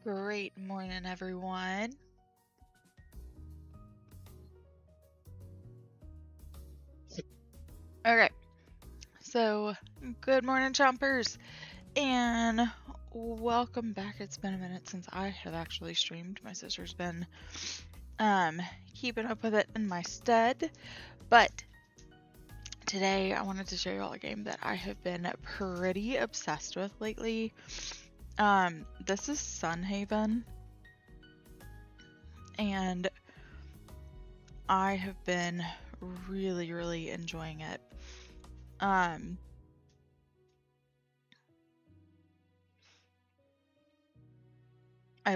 Great morning, everyone. Okay, so good morning, chompers, and welcome back. It's been a minute since I have actually streamed. My sister's been keeping up with it in my stead, but today I wanted to show you all a game that I have been pretty obsessed with lately. This is Sunhaven, and I have been really enjoying it. I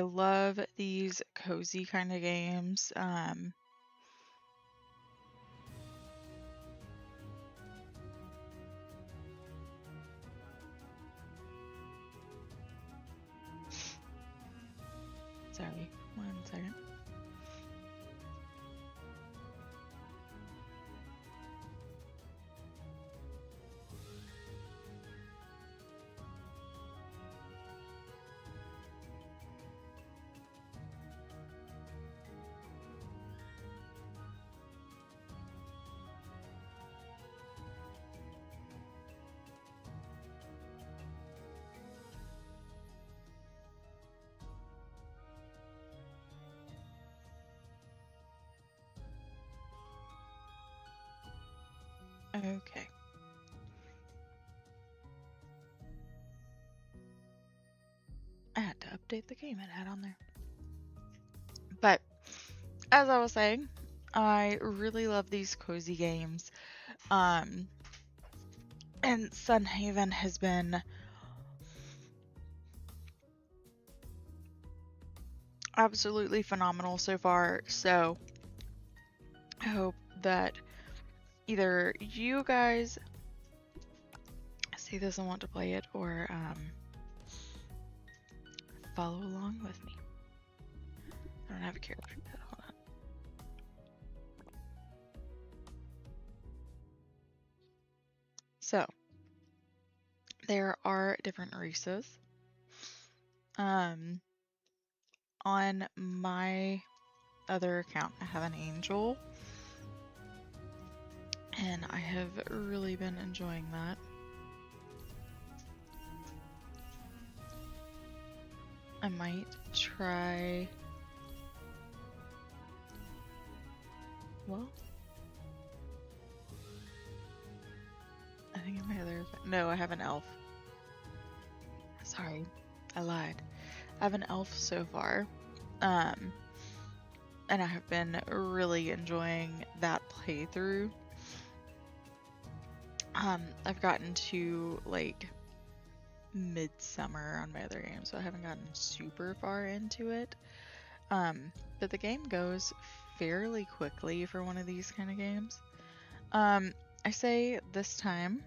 love these cozy kind of games. Sorry, 1 second. Okay. I had to update the game it had on there. But as I was saying, I really love these cozy games. And Sunhaven has been absolutely phenomenal so far. So I hope that either you guys see this and want to play it, or follow along with me. I don't have a character yet. Hold on. So there are different races. On my other account, I have an angel, and I have really been enjoying that. I might try. Well, I think I might have. No, I have an elf. Sorry, I lied. I have an elf so far. And I have been really enjoying that playthrough. I've gotten to like midsummer on my other game, so I haven't gotten super far into it. But the game goes fairly quickly for one of these kind of games. I say this time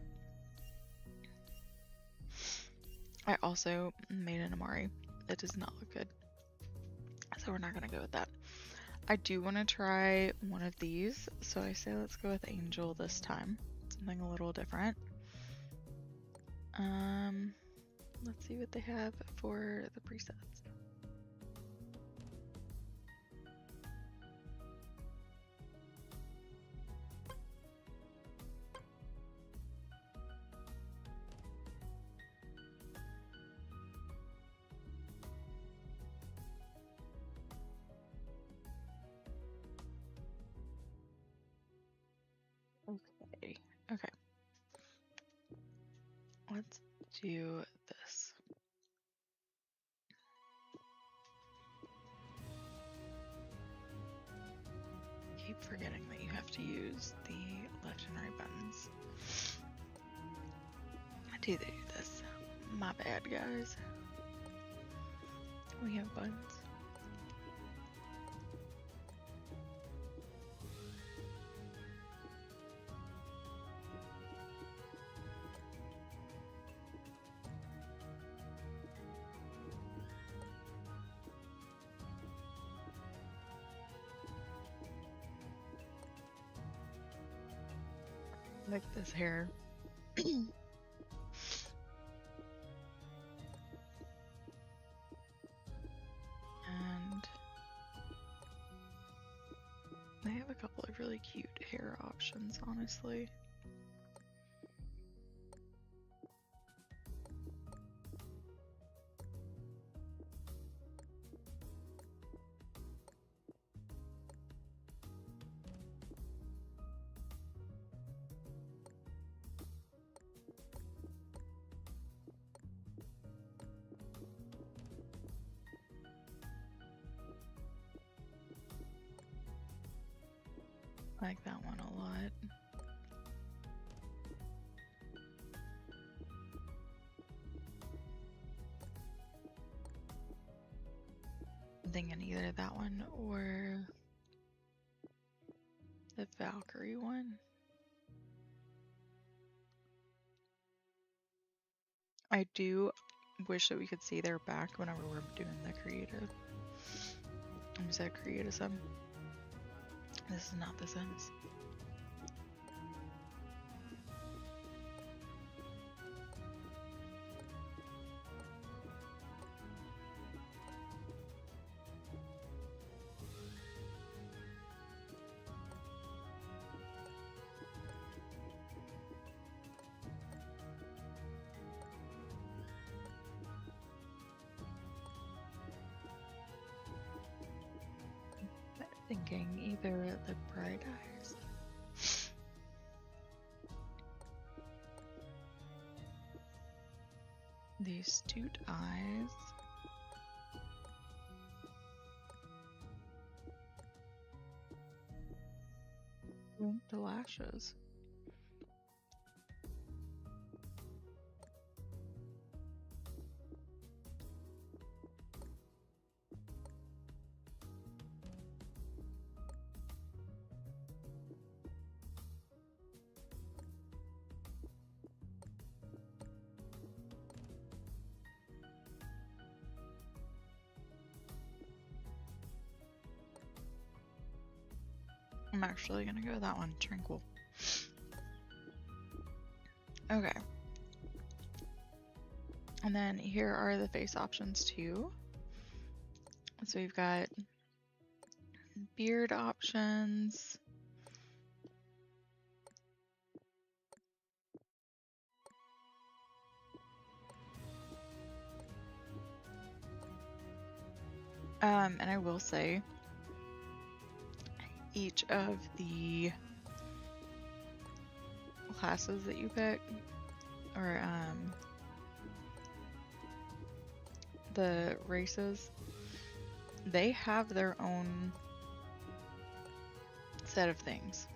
I also made an Amari. It does not look good, so we're not gonna go with that. I do want to try one of these, so I say let's go with Angel this time. Something a little different. Let's see what they have for the presets. Okay. Let's do this. Keep forgetting that you have to use the left and right buttons. Do they do this? My bad, guys. We have buttons. Like this hair. really cute hair options, honestly. I like that one a lot. I'm thinking either that one or the Valkyrie one. I do wish that we could see their back whenever we're doing the creative. I said creative sim. This is not the Sims. Thinking either the bright eyes. The astute eyes. The lashes. I'm actually gonna go with that one, Tranquil. Okay. And then here are the face options too. So we've got beard options. And I will say each of the classes that you pick, or the races, they have their own set of things.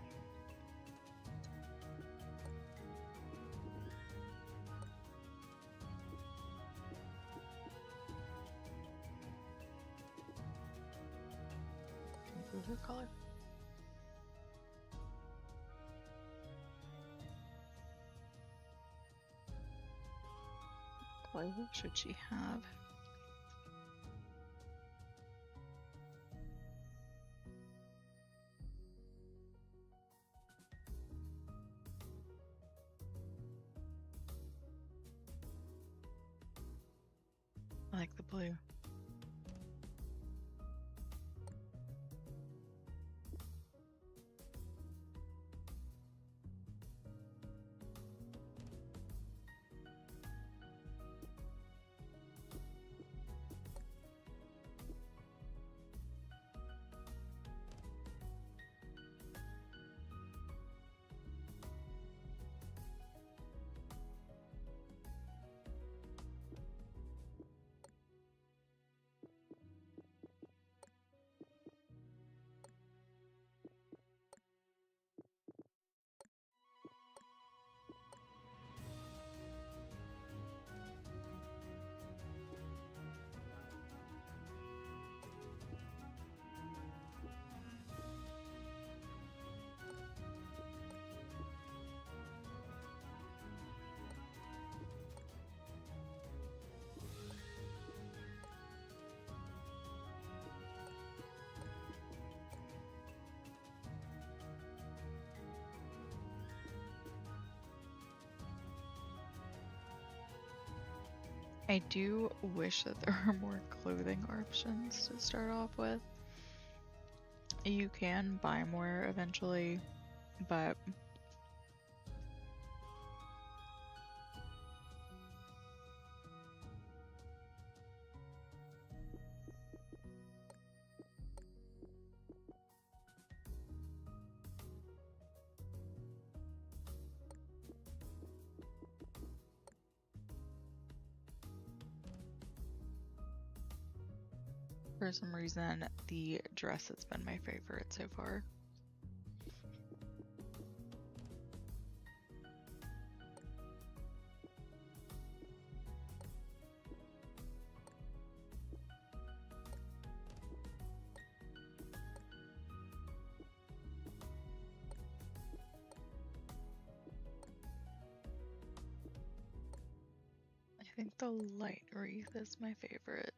Improve her color. What should she have? I like the blue. I do wish that there are more clothing options to start off with. You can buy more eventually, but for some reason, the dress has been my favorite so far. I think the light wreath is my favorite.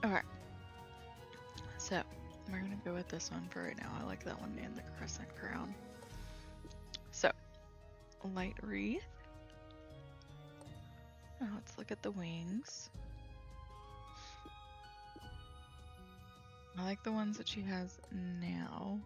Okay, so we're gonna go with this one for right now. I like that one and the crescent crown. So, light wreath. Now let's look at the wings. I like the ones that she has now.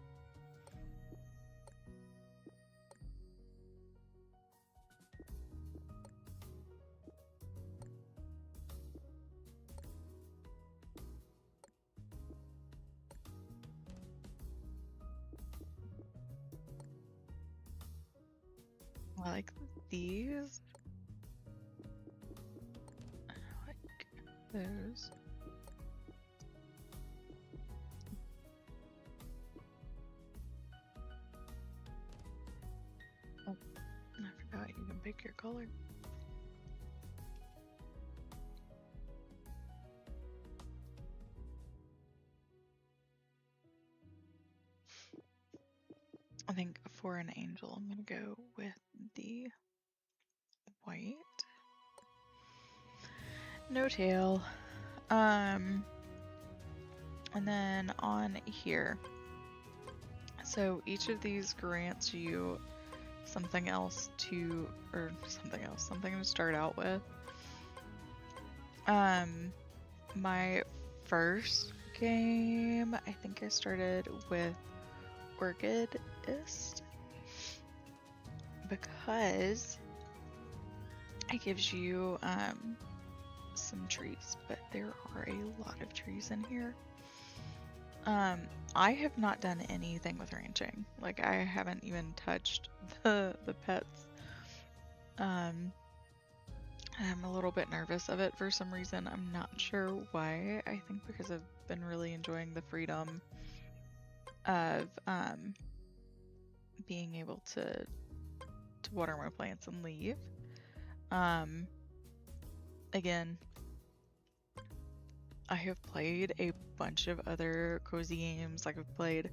I like these. I like those. Oh, I forgot you can pick your color. I think for an angel, I'm gonna go with the white. No tail. And then on here. So each of these grants you something else to, or something to start out with. My first game, I think I started with Orchidist because it gives you some trees, but there are a lot of trees in here. I have not done anything with ranching. Like, I haven't even touched the pets. I'm a little bit nervous of it for some reason. I'm not sure why. I think because I've been really enjoying the freedom of being able to water my plants and leave. Again, I have played a bunch of other cozy games. Like, I've played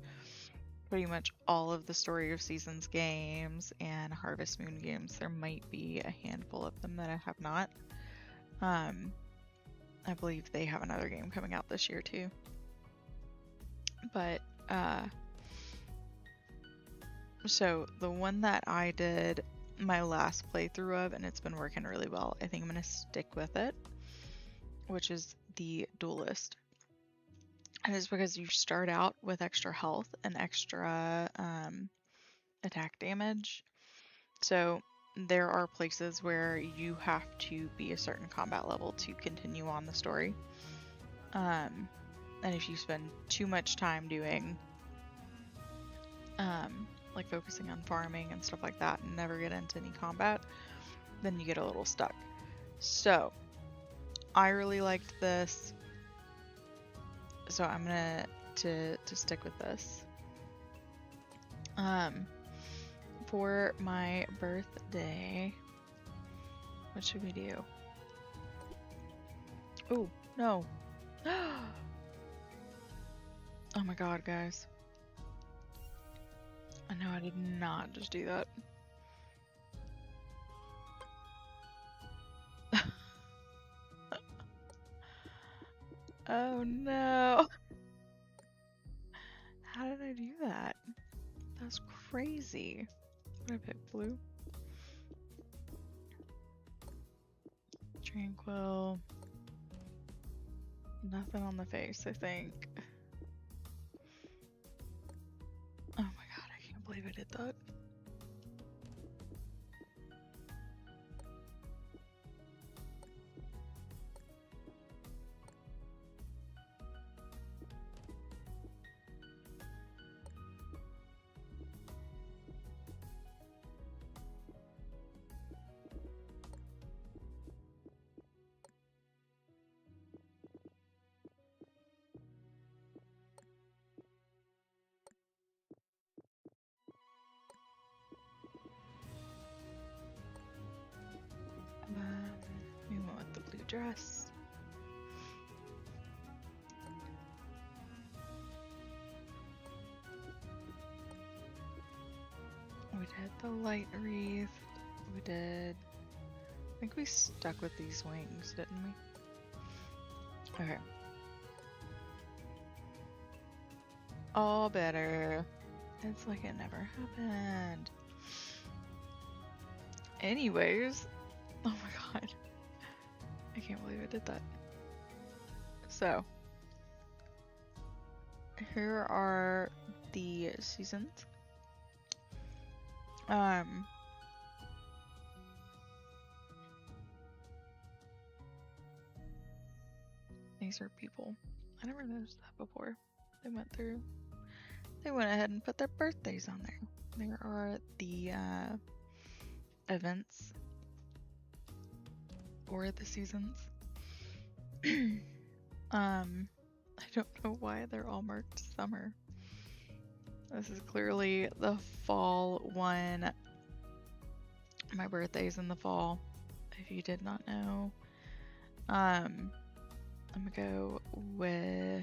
pretty much all of the Story of Seasons games and Harvest Moon games. There might be a handful of them that I have not. I believe they have another game coming out this year too. But so the one that I did my last playthrough of, and it's been working really well, I think I'm gonna stick with it, which is the Duelist. And it's because you start out with extra health and extra attack damage. So there are places where you have to be a certain combat level to continue on the story. And if you spend too much time doing like focusing on farming and stuff like that and never get into any combat, then you get a little stuck. So I really liked this, so I'm gonna to stick with this. For my birthday, What should we do? Oh, no. Oh my god, guys. I know I did not just do that. Oh no. How did I do that? That's crazy. What did I pick? Blue? Tranquil. Nothing on the face, I think. Oh my god, I can't believe I did that. We went with the blue dress. We did the light wreath. We did... I think we stuck with these wings, didn't we? Okay. All better. It's like it never happened. Anyways. Oh my god. I can't believe I did that. So. Here are the seasons. These are people. I never noticed that before. They went ahead and put their birthdays on there. There are the events or the seasons. I don't know why they're all marked summer. This is clearly the fall one. My birthday's in the fall, if you did not know. I'm gonna go with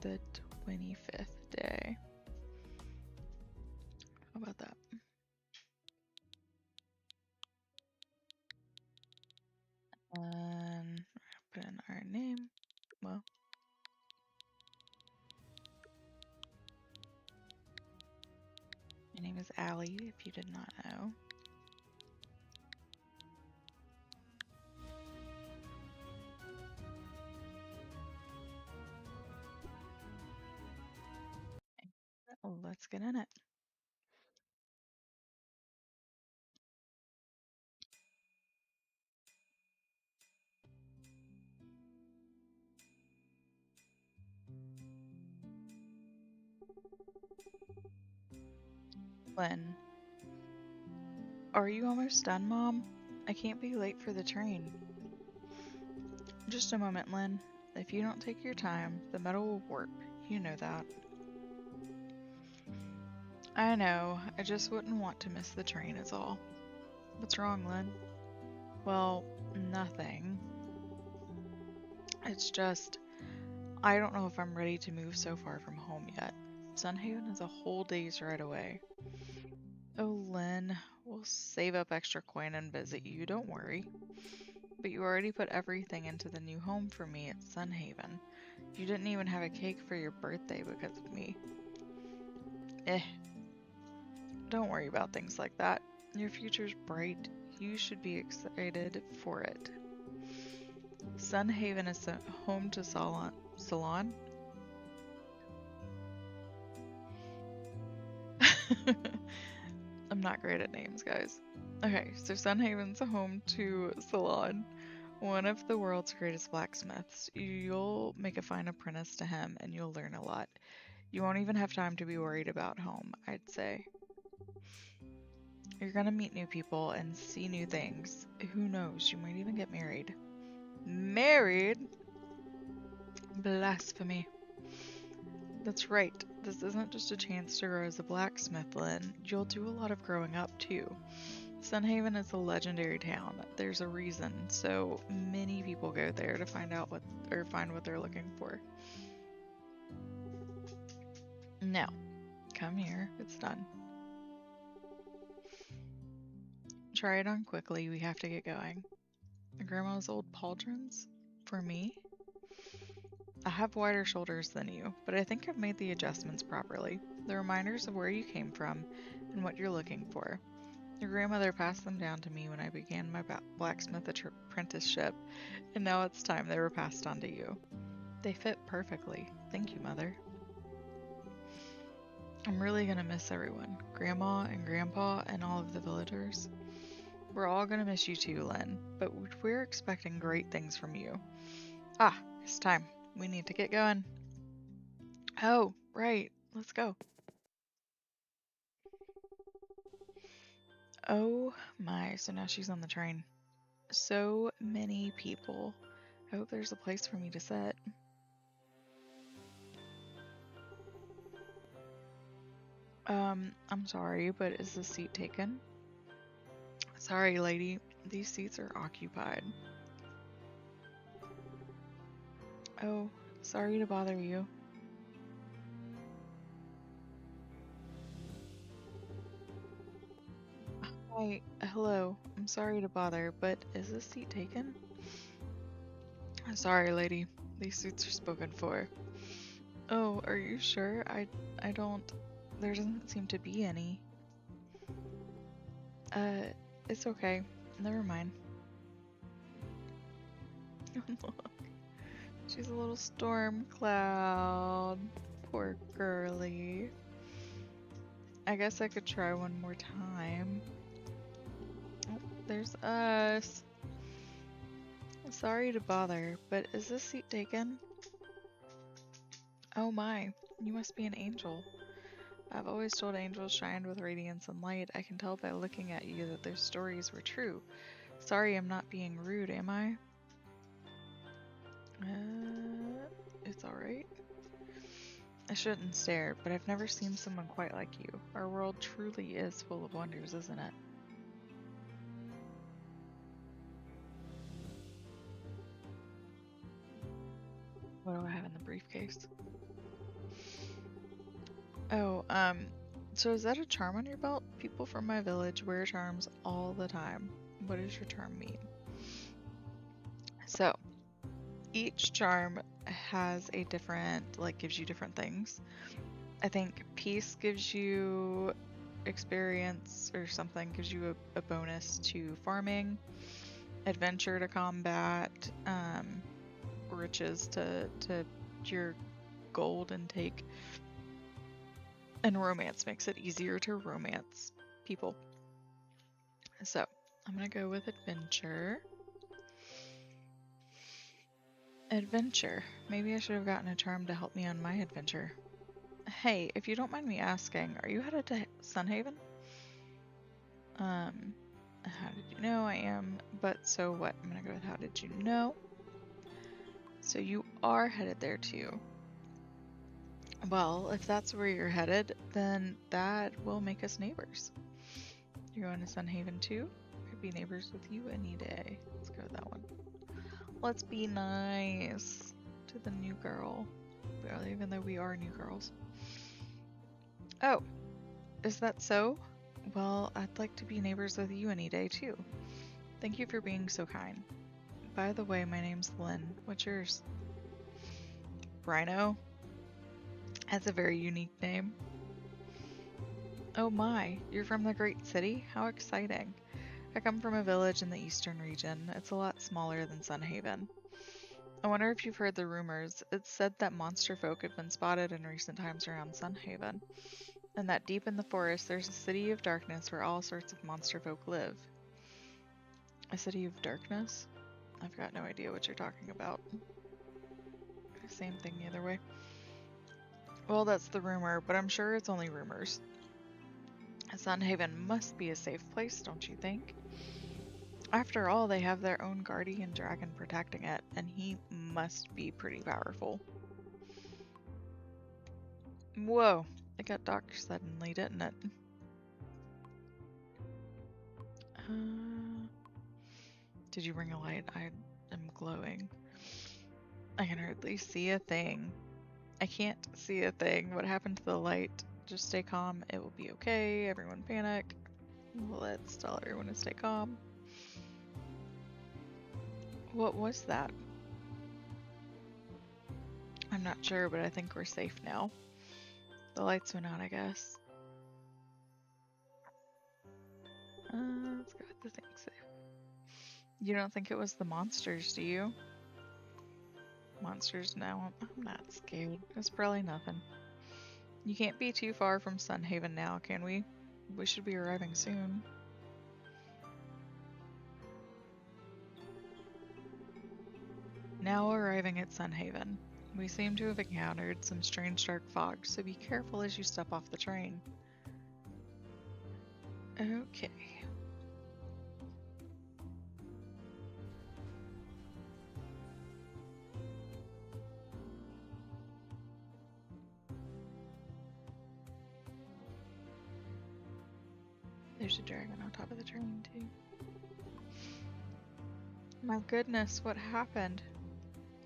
the 25th day. How about that? And put in our name. Well, my name is Allie, if you did not know. Let's get in it. Lynn. Are you almost done, Mom? I can't be late for the train. Just a moment, Lynn. If you don't take your time, the metal will warp. You know that. I know. I just wouldn't want to miss the train is all. What's wrong, Lynn? Well, nothing. It's just... I don't know if I'm ready to move so far from home yet. Sunhaven is a whole day's ride away. Oh, Lynn, we'll save up extra coin and visit you, don't worry. But you already put everything into the new home for me at Sunhaven. You didn't even have a cake for your birthday because of me. Don't worry about things like that. Your future's bright. You should be excited for it. Sunhaven is home to Salon? I'm not great at names, guys. Okay, so Sunhaven's home to Salon, one of the world's greatest blacksmiths. You'll make a fine apprentice to him, and you'll learn a lot. You won't even have time to be worried about home, I'd say. You're gonna meet new people and see new things. Who knows, you might even get married. Married? Blasphemy. That's right. This isn't just a chance to grow as a blacksmith, Lynn. You'll do a lot of growing up, too. Sunhaven is a legendary town. There's a reason so many people go there to find what they're looking for. Now, come here. It's done. Try it on quickly. We have to get going. Grandma's old pauldrons? For me? I have wider shoulders than you, but I think I've made the adjustments properly. The reminders of where you came from and what you're looking for. Your grandmother passed them down to me when I began my blacksmith apprenticeship, and now it's time they were passed on to you. They fit perfectly. Thank you, Mother. I'm really gonna miss everyone. Grandma and Grandpa and all of the villagers. We're all gonna miss you too, Lynn, but we're expecting great things from you. Ah, it's time. We need to get going. Oh, right. Let's go. Oh my, so now she's on the train. So many people. I hope there's a place for me to sit. I'm sorry, but is the seat taken? Sorry, lady. These seats are occupied. Oh, sorry to bother you. Hi, hello. I'm sorry to bother, but is this seat taken? Sorry, lady. These seats are spoken for. Oh, are you sure? I don't... There doesn't seem to be any. It's okay. Never mind. Look. She's a little storm cloud. Poor girly. I guess I could try one more time. Oh, there's us. Sorry to bother, but is this seat taken? Oh my, you must be an angel. I've always told angels shined with radiance and light. I can tell by looking at you that their stories were true. Sorry I'm not being rude, am I? It's alright. I shouldn't stare, but I've never seen someone quite like you. Our world truly is full of wonders, isn't it? What do I have in the briefcase? Oh, so is that a charm on your belt? People from my village wear charms all the time. What does your charm mean? So, each charm has a different, gives you different things. I think peace gives you experience or something, gives you a bonus to farming, adventure to combat, riches to your gold intake, and romance makes it easier to romance people. So I'm gonna go with adventure. Adventure. Maybe I should have gotten a charm to help me on my adventure. Hey, if you don't mind me asking, are you headed to Sunhaven? How did you know I am? But so what? I'm gonna go with how did you know? So you are headed there too. Well, if that's where you're headed, then that will make us neighbors. You're going to Sunhaven too? Could be neighbors with you any day. Let's go with that one. Let's be nice to the new girl. Well, even though we are new girls. Oh, is that so? Well, I'd like to be neighbors with you any day too. Thank you for being so kind. By the way, my name's Lynn. What's yours? Rhino? That's a very unique name. Oh my, you're from the Great City? How exciting. I come from a village in the eastern region. It's a lot smaller than Sunhaven. I wonder if you've heard the rumors. It's said that monster folk have been spotted in recent times around Sunhaven, and that deep in the forest there's a city of darkness where all sorts of monster folk live. A city of darkness? I've got no idea what you're talking about. Same thing either way. Well, that's the rumor, but I'm sure it's only rumors. Sunhaven must be a safe place, don't you think? After all, they have their own guardian dragon protecting it, and he must be pretty powerful. Whoa, it got dark suddenly, didn't it? Did you bring a light? I am glowing. I can hardly see a thing. I can't see a thing. What happened to the light? Just stay calm. It will be okay. Everyone panic. Let's tell everyone to stay calm. What was that? I'm not sure, but I think we're safe now. The lights went out, I guess. Let's go with the thing safe. You don't think it was the monsters, do you? Monsters now? I'm not scared. It's probably nothing. You can't be too far from Sunhaven now, can we? We should be arriving soon. Now arriving at Sunhaven. We seem to have encountered some strange dark fog, so be careful as you step off the train. Okay. There's a dragon on top of the train, too. My goodness, what happened?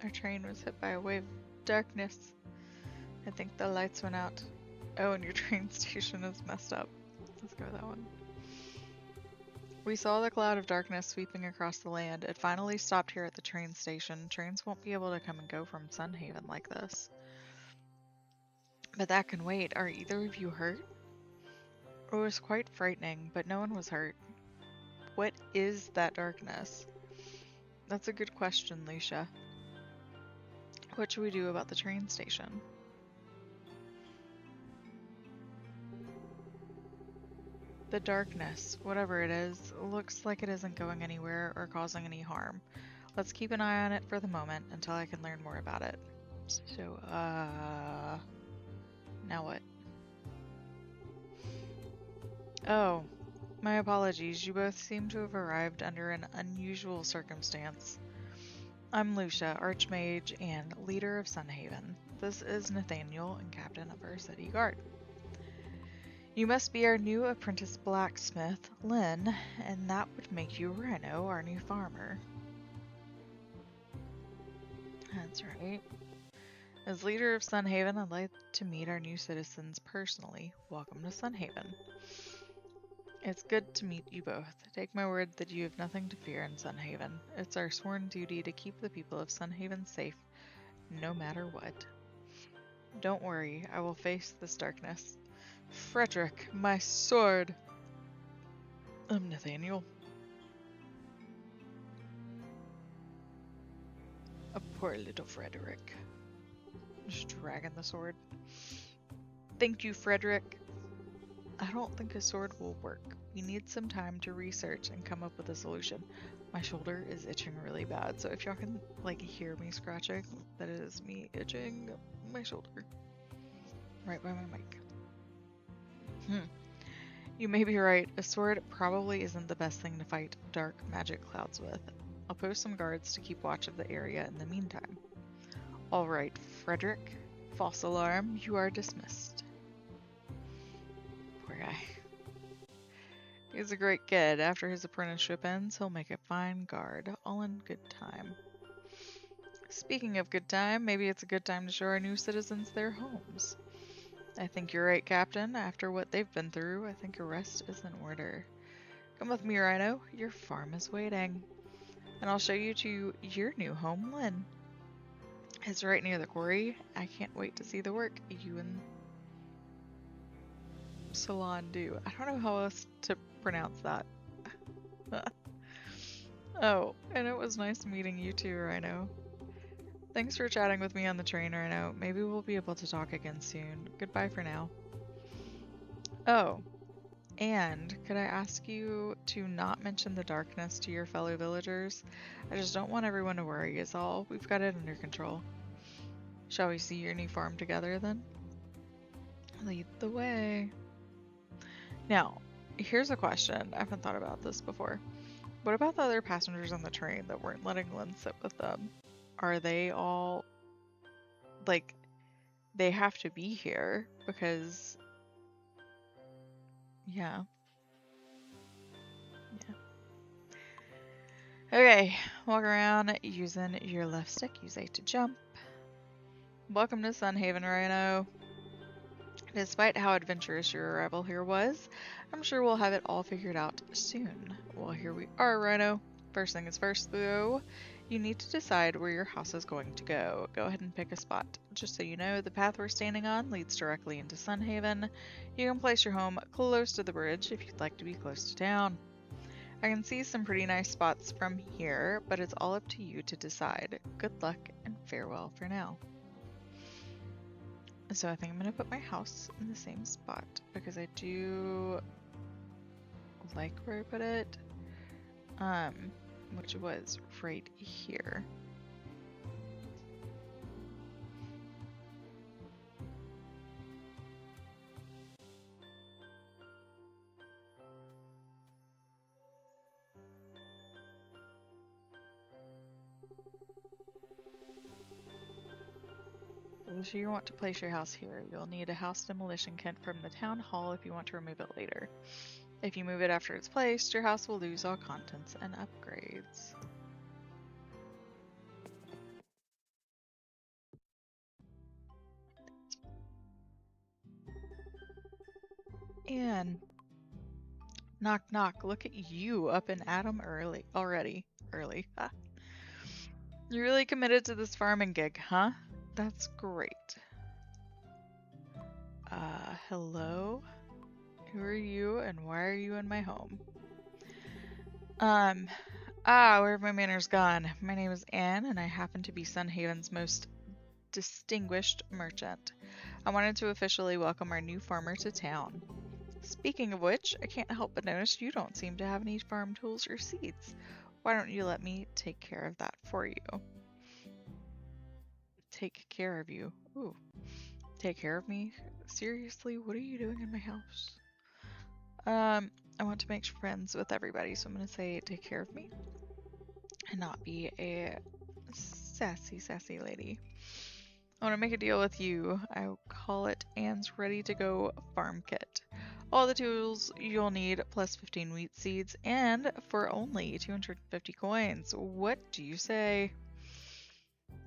Our train was hit by a wave of darkness. I think the lights went out. Oh, and your train station is messed up. Let's go with that one. We saw the cloud of darkness sweeping across the land. It finally stopped here at the train station. Trains won't be able to come and go from Sunhaven like this. But that can wait. Are either of you hurt? It was quite frightening, but no one was hurt. What is that darkness? That's a good question, Lucia. What should we do about the train station? The darkness, whatever it is, looks like it isn't going anywhere or causing any harm. Let's keep an eye on it for the moment until I can learn more about it. So, now what? Oh, my apologies. You both seem to have arrived under an unusual circumstance. I'm Lucia, Archmage and leader of Sunhaven. This is Nathaniel and captain of our city guard. You must be our new apprentice blacksmith, Lynn, and that would make you Rhino, our new farmer. That's right. As leader of Sunhaven, I'd like to meet our new citizens personally. Welcome to Sunhaven. It's good to meet you both. Take my word that you have nothing to fear in Sunhaven. It's our sworn duty to keep the people of Sunhaven safe, no matter what. Don't worry, I will face this darkness. Frederick, my sword! I'm Nathaniel. A poor little Frederick. Just dragging the sword. Thank you, Frederick. I don't think a sword will work. We need some time to research and come up with a solution. My shoulder is itching really bad, so if y'all can, like, hear me scratching, that is me itching my shoulder. Right by my mic. You may be right. A sword probably isn't the best thing to fight dark magic clouds with. I'll post some guards to keep watch of the area in the meantime. Alright, Frederick. False alarm. You are dismissed. Poor guy. He's a great kid. After his apprenticeship ends, he'll make a fine guard. All in good time. Speaking of good time, maybe it's a good time to show our new citizens their homes. I think you're right, Captain. After what they've been through, I think a rest is in order. Come with me, Rhino. Your farm is waiting. And I'll show you to your new home, Lynn. It's right near the quarry. I can't wait to see the work you and Salon do. I don't know how else to pronounce that. Oh, and it was nice meeting you too, Rhino. Thanks for chatting with me on the train, Rhino. Maybe we'll be able to talk again soon. Goodbye for now. Oh, and could I ask you to not mention the darkness to your fellow villagers? I just don't want everyone to worry is all. We've got it under control. Shall we see your new farm together then? Lead the way. Now, here's a question. I haven't thought about this before. What about the other passengers on the train that weren't letting Lynn sit with them? Are they all, like, they have to be here because, yeah. Okay, walk around using your left stick. Use A to jump. Welcome to Sunhaven, Rhino. Despite how adventurous your arrival here was, I'm sure we'll have it all figured out soon. Well, here we are, Rhino. First thing is first, though. You need to decide where your house is going to go. Go ahead and pick a spot. Just so you know, the path we're standing on leads directly into Sunhaven. You can place your home close to the bridge if you'd like to be close to town. I can see some pretty nice spots from here, but it's all up to you to decide. Good luck and farewell for now. So I think I'm going to put my house in the same spot because I do like where I put it, which was right here. So you want to place your house here. You'll need a house demolition kit from the town hall if you want to remove it later. If you move it after it's placed, your house will lose all contents and upgrades. And knock knock, look at you up in Adam already. Early. Ah. You're really committed to this farming gig, huh? That's great. Hello? Who are you and why are you in my home? Where have my manners gone? My name is Anne and I happen to be Sunhaven's most distinguished merchant. I wanted to officially welcome our new farmer to town. Speaking of which, I can't help but notice you don't seem to have any farm tools or seeds. Why don't you let me take care of that for you? Take care of you? Ooh. Take care of me? Seriously, what are you doing in my house? I want to make friends with everybody, so I'm gonna say take care of me and not be a sassy lady. I want to make a deal with you. I call it Anne's Ready to Go Farm Kit. All the tools you'll need plus 15 wheat seeds and for only 250 coins. What do you say?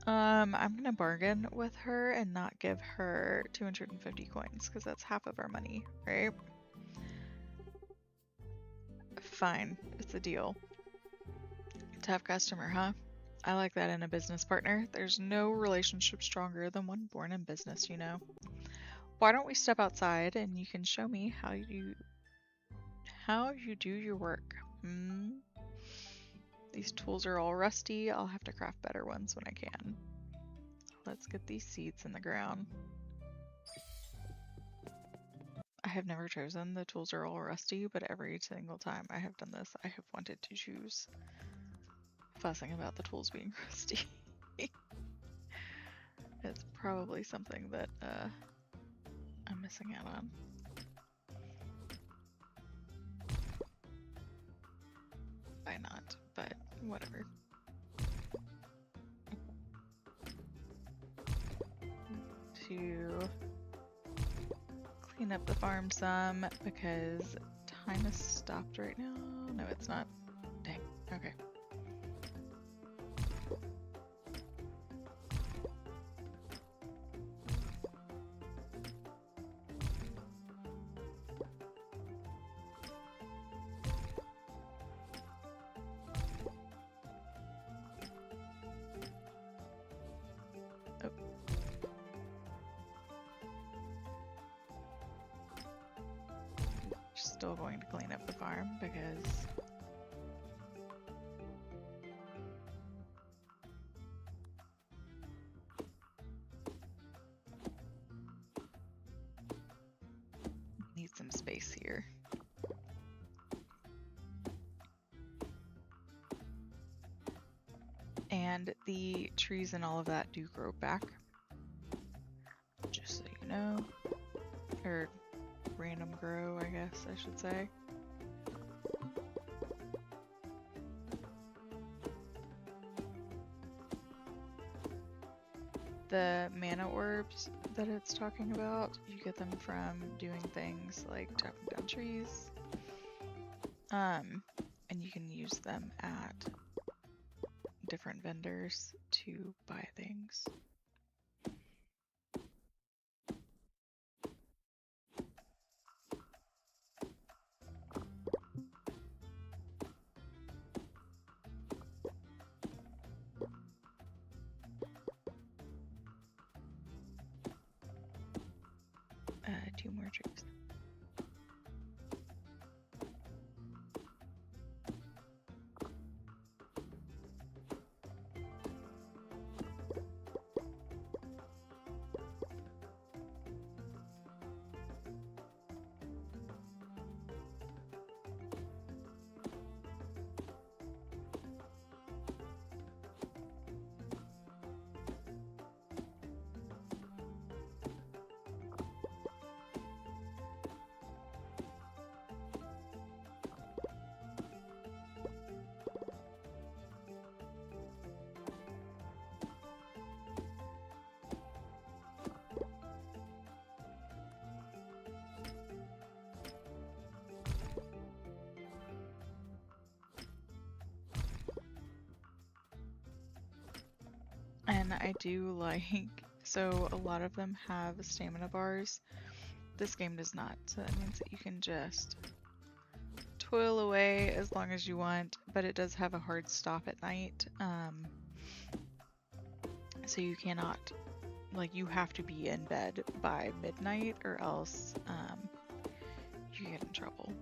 I'm gonna bargain with her and not give her 250 coins because that's half of our money, right? Fine, it's a deal. Tough customer, huh? I like that in a business partner. There's no relationship stronger than one born in business, you know. Why don't we step outside and you can show me how you do your work? These tools are all rusty. I'll have to craft better ones when I can. Let's get these seeds in the ground. I have never chosen the tools are all rusty, but every single time I have done this, I have wanted to choose fussing about the tools being rusty. It's probably something that I'm missing out on. Why not? But whatever. To clean up the farm some because time is stopped right now. No, it's not. Dang. Okay. Still going to clean up the farm because need some space here. And the trees and all of that do grow back, just so you know. Or random grow, I guess I should say. The mana orbs that it's talking about, you get them from doing things like chopping down trees. And you can use them at different vendors to buy things. Two more trees. And I do like, so a lot of them have stamina bars. This game does not, so that means that you can just toil away as long as you want, but it does have a hard stop at night. So you cannot, like, you have to be in bed by midnight or else you get in trouble.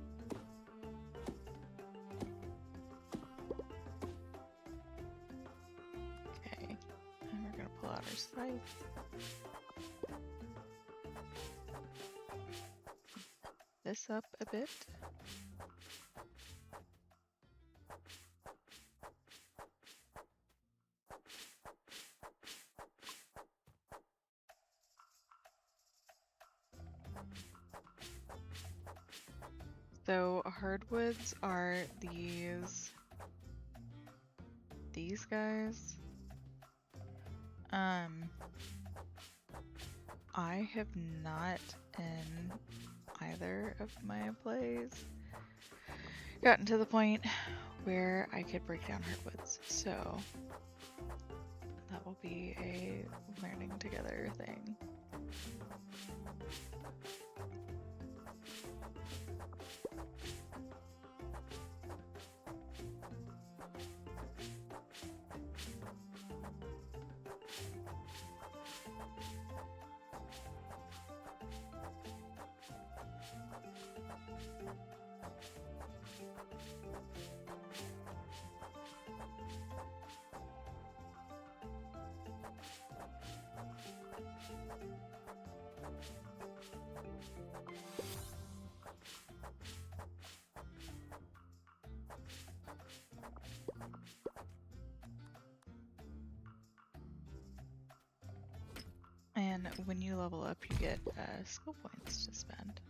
Okay, and we're gonna pull out our scythe. This up a bit. So hardwoods are these guys. I have not in either of my plays gotten to the point where I could break down hardwoods, so that will be a learning together thing. And when you level up, you get skill points to spend.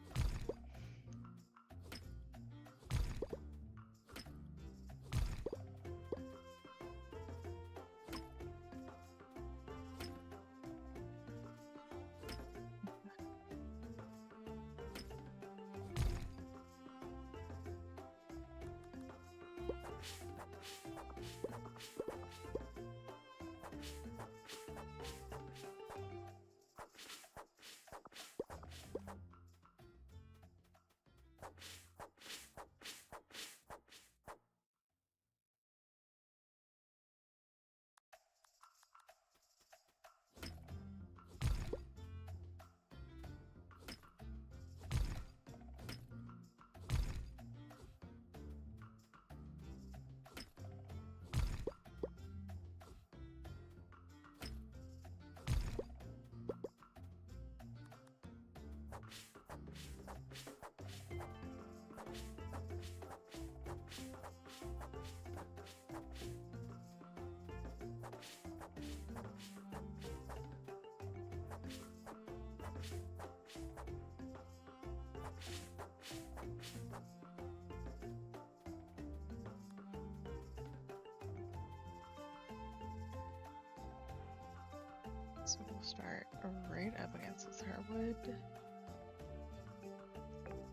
So we'll start right up against this hardwood.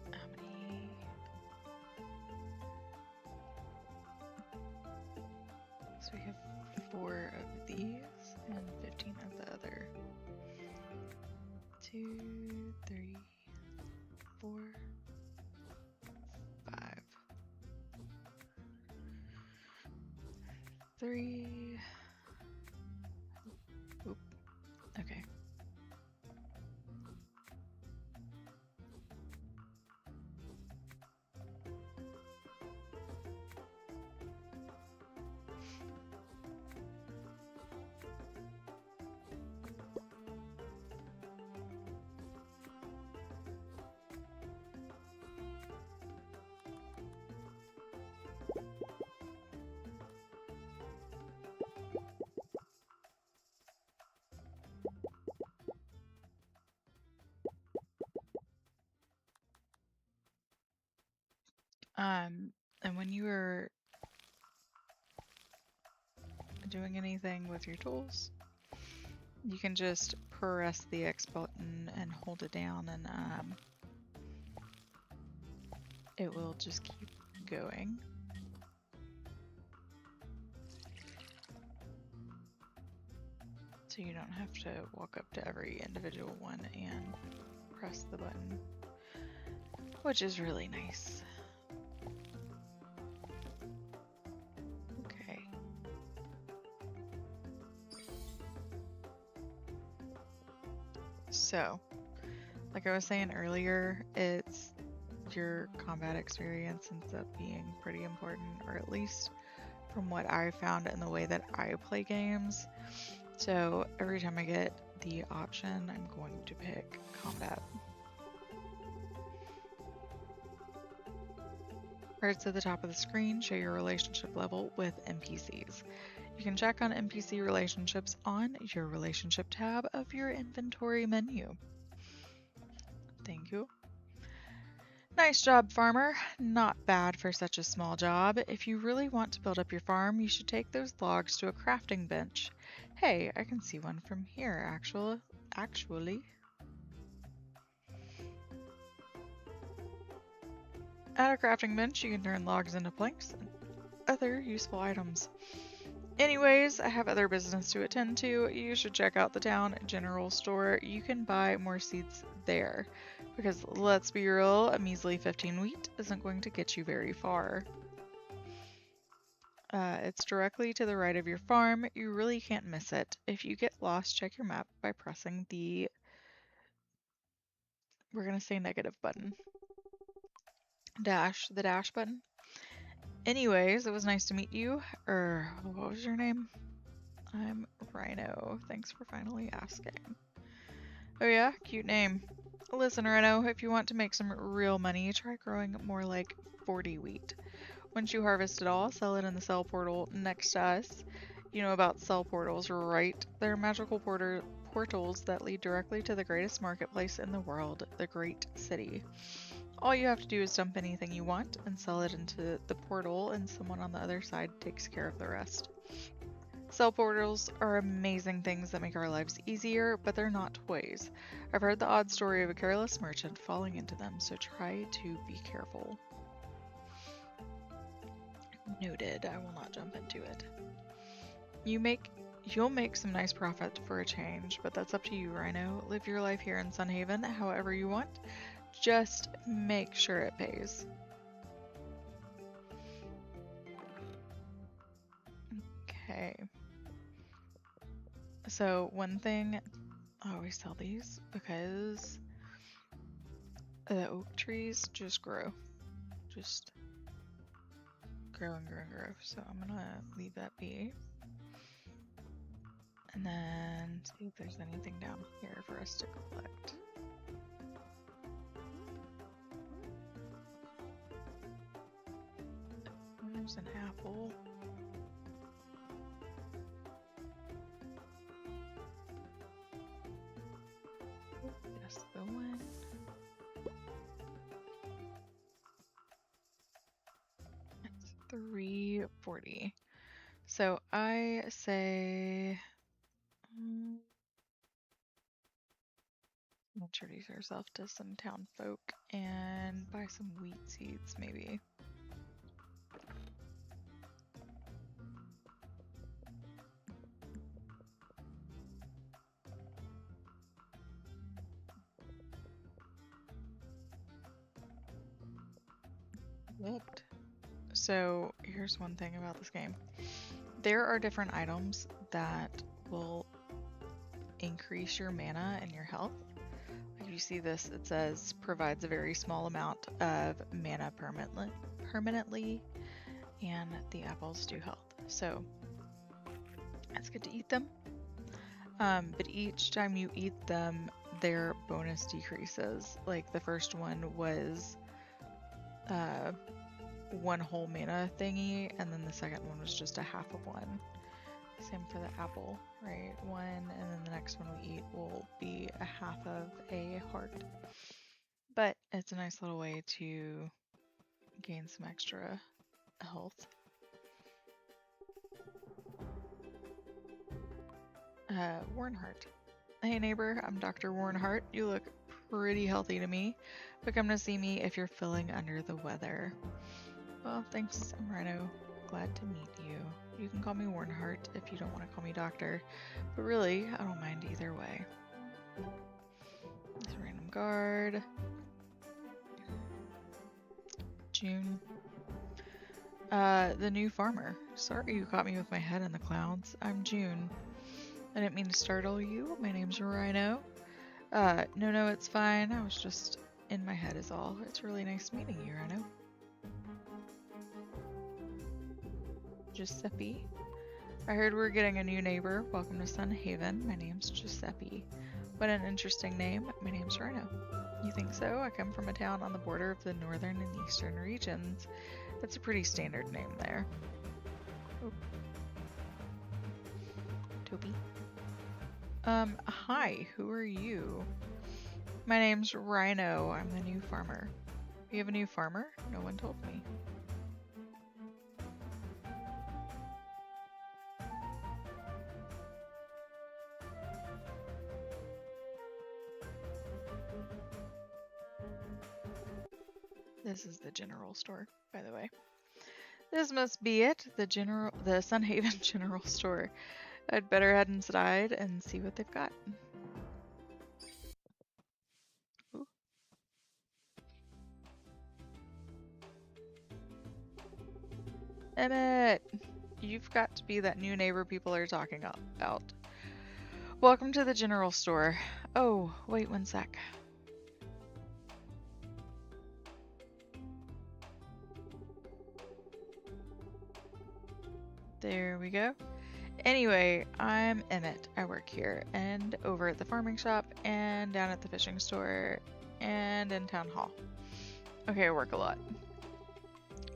How many? So we have 4 of these and 15 of the other. 2, 3, 4, 5. 3. Oop. Okay. And when you are doing anything with your tools, you can just press the X button and hold it down, and it will just keep going. So you don't have to walk up to every individual one and press the button, which is really nice. Okay. So, like I was saying earlier, it's your combat experience ends up being pretty important, or at least from what I found in the way that I play games. So every time I get the option, I'm going to pick combat. Cards at the top of the screen show your relationship level with NPCs. You can check on NPC relationships on your relationship tab of your inventory menu. Thank you. Nice job, farmer. Not bad for such a small job. If you really want to build up your farm, you should take those logs to a crafting bench. Hey, I can see one from here, actually. At a crafting bench, you can turn logs into planks and other useful items. Anyways, I have other business to attend to. You should check out the town general store. You can buy more seeds there. Because let's be real, a measly 15 wheat isn't going to get you very far. It's directly to the right of your farm. You really can't miss it. If you get lost, check your map by pressing the, we're going to say negative button. The dash button. Anyways, it was nice to meet you. What was your name? I'm Rhino. Thanks for finally asking. Oh yeah, cute name. Listen, Rhino, if you want to make some real money, try growing more like 40 wheat. Once you harvest it all, sell it in the sell portal next to us. You know about sell portals, right? They're magical portals that lead directly to the greatest marketplace in the world, the Great City. All you have to do is dump anything you want and sell it into the portal, and someone on the other side takes care of the rest. Sell portals are amazing things that make our lives easier, but they're not toys. I've heard the odd story of a careless merchant falling into them, so try to be careful. Noted. I will not jump into it. You'll make some nice profit for a change, but that's up to you, Rhino. Live your life here in Sunhaven however you want. Just make sure it pays. Okay. So one thing, I always sell these because the oak trees just grow. Just grow and grow and grow. So I'm gonna leave that be. And then see if there's anything down here for us to collect. There's an apple. That's the one. It's 340. So I say introduce ourselves to some town folk and buy some wheat seeds, maybe. What? So here's one thing about this game. There are different items that will increase your mana and your health. Like you see this, it says provides a very small amount of mana permanently, and the apples do health. So it's good to eat them. But each time you eat them, their bonus decreases. Like the first one was 1 whole mana thingy, and then the second one was just a half of one. Same for the apple, right? 1, and then the next one we eat will be a half of a heart. But it's a nice little way to gain some extra health. Warrenhart. Hey neighbor, I'm Dr. Warrenhart. You look pretty healthy to me, but come to see me if you're feeling under the weather. Well, thanks, I'm Rhino. Glad to meet you. You can call me Warrenhart if you don't want to call me Doctor, but really, I don't mind either way. This random guard. June. The new farmer. Sorry you caught me with my head in the clouds. I'm June. I didn't mean to startle you. My name's Rhino. No, it's fine. I was just in my head is all. It's really nice meeting you, Rhino. Giuseppe. I heard we're getting a new neighbor. Welcome to Sun Haven. My name's Giuseppe. What an interesting name. My name's Rhino. You think so? I come from a town on the border of the northern and eastern regions. It's a pretty standard name there. Oh. Toby. Hi, who are you? My name's Rhino. I'm the new farmer. You have a new farmer? No one told me. This is the general store, by the way. This must be it, the Sun Haven general store. I'd better head inside and see what they've got. Ooh. Emmett! You've got to be that new neighbor people are talking about. Welcome to the general store. Oh, wait 1 sec. There we go. Anyway, I'm Emmett. I work here and over at the farming shop and down at the fishing store and in town hall. Okay, I work a lot.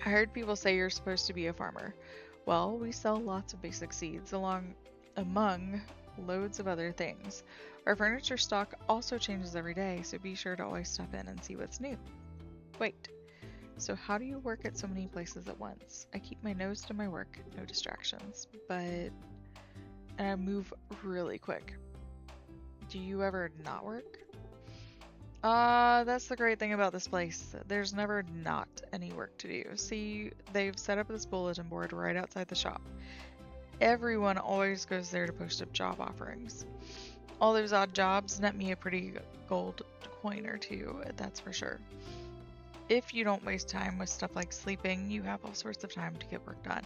I heard people say you're supposed to be a farmer. Well, we sell lots of basic seeds among loads of other things. Our furniture stock also changes every day, so be sure to always stop in and see what's new. Wait. So how do you work at so many places at once? I keep my nose to my work, no distractions, and I move really quick. Do you ever not work? That's the great thing about this place. There's never not any work to do. See, they've set up this bulletin board right outside the shop. Everyone always goes there to post up job offerings. All those odd jobs net me a pretty gold coin or two, that's for sure. If you don't waste time with stuff like sleeping, you have all sorts of time to get work done.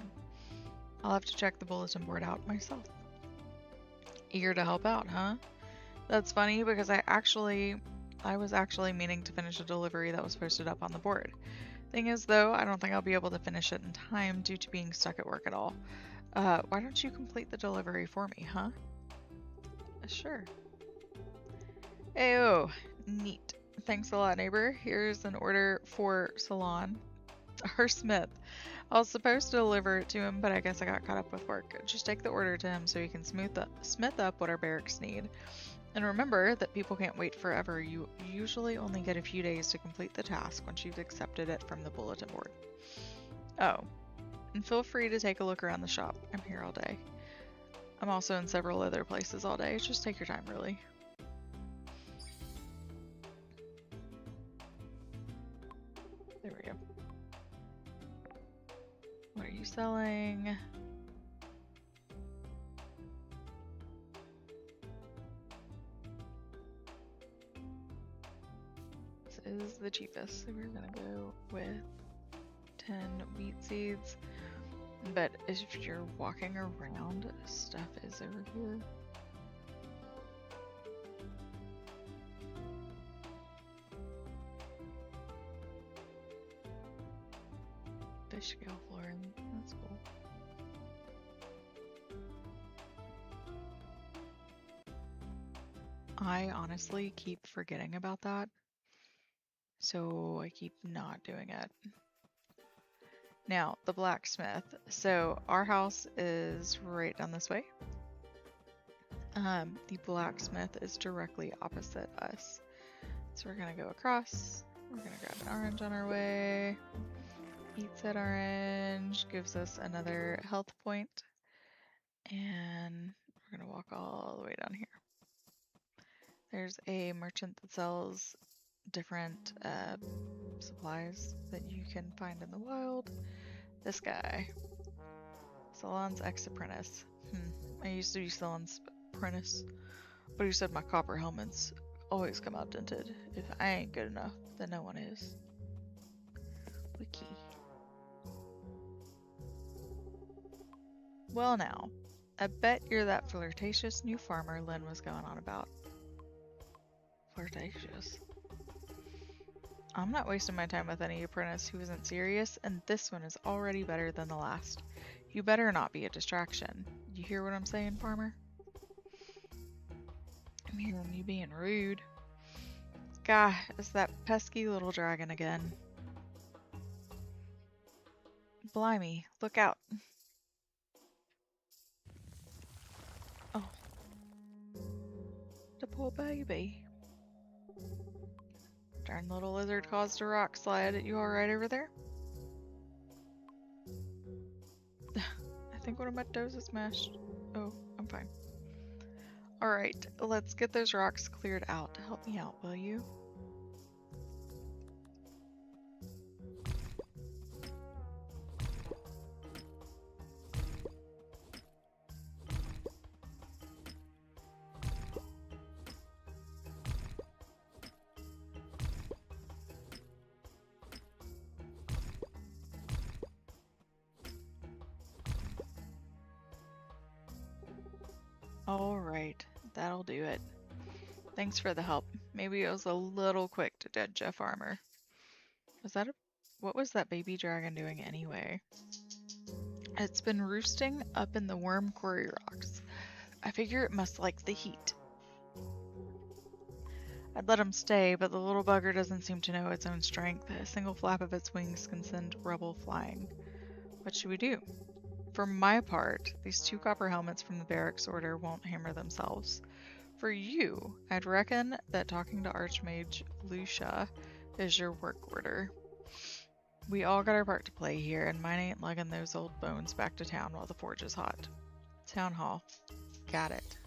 I'll have to check the bulletin board out myself. Eager to help out, huh? That's funny because I was actually meaning to finish a delivery that was posted up on the board. Thing is though, I don't think I'll be able to finish it in time due to being stuck at work at all. Why don't you complete the delivery for me, huh? Sure. Ayo, neat. Thanks a lot, neighbor. Here's an order for Salon. Or Smith. I was supposed to deliver it to him, but I guess I got caught up with work. Just take the order to him so he can smith up what our barracks need. And remember that people can't wait forever. You usually only get a few days to complete the task once you've accepted it from the bulletin board. Oh, and feel free to take a look around the shop. I'm here all day. I'm also in several other places all day. Just take your time, really. selling. This is the cheapest, so we're gonna go with 10 wheat seeds. But if you're walking around, stuff is over here. Fish scale flooring, that's cool. I honestly keep forgetting about that, so I keep not doing it. Now, the blacksmith. So our house is right down this way. The blacksmith is directly opposite us. So we're gonna go across. We're gonna grab an orange on our way. Eats that orange, gives us another health point. And we're gonna walk all the way down here. There's a merchant that sells different supplies that you can find in the wild. This guy. Salon's ex-apprentice. I used to be Salon's apprentice, but he said my copper helmets always come out dented. If I ain't good enough, then no one is. Wiki. Well now, I bet you're that flirtatious new farmer Lynn was going on about. Flirtatious? I'm not wasting my time with any apprentice who isn't serious, and this one is already better than the last. You better not be a distraction. You hear what I'm saying, farmer? I'm hearing you being rude. Gah, it's that pesky little dragon again. Blimey, look out. Oh. The poor baby. Darn little lizard caused a rock slide. You alright over there? I think one of my toes is smashed. Oh, I'm fine. Alright, let's get those rocks cleared out. Help me out, will you? Alright, that'll do it. Thanks for the help. Maybe it was a little quick to dead Jeff Armor. Was that what was that baby dragon doing anyway? It's been roosting up in the worm quarry rocks. I figure it must like the heat. I'd let him stay, but the little bugger doesn't seem to know its own strength. A single flap of its wings can send rubble flying. What should we do? For my part, these 2 copper helmets from the barracks order won't hammer themselves. For you, I'd reckon that talking to Archmage Lucia is your work order. We all got our part to play here, and mine ain't lugging those old bones back to town while the forge is hot. Town hall. Got it.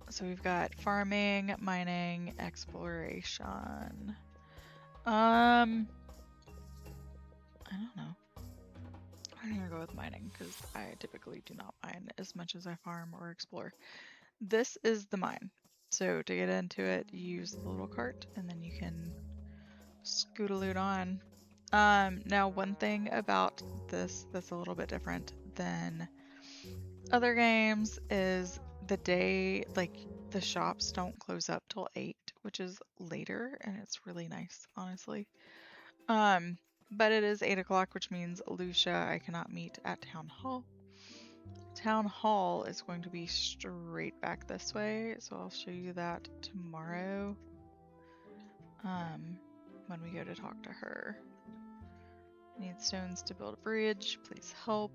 So we've got farming, mining, exploration. I don't know. I'm gonna go with mining because I typically do not mine as much as I farm or explore. This is the mine. So to get into it, you use the little cart and then you can scoot-a-loot on. Now one thing about this that's a little bit different than other games is the day, like the shops don't close up till 8, which is later, and it's really nice, honestly. But it is 8 o'clock, which means Lucia I cannot meet at Town Hall. Town Hall is going to be straight back this way, so I'll show you that tomorrow when we go to talk to her. I need stones to build a bridge, please help.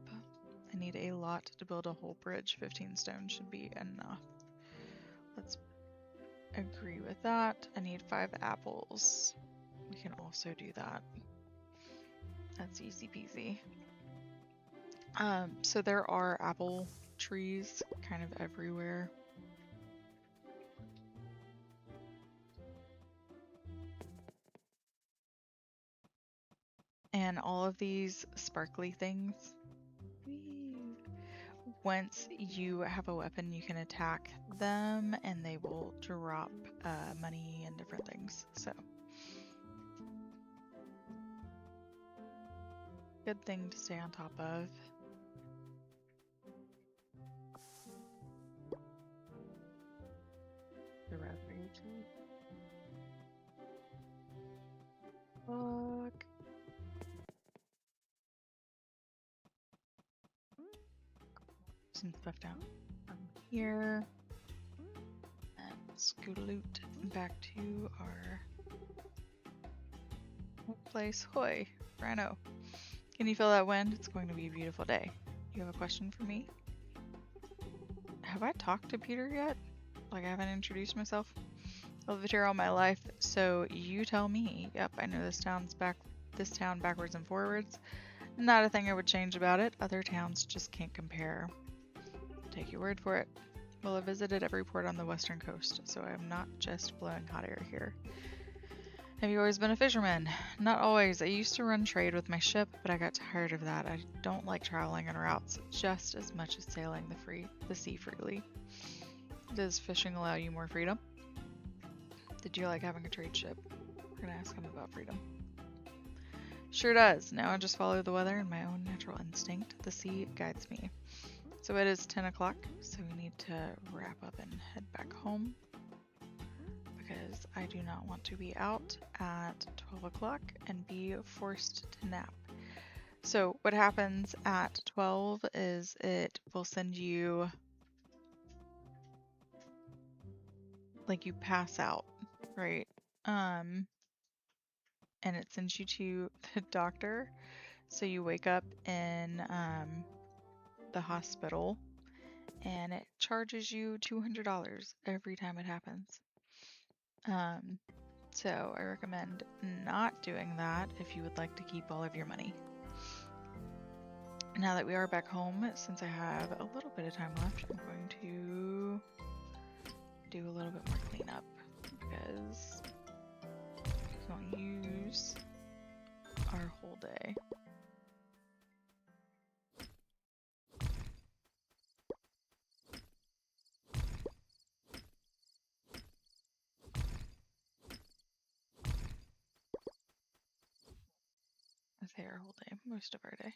I need a lot to build a whole bridge, 15 stones should be enough. Let's agree with that. I need 5 apples. We can also do that. That's easy peasy. So there are apple trees kind of everywhere. And all of these sparkly things, once you have a weapon, you can attack them and they will drop money and different things. So, good thing to stay on top of. The raspberry tea. Fuck. Some stuff down from here. And scootaloot back to our place. Hoi, Rhino. Can you feel that wind? It's going to be a beautiful day. You have a question for me? Have I talked to Peter yet? Like, I haven't introduced myself? I've lived here all my life, so you tell me. Yep, I know this town backwards and forwards. Not a thing I would change about it. Other towns just can't compare. Take your word for it. Well, I visited every port on the western coast, so I am not just blowing hot air here. Have you always been a fisherman? Not always. I used to run trade with my ship, but I got tired of that. I don't like traveling on routes just as much as sailing the sea freely. Does fishing allow you more freedom? Did you like having a trade ship? We're gonna ask him about freedom. Sure does. Now I just follow the weather and my own natural instinct. The sea guides me. So it is 10 o'clock, so we need to wrap up and head back home because I do not want to be out at 12 o'clock and be forced to nap. So what happens at 12 is it will send you, like, you pass out, right? And it sends you to the doctor. So you wake up in the hospital and it charges you $200 every time it happens. So I recommend not doing that if you would like to keep all of your money. Now that we are back home, since I have a little bit of time left, I'm going to do a little bit more cleanup because we won't use our whole day. I say our whole day, most of our day.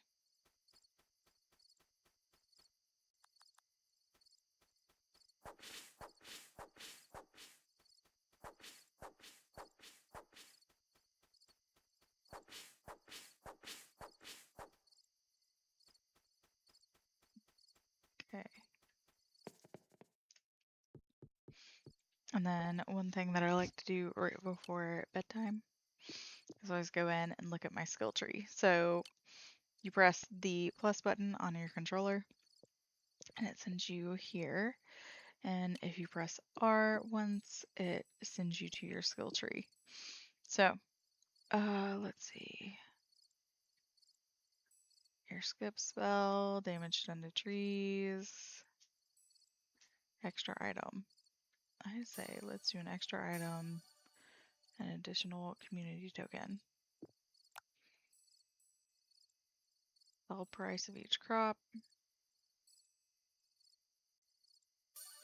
Okay. And then one thing that I like to do right before bedtime is always go in and look at my skill tree. So you press the plus button on your controller and it sends you here. And if you press R once, it sends you to your skill tree. So, let's see. Your skip spell, damage done to trees, extra item. I say let's do an extra item, an additional community token. Sell price of each crop.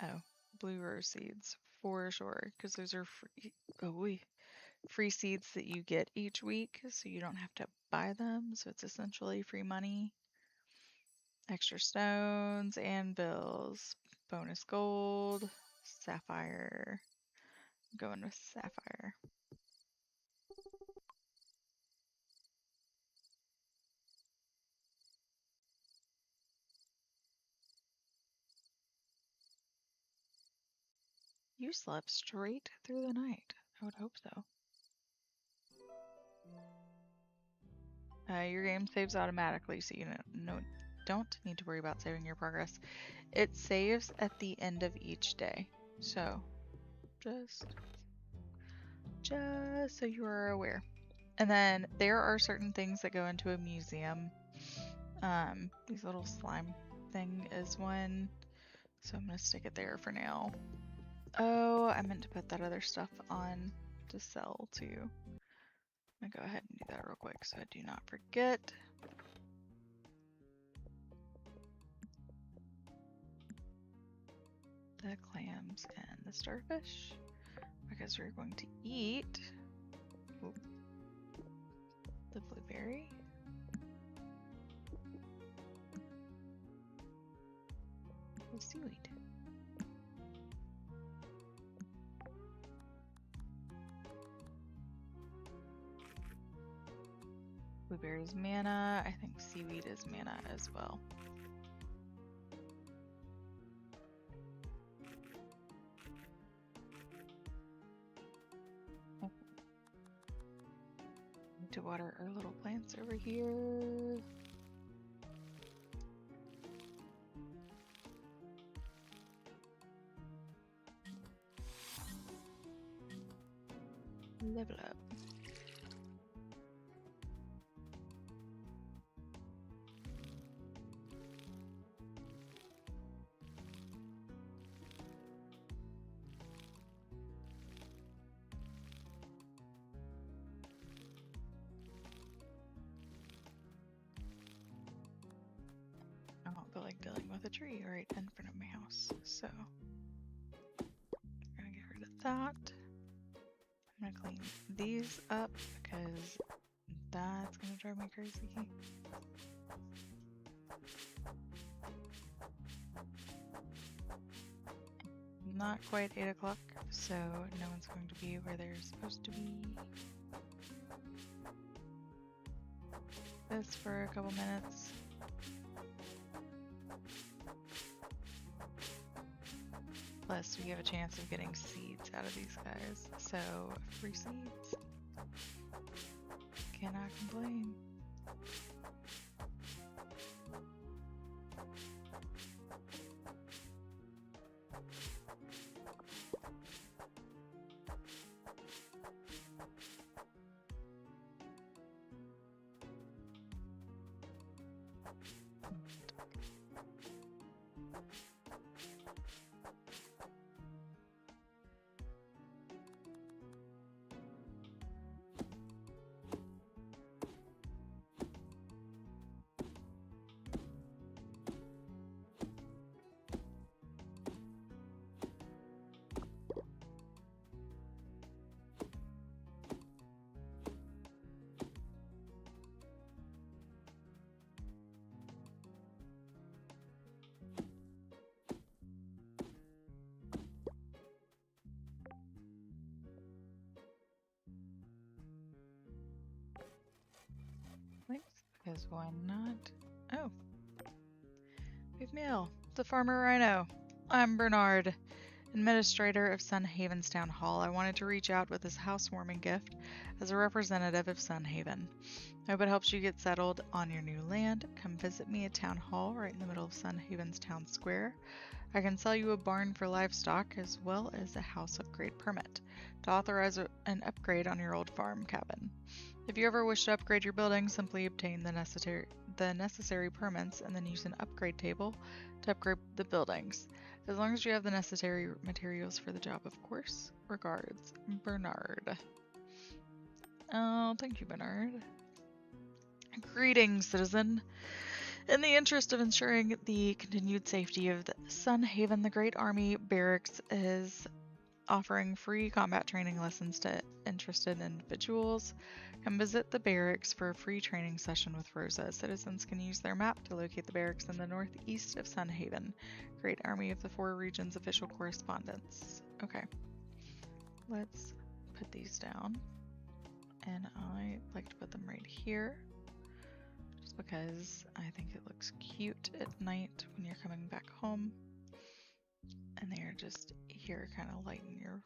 Oh, blue rose seeds for sure, because those are free. Free seeds that you get each week, so you don't have to buy them. So it's essentially free money. Extra stones, anvils, bonus gold, sapphire. I'm going with sapphire. You slept straight through the night. I would hope so. Your game saves automatically, so you don't need to worry about saving your progress. It saves at the end of each day. So, just so you are aware. And then there are certain things that go into a museum. These little slime thing is one. So I'm gonna stick it there for now. Oh, I meant to put that other stuff on to sell too. I'm gonna go ahead and do that real quick so I do not forget. The clams and the starfish, because we're going to eat the blueberry. The seaweed. Blueberry is mana. I think seaweed is mana as well. Need to water our little plants over here. Level up. I don't feel like dealing with a tree right in front of my house, so I'm gonna get rid of that. I'm gonna clean these up because that's gonna drive me crazy. Not quite 8 o'clock, so no one's going to be where they're supposed to be. This for a couple minutes. Plus, we have a chance of getting seeds out of these guys, so free seeds. Cannot complain. Because why not? Oh. We have mail. The Farmer Rhino. I'm Bernard, Administrator of Sun Haven's Town Hall. I wanted to reach out with this housewarming gift as a representative of Sun Haven. I hope it helps you get settled on your new land. Come visit me at Town Hall right in the middle of Sun Haven's Town Square. I can sell you a barn for livestock as well as a house upgrade permit to authorize an upgrade on your old farm cabin. If you ever wish to upgrade your building, simply obtain the necessary permits and then use an upgrade table to upgrade the buildings. As long as you have the necessary materials for the job, of course. Regards, Bernard. Oh, thank you, Bernard. Greetings, citizen. In the interest of ensuring the continued safety of the Sun Haven, the Great Army Barracks is offering free combat training lessons to interested individuals. Come visit the barracks for a free training session with Rosa. Citizens can use their map to locate the barracks in the northeast of Sun Haven. Great Army of the Four Regions official correspondence. Okay, let's put these down. And I like to put them right here, just because I think it looks cute at night when you're coming back home. And they are just here, kind of lighten your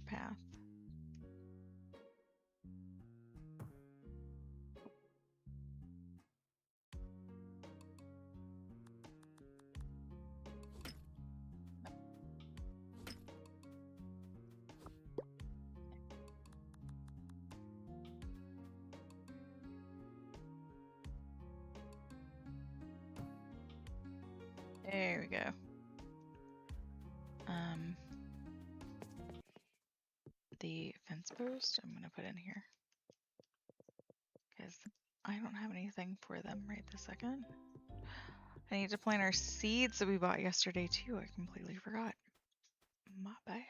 path. There we go. The fence post I'm gonna put in here. Because I don't have anything for them right this second. I need to plant our seeds that we bought yesterday too. I completely forgot. My bad.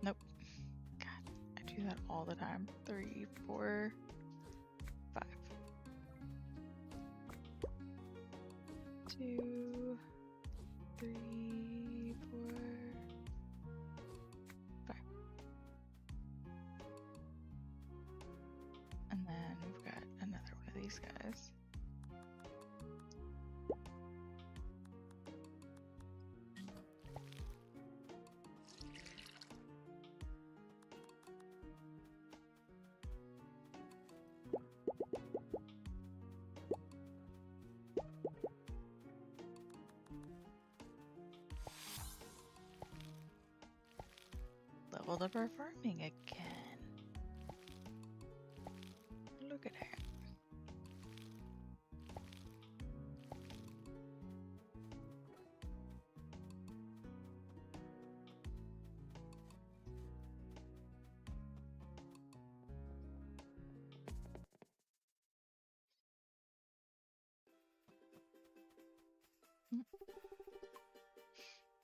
Nope. God, I do that all the time. 3, 4, 5. 2, 3, 4, 5. And then we've got another one of these guys. Leveled up our farming again. Look at that.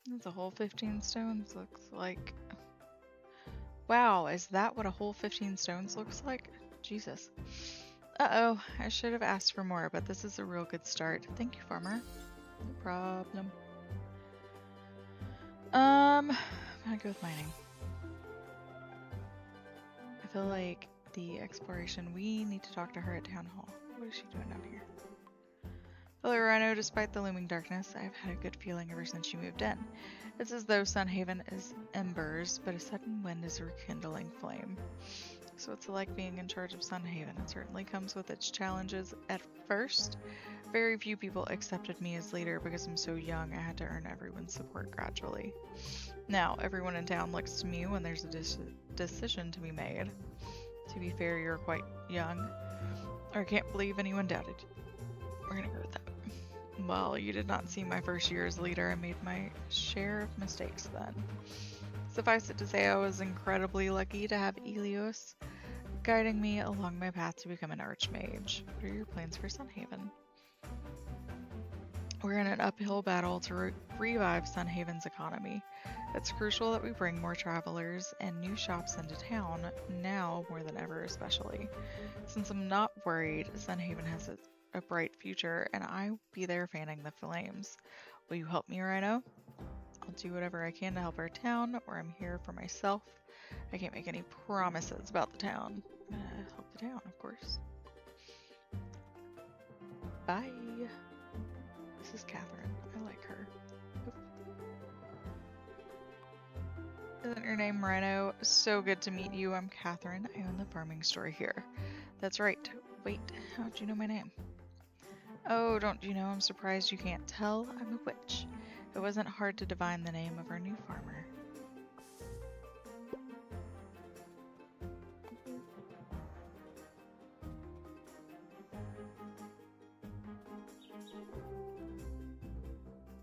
That's a whole 15 stones looks like. Wow, is that what a whole 15 stones looks like? Jesus. Uh-oh, I should have asked for more, but this is a real good start. Thank you, farmer. No problem. I'm gonna go with mining. I feel like the exploration, we need to talk to her at town hall. What is she doing down here? Hello, Rhino. Despite the looming darkness, I've had a good feeling ever since you moved in. It's as though Sunhaven is embers, but a sudden wind is a rekindling flame. So it's like being in charge of Sunhaven. It certainly comes with its challenges at first. Very few people accepted me as leader because I'm so young. I had to earn everyone's support gradually. Now, everyone in town looks to me when there's a decision to be made. To be fair, you're quite young. I can't believe anyone doubted. We're gonna go with that. Well, you did not see my first year as leader. I made my share of mistakes then. Suffice it to say, I was incredibly lucky to have Elios guiding me along my path to become an archmage. What are your plans for Sunhaven? We're in an uphill battle to revive Sunhaven's economy. It's crucial that we bring more travelers and new shops into town, now more than ever especially. Since I'm not worried, Sunhaven has a bright future, and I'll be there fanning the flames. Will you help me, Rhino? I'll do whatever I can to help our town, or I'm here for myself. I can't make any promises about the town. I'm gonna help the town, of course. Bye. This is Catherine. I like her. Isn't your name Rhino? So good to meet you. I'm Catherine. I own the farming store here. That's right. Wait, how'd you know my name? Oh, don't you know, I'm surprised you can't tell. I'm a witch. It wasn't hard to divine the name of our new farmer.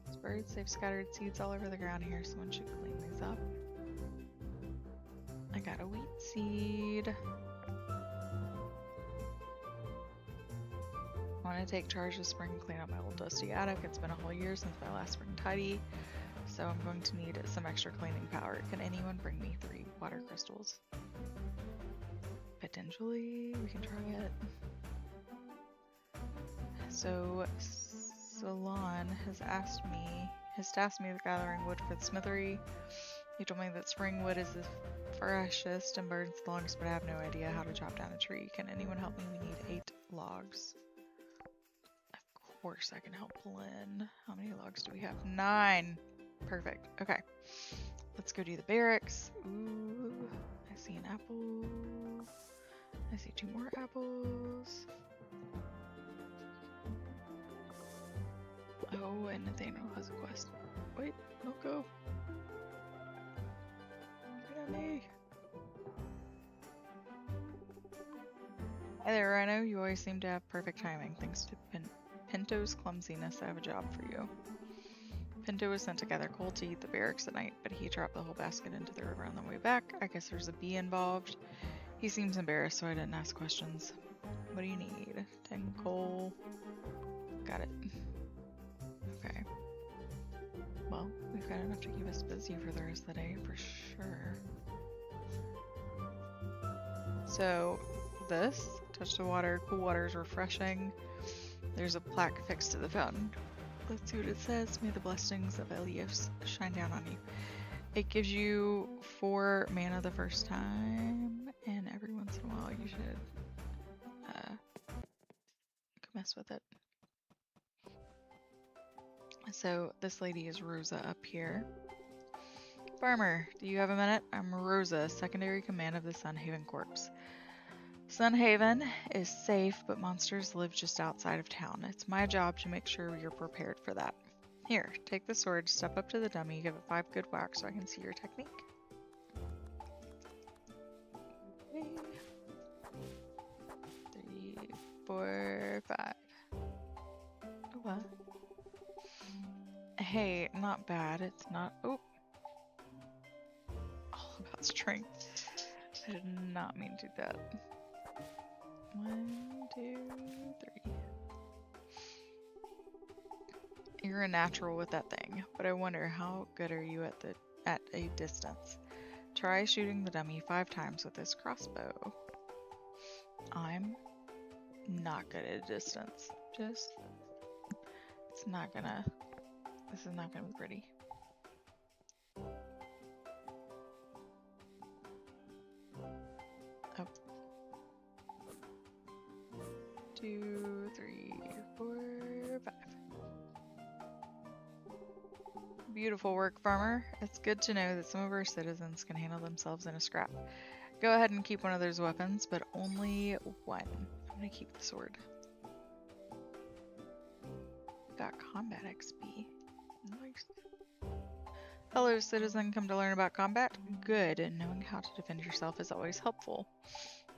These birds, they've scattered seeds all over the ground here. Someone should clean these up. I got a wheat seed. I want to take charge this spring and clean up my old dusty attic. It's been a whole year since my last spring tidy, so I'm going to need some extra cleaning power. Can anyone bring me 3 water crystals? Potentially, we can try it. So, Salon has tasked me with gathering wood for the smithery. He told me that spring wood is the freshest and burns the longest, but I have no idea how to chop down a tree. Can anyone help me? We need 8 logs. Of course I can help Lynn. How many logs do we have? 9! Perfect. Okay. Let's go do the barracks. Ooh, I see an apple. I see 2 more apples. Oh, and Nathaniel has a quest. Wait, don't go. Get at me. Hi there, Rhino. You always seem to have perfect timing. Thanks to Pinto's clumsiness, I have a job for you. Pinto was sent to gather coal to heat the barracks at night, but he dropped the whole basket into the river on the way back. I guess there's a bee involved. He seems embarrassed, so I didn't ask questions. What do you need? 10 coal. Got it. Okay. Well, we've got enough to keep us busy for the rest of the day, for sure. So, this, touch the water, cool water is refreshing. There's a plaque fixed to the fountain. Let's see what it says. May the blessings of Elios shine down on you. It gives you 4 mana the first time, and every once in a while you should mess with it. So this lady is Rosa up here. Farmer, do you have a minute? I'm Rosa, secondary command of the Sunhaven Corps. Sunhaven is safe, but monsters live just outside of town. It's my job to make sure you're prepared for that. Here, take the sword, step up to the dummy, give it 5 good whacks so I can see your technique. 3, 4, 5. What? Hey, not bad. It's not. Oh. All about strength. I did not mean to do that. 1, 2, 3. You're a natural with that thing, but I wonder how good are you at a distance. Try shooting the dummy 5 times with this crossbow. I'm not good at a distance. This is not gonna be pretty. Oh. 2, 3, 4, 5. Beautiful work, farmer. It's good to know that some of our citizens can handle themselves in a scrap. Go ahead and keep one of those weapons, but only one. I'm gonna keep the sword. Got combat XP. Nice. Hello, citizen. Come to learn about combat? Good. Knowing how to defend yourself is always helpful.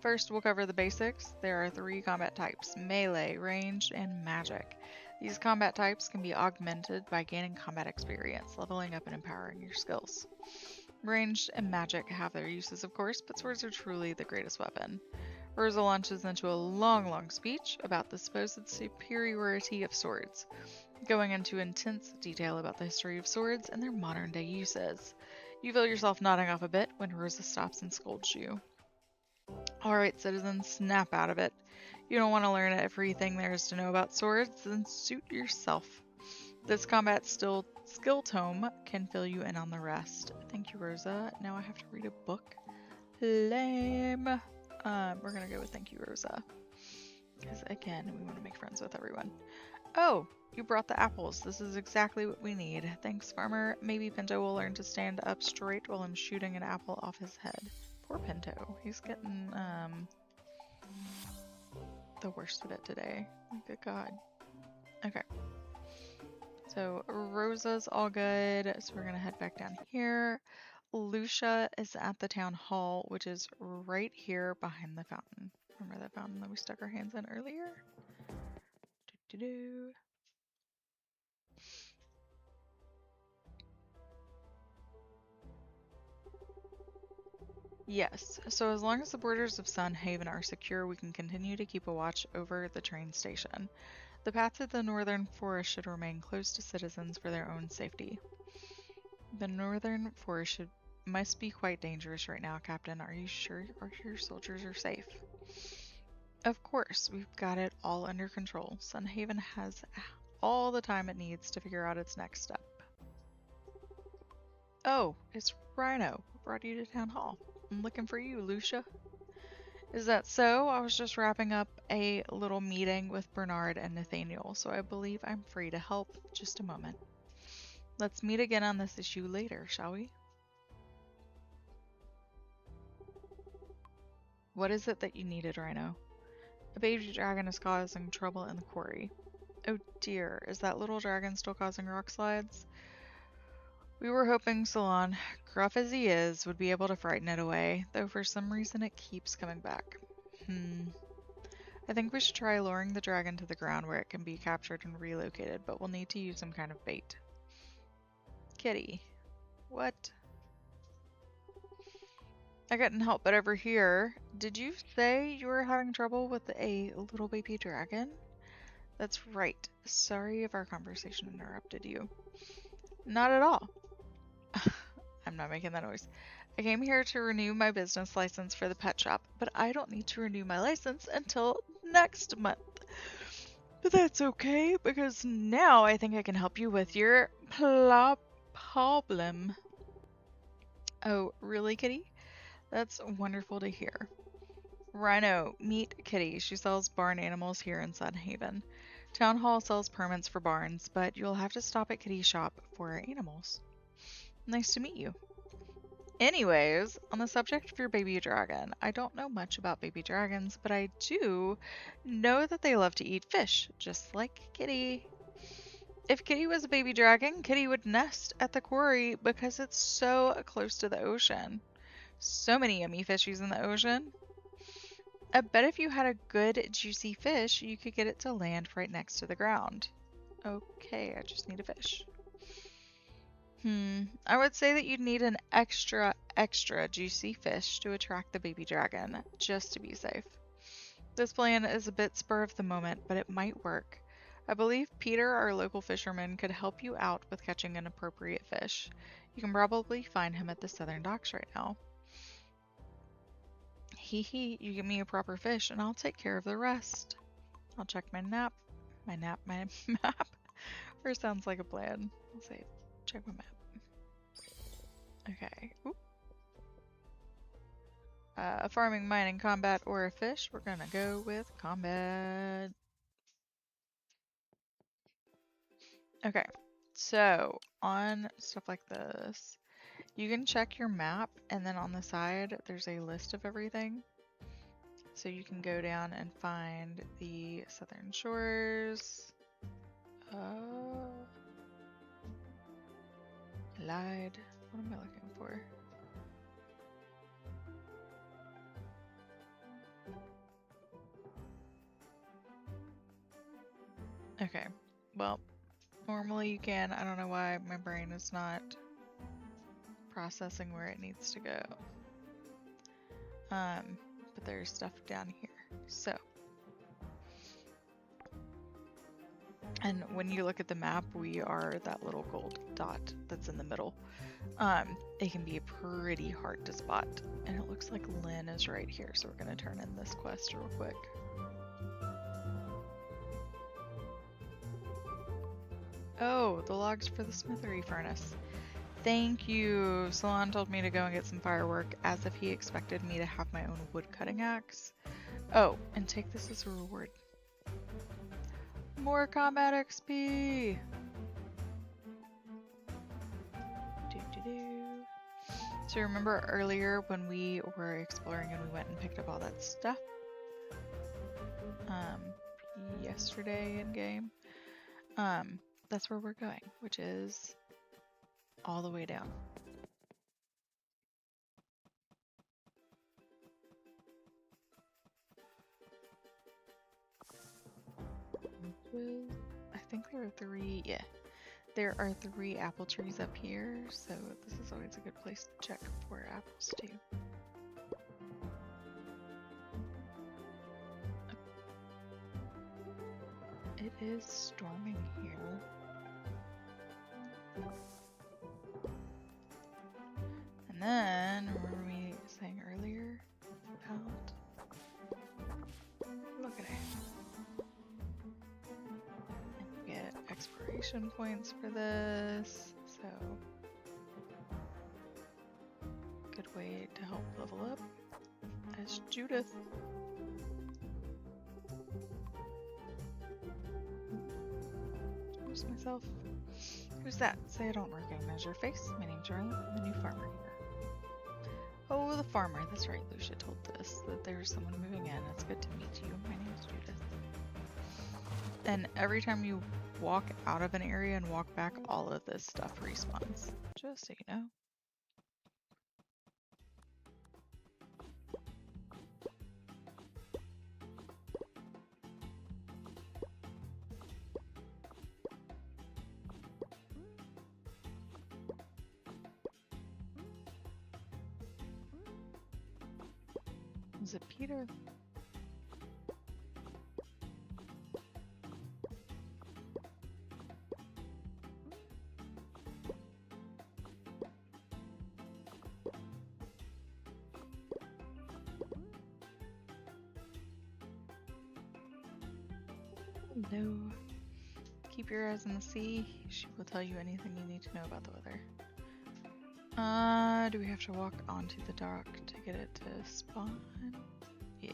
First, we'll cover the basics. There are 3 combat types: melee, ranged, and magic. These combat types can be augmented by gaining combat experience, leveling up and empowering your skills. Ranged and magic have their uses, of course, but swords are truly the greatest weapon. Rosa launches into a long speech about the supposed superiority of swords, going into intense detail about the history of swords and their modern-day uses. You feel yourself nodding off a bit when Rosa stops and scolds you. Alright, citizens, snap out of it. You don't want to learn everything there is to know about swords, then suit yourself. This combat skill tome can fill you in on the rest. Thank you, Rosa. Now I have to read a book. Lame. We're gonna go with thank you, Rosa. Because again, we want to make friends with everyone. Oh, you brought the apples. This is exactly what we need. Thanks, farmer. Maybe Pinto will learn to stand up straight while I'm shooting an apple off his head. Poor Pinto. He's getting, the worst of it today. Good God. Okay. So Rosa's all good. So we're gonna head back down here. Lucia is at the town hall, which is right here behind the fountain. Remember that fountain that we stuck our hands in earlier? Doo-doo-doo. Yes, so as long as the borders of Sunhaven are secure, we can continue to keep a watch over the train station. The path to the northern forest should remain closed to citizens for their own safety. The northern forest must be quite dangerous right now, Captain. Are you sure your soldiers are safe? Of course, we've got it all under control. Sunhaven has all the time it needs to figure out its next step. Oh, it's Rhino. What brought you to town hall? I'm looking for you, Lucia. Is that so? I was just wrapping up a little meeting with Bernard and Nathaniel, so I believe I'm free to help. Just a moment. Let's meet again on this issue later, shall we? What is it that you needed, Rhino? A baby dragon is causing trouble in the quarry. Oh dear, is that little dragon still causing rock slides? We were hoping Salon, gruff as he is, would be able to frighten it away, though for some reason it keeps coming back. I think we should try luring the dragon to the ground where it can be captured and relocated, but we'll need to use some kind of bait. Kitty. What? I couldn't help but overhear. Did you say you were having trouble with a little baby dragon? That's right. Sorry if our conversation interrupted you. Not at all. I'm not making that noise. I came here to renew my business license for the pet shop, but I don't need to renew my license until next month. But that's okay, because now I think I can help you with your problem. Oh, really, Kitty? That's wonderful to hear. Rhino, meet Kitty. She sells barn animals here in Sun Haven. Town Hall sells permits for barns, but you'll have to stop at Kitty's shop for animals. Nice to meet you. Anyways, on the subject of your baby dragon, I don't know much about baby dragons, but I do know that they love to eat fish, just like Kitty. If Kitty was a baby dragon, Kitty would nest at the quarry because it's so close to the ocean. So many yummy fishies in the ocean. I bet if you had a good, juicy fish, you could get it to land right next to the ground. Okay, I just need a fish. I would say that you'd need an extra juicy fish to attract the baby dragon, just to be safe. This plan is a bit spur of the moment, but it might work. I believe Peter, our local fisherman, could help you out with catching an appropriate fish. You can probably find him at the southern docks right now. Hee, you give me a proper fish and I'll take care of the rest. I'll check my map. Or sounds like a plan. I'll say, check my map. Okay. Farming, mining, combat, or a fish. We're gonna go with combat. Okay. So, on stuff like this, you can check your map, and then on the side, there's a list of everything. So you can go down and find the Southern Shores. Lied. What am I looking for? Okay. Well, normally you can. I don't know why my brain is not processing where it needs to go. But there's stuff down here. So. And when you look at the map, we are that little gold dot that's in the middle. It can be pretty hard to spot. And it looks like Lynn is right here, so we're going to turn in this quest real quick. Oh, the logs for the smithery furnace. Thank you. Salon told me to go and get some firework, as if he expected me to have my own wood cutting axe. Oh, and take this as a reward. More combat XP! So remember earlier when we were exploring and we went and picked up all that stuff? Yesterday in game? That's where we're going, which is all the way down. I think there are 3, yeah. There are 3 apple trees up here, so this is always a good place to check for apples too. It is storming here. And then, remember me saying earlier about... Look at it. And you get exploration points for this, so... Good way to help level up as Judith. Introduce myself. Who's that? Say I don't recognize your face. My name's Riley. I'm the new farmer here. Oh, the farmer. That's right. Lucia told us that there's someone moving in. It's good to meet you. My name is Judith. And every time you walk out of an area and walk back, all of this stuff respawns. Just so you know. Is it Peter? Hello. Keep your eyes on the sea. She will tell you anything you need to know about the weather. Do we have to walk onto the dock to get it to spawn? Yeah.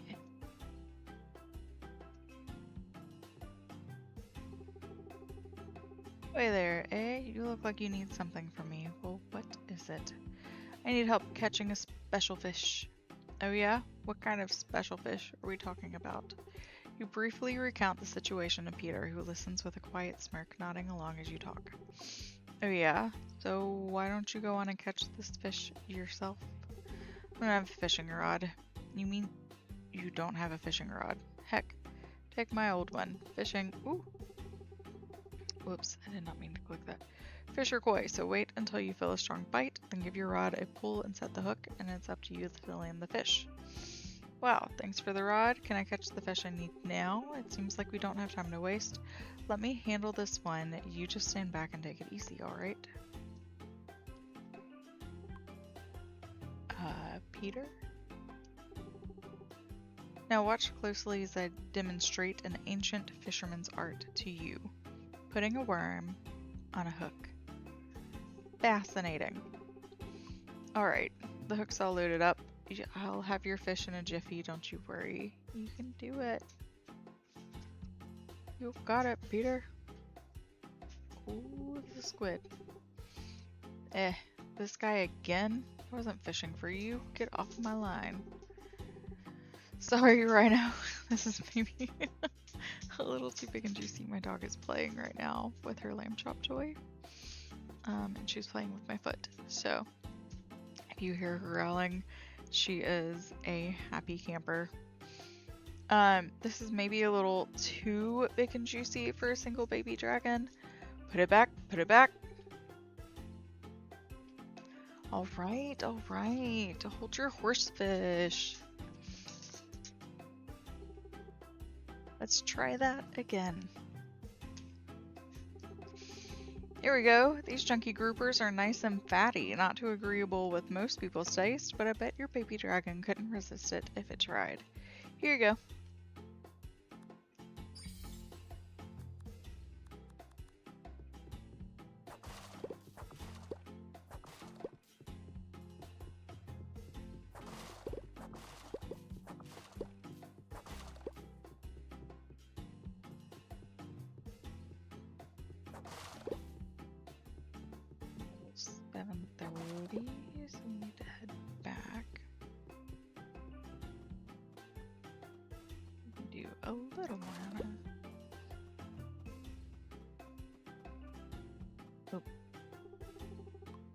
Hey there, eh? You look like you need something from me. Well, what is it? I need help catching a special fish. Oh yeah? What kind of special fish are we talking about? You briefly recount the situation to Peter, who listens with a quiet smirk, nodding along as you talk. Oh yeah? So why don't you go on and catch this fish yourself? I don't have a fishing rod. You mean you don't have a fishing rod? Heck, take my old one. Fishing. Ooh. Whoops, I did not mean to click that. Fish are coy, so wait until you feel a strong bite, then give your rod a pull and set the hook, and it's up to you to land the fish. Wow, thanks for the rod. Can I catch the fish I need now? It seems like we don't have time to waste. Let me handle this one. You just stand back and take it easy, alright? Peter? Now watch closely as I demonstrate an ancient fisherman's art to you. Putting a worm on a hook. Fascinating. Alright, the hook's all loaded up. I'll have your fish in a jiffy, don't you worry. You can do it. You've got it, Peter. Ooh, the squid. This guy again? I wasn't fishing for you. Get off my line. Sorry, Rhino. This is maybe a little too big and juicy. My dog is playing right now with her lamb chop toy. And she's playing with my foot. So, if you hear her growling, she is a happy camper. This is maybe a little too big and juicy for a single baby dragon. Put it back, put it back. Alright, alright. Hold your horsefish. Let's try that again. Here we go. These chunky groupers are nice and fatty, not too agreeable with most people's taste, but I bet your baby dragon couldn't resist it if it tried. Here you go. So we need to head back. Do a little more. Oh.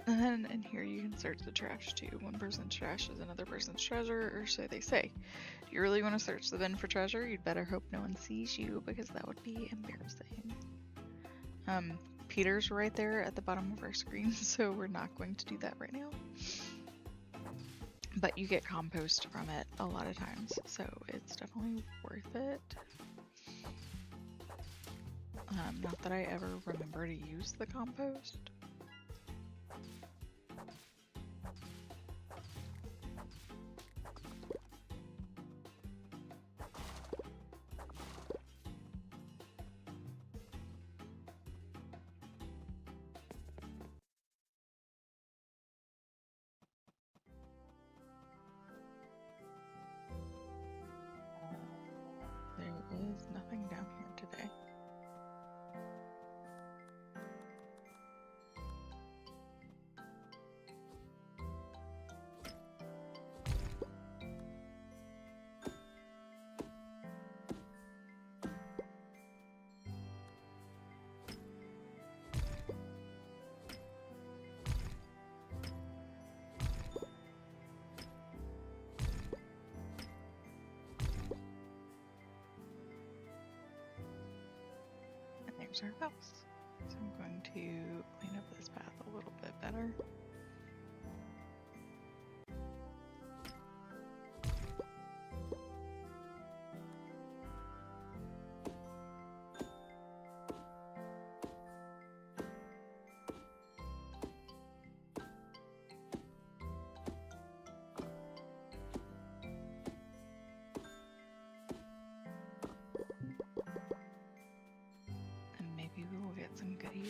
And then in here you can search the trash too. One person's trash is another person's treasure, or so they say. Do you really want to search the bin for treasure? You'd better hope no one sees you, because that would be embarrassing. Peter's right there at the bottom of our screen, so we're not going to do that right now. But you get compost from it a lot of times, so it's definitely worth it. Not that I ever remember to use the compost. There is nothing down here today. There's our house. So I'm going to clean up this path a little bit better.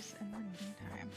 cookies in the meantime.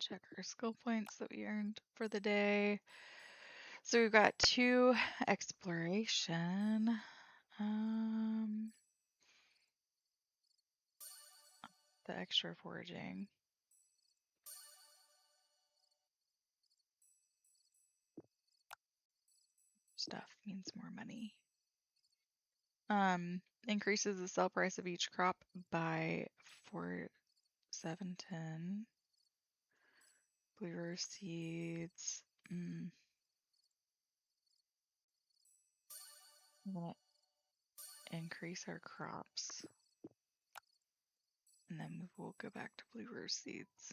Check our skill points that we earned for the day. So we've got 2 exploration. The extra foraging. Stuff means more money. Increases the sell price of each crop by 4,710. Blueberry seeds. I'm gonna increase our crops. And then we'll go back to blueberry seeds.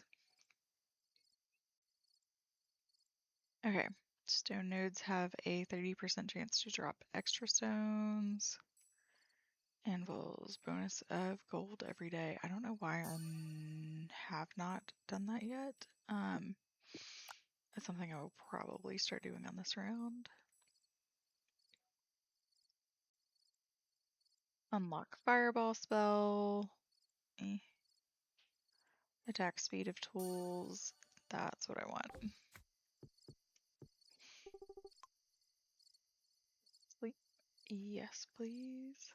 Okay, stone nodes have a 30% chance to drop extra stones. Anvils, bonus of gold every day. I don't know why I have not done that yet. That's something I will probably start doing on this round. Unlock fireball spell. Attack speed of tools. That's what I want. Sleep. Yes, please.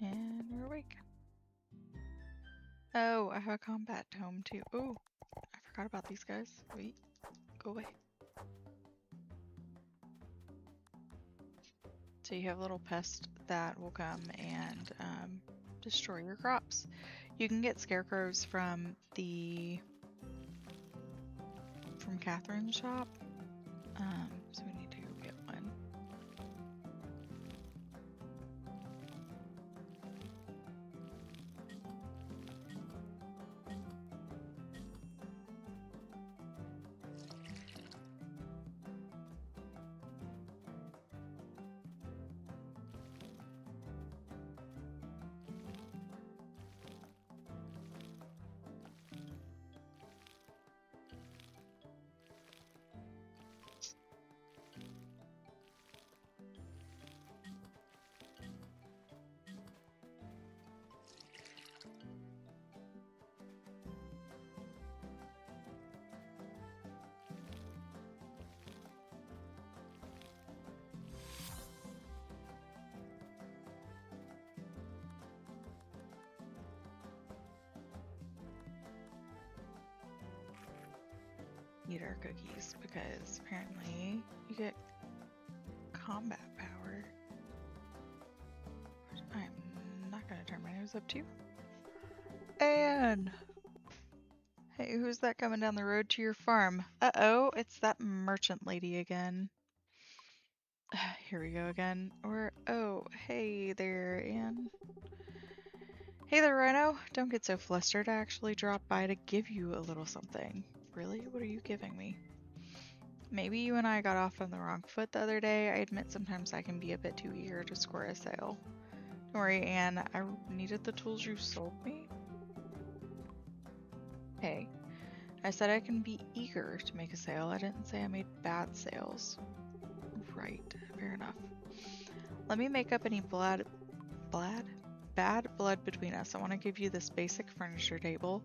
And we're awake. Oh, I have a combat tome too. Oh, I forgot about these guys. Wait, go away. So you have a little pest that will come and destroy your crops. You can get scarecrows from Catherine's shop. So we need to go get one. Eat our cookies because apparently you get combat power. I'm not gonna turn my nose up to you. Anne! Hey, who's that coming down the road to your farm? Uh-oh, it's that merchant lady again. Here we go again. Or, oh, hey there, Anne. Hey there, Rhino. Don't get so flustered. I actually dropped by to give you a little something. Really? What are you giving me? Maybe you and I got off on the wrong foot the other day. I admit sometimes I can be a bit too eager to score a sale. Don't worry, Anne. I needed the tools you sold me. Hey, I said I can be eager to make a sale. I didn't say I made bad sales. Right, fair enough. Let me make up any bad blood between us. I want to give you this basic furniture table.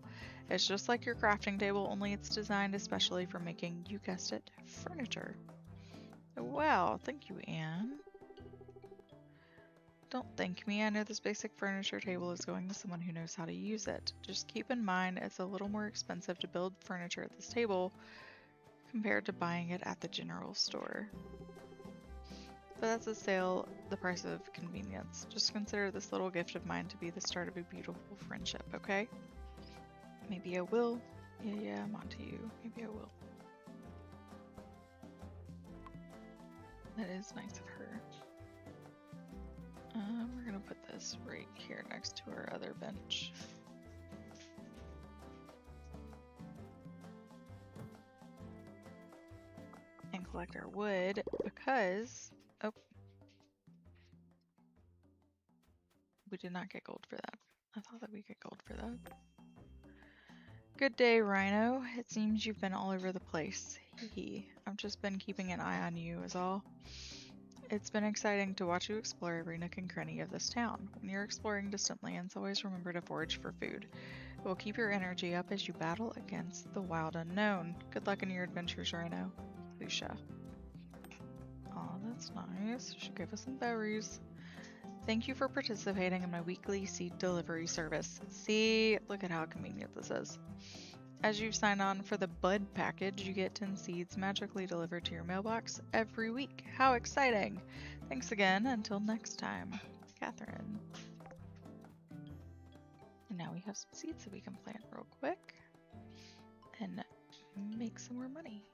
It's just like your crafting table, only it's designed especially for making, you guessed it, furniture. Wow, thank you, Anne. Don't thank me. I know this basic furniture table is going to someone who knows how to use it. Just keep in mind it's a little more expensive to build furniture at this table compared to buying it at the general store. But that's a sale, the price of convenience. Just consider this little gift of mine to be the start of a beautiful friendship, okay? Maybe I will. Yeah, I'm onto you. Maybe I will. That is nice of her. We're gonna put this right here next to our other bench. And collect our wood because, oh, we did not get gold for that. I thought that we get gold for that. Good day, Rhino. It seems you've been all over the place. Hee. I've just been keeping an eye on you is all. It's been exciting to watch you explore every nook and cranny of this town. When you're exploring distant lands, always remember to forage for food. It will keep your energy up as you battle against the wild unknown. Good luck in your adventures, Rhino. Lucia. Oh, that's nice. She gave us some berries. Thank you for participating in my weekly seed delivery service. See, look at how convenient this is. As you sign on for the Bud package, you get 10 seeds magically delivered to your mailbox every week. How exciting! Thanks again. Until next time, Catherine. And now we have some seeds that we can plant real quick and make some more money.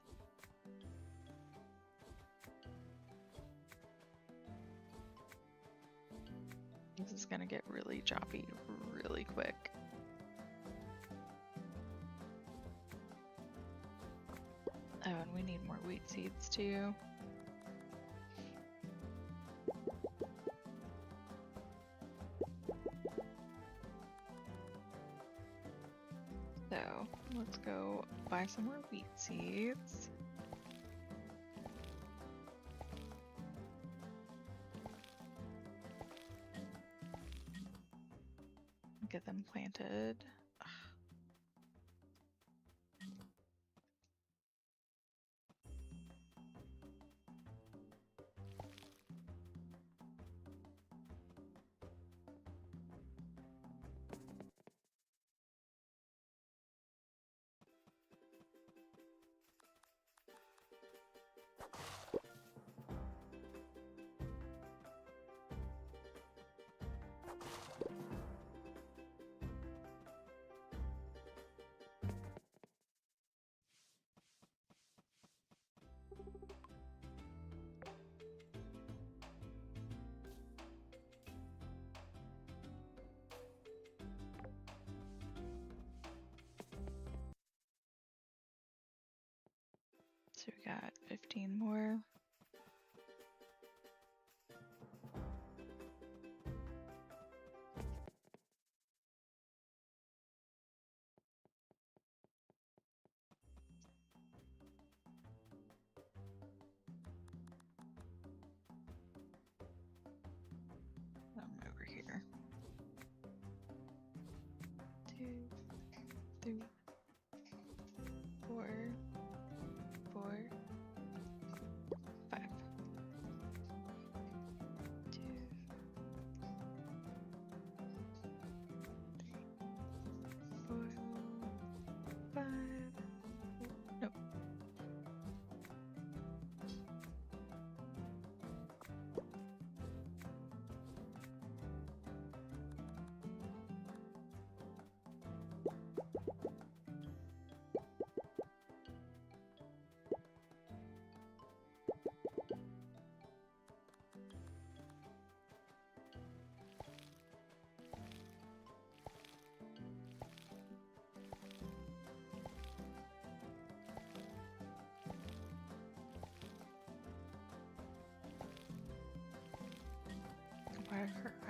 This is gonna get really choppy really quick. Oh, and we need more wheat seeds too. So, let's go buy some more wheat seeds. Get them planted. So we got 15 more. I'm over here. 2, 3, 4, 4, 5. 2, 3, 4, 5. Nope.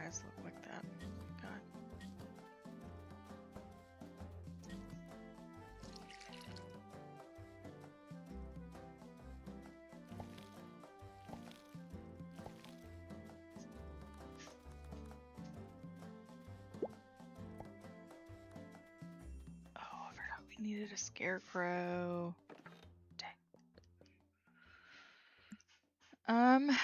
guys look like that. God. Oh, I forgot we needed a scarecrow. Dang. Okay.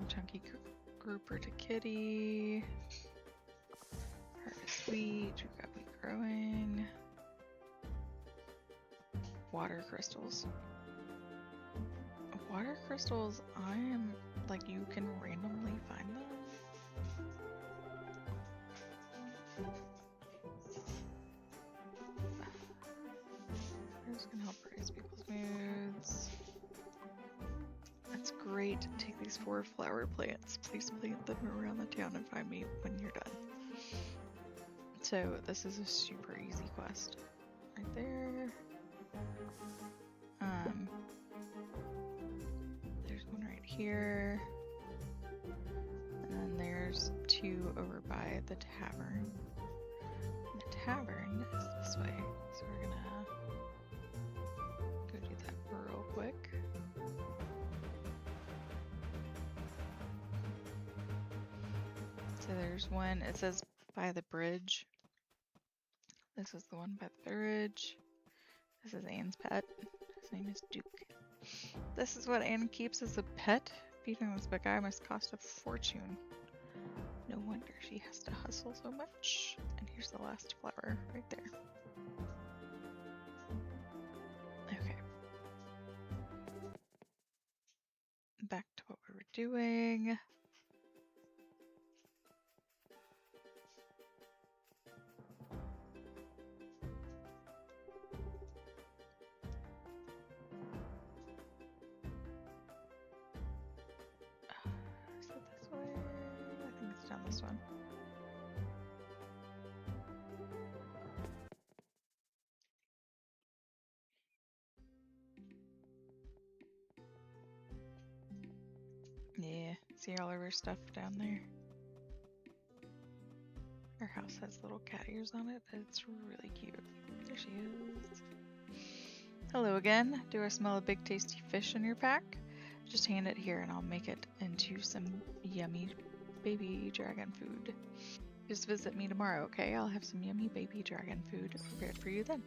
Chunky grouper to kitty. Harvest wheat. We've got wheat growing. Water crystals. Water crystals, I am like, you can randomly find them. I'm just gonna help raise people's moods. That's great. Take these 4 flower plants. Please plant them around the town and find me when you're done. So this is a super easy quest. Right there. There's one right here. And then there's 2 over by the tavern. The tavern is this way. So we're gonna go do that real quick. So there's one, it says by the bridge. This is the one by the bridge. This is Anne's pet. His name is Duke. This is what Anne keeps as a pet. Feeding this big guy must cost a fortune. No wonder she has to hustle so much. And here's the last flower right there. Okay. Back to what we were doing. Is it this way? I think it's down this one. Yeah, see all of her stuff down there. Her house has little cat ears on it. It's really cute. There she is. Hello again. Do I smell a big tasty fish in your pack? Just hand it here and I'll make it into some yummy baby dragon food. Just visit me tomorrow, okay? I'll have some yummy baby dragon food prepared for you then.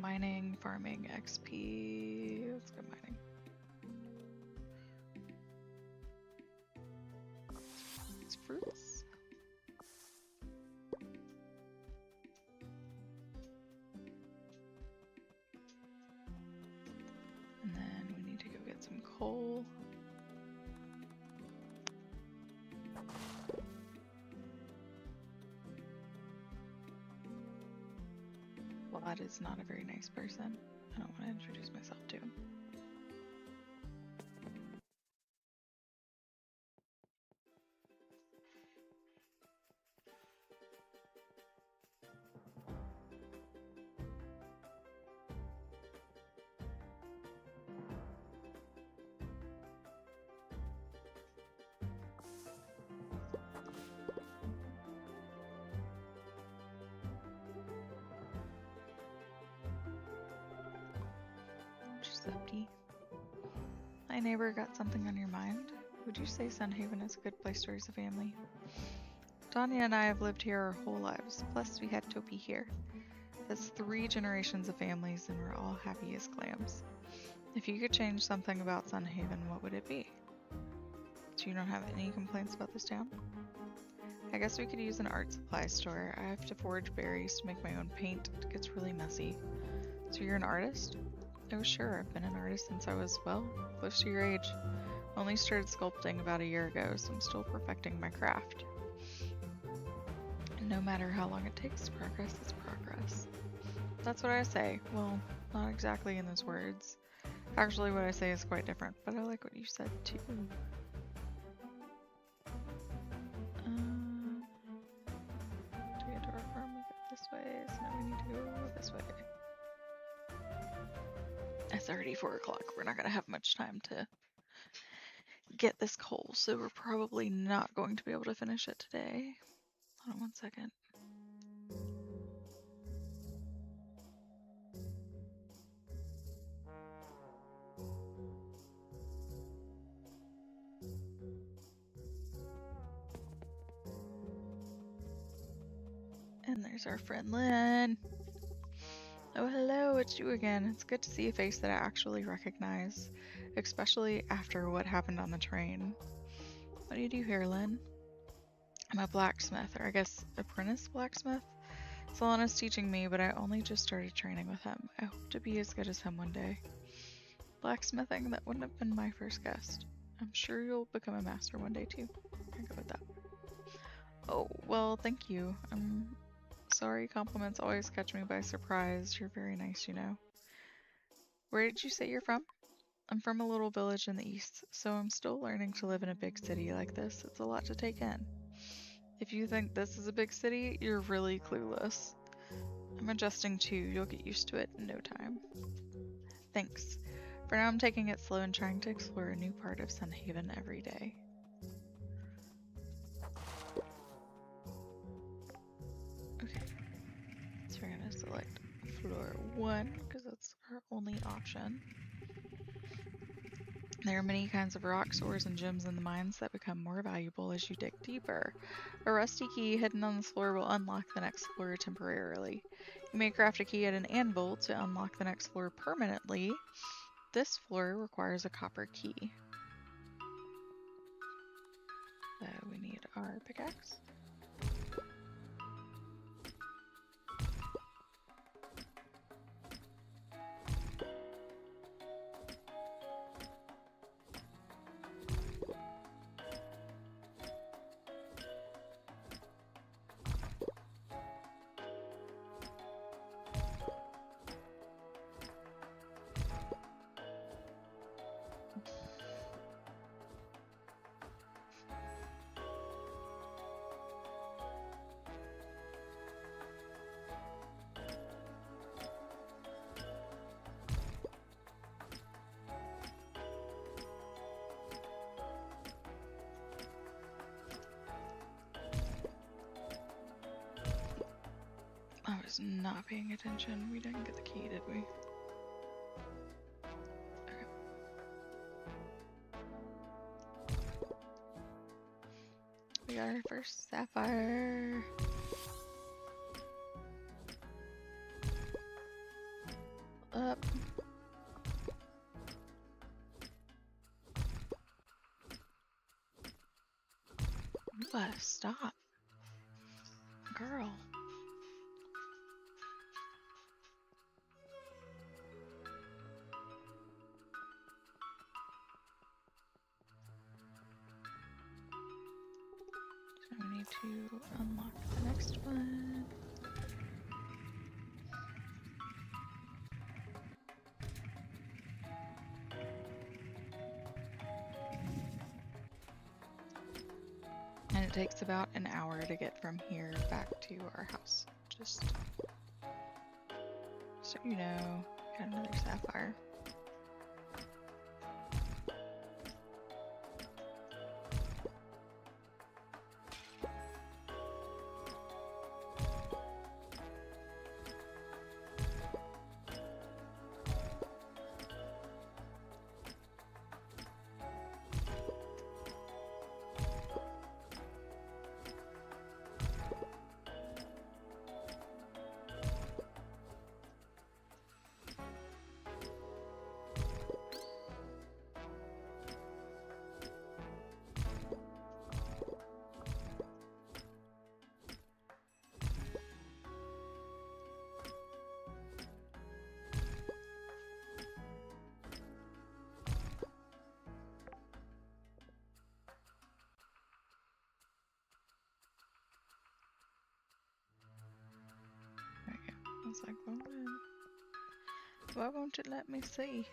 Mining, farming, XP. Let's go mining. It's fruits. And then we need to go get some coal. Vlad is not a very nice person. I don't want to introduce myself to him. Giuseppe. Hi neighbor, got something on your mind? Would you say Sunhaven is a good place to raise a family? Tanya and I have lived here our whole lives, plus we had Topi here. That's 3 generations of families and we're all happy as clams. If you could change something about Sunhaven, what would it be? So you don't have any complaints about this town? I guess we could use an art supply store. I have to forage berries to make my own paint. It gets really messy. So you're an artist? Oh sure, I've been an artist since I was, well, close to your age. Only started sculpting about a year ago, so I'm still perfecting my craft. No matter how long it takes, progress is progress. That's what I say. Well, not exactly in those words. Actually, what I say is quite different, but I like what you said too. To get to our farm, we go this way, so now we need to go this way. It's already 4 o'clock. We're not going to have much time to get this coal, so we're probably not going to be able to finish it today. Hold on 1 second. And there's our friend Lynn. Oh, hello, it's you again. It's good to see a face that I actually recognize, especially after what happened on the train. What do you do here, Lynn? I'm a blacksmith, or I guess apprentice blacksmith. Solana's teaching me, but I only just started training with him. I hope to be as good as him one day. Blacksmithing, that wouldn't have been my first guess. I'm sure you'll become a master one day too. I go with that. Oh, well, thank you. I'm sorry, compliments always catch me by surprise. You're very nice, you know. Where did you say you're from? I'm from a little village in the east, so I'm still learning to live in a big city like this. It's a lot to take in. If you think this is a big city, you're really clueless. I'm adjusting too. You'll get used to it in no time. Thanks. For now, I'm taking it slow and trying to explore a new part of Sunhaven every day. Okay. So we're gonna select floor 1, because that's our only option. There are many kinds of rocks, ores, and gems in the mines that become more valuable as you dig deeper. A rusty key hidden on this floor will unlock the next floor temporarily. You may craft a key at an anvil to unlock the next floor permanently. This floor requires a copper key. So we need our pickaxe. I was not paying attention. We didn't get the key, did we? Okay. We got our first sapphire. Up. You gotta stop. Girl. So we need to unlock the next one. And it takes about an hour to get from here back to our house. Just so you know, got another sapphire. was like, why won't it let me see?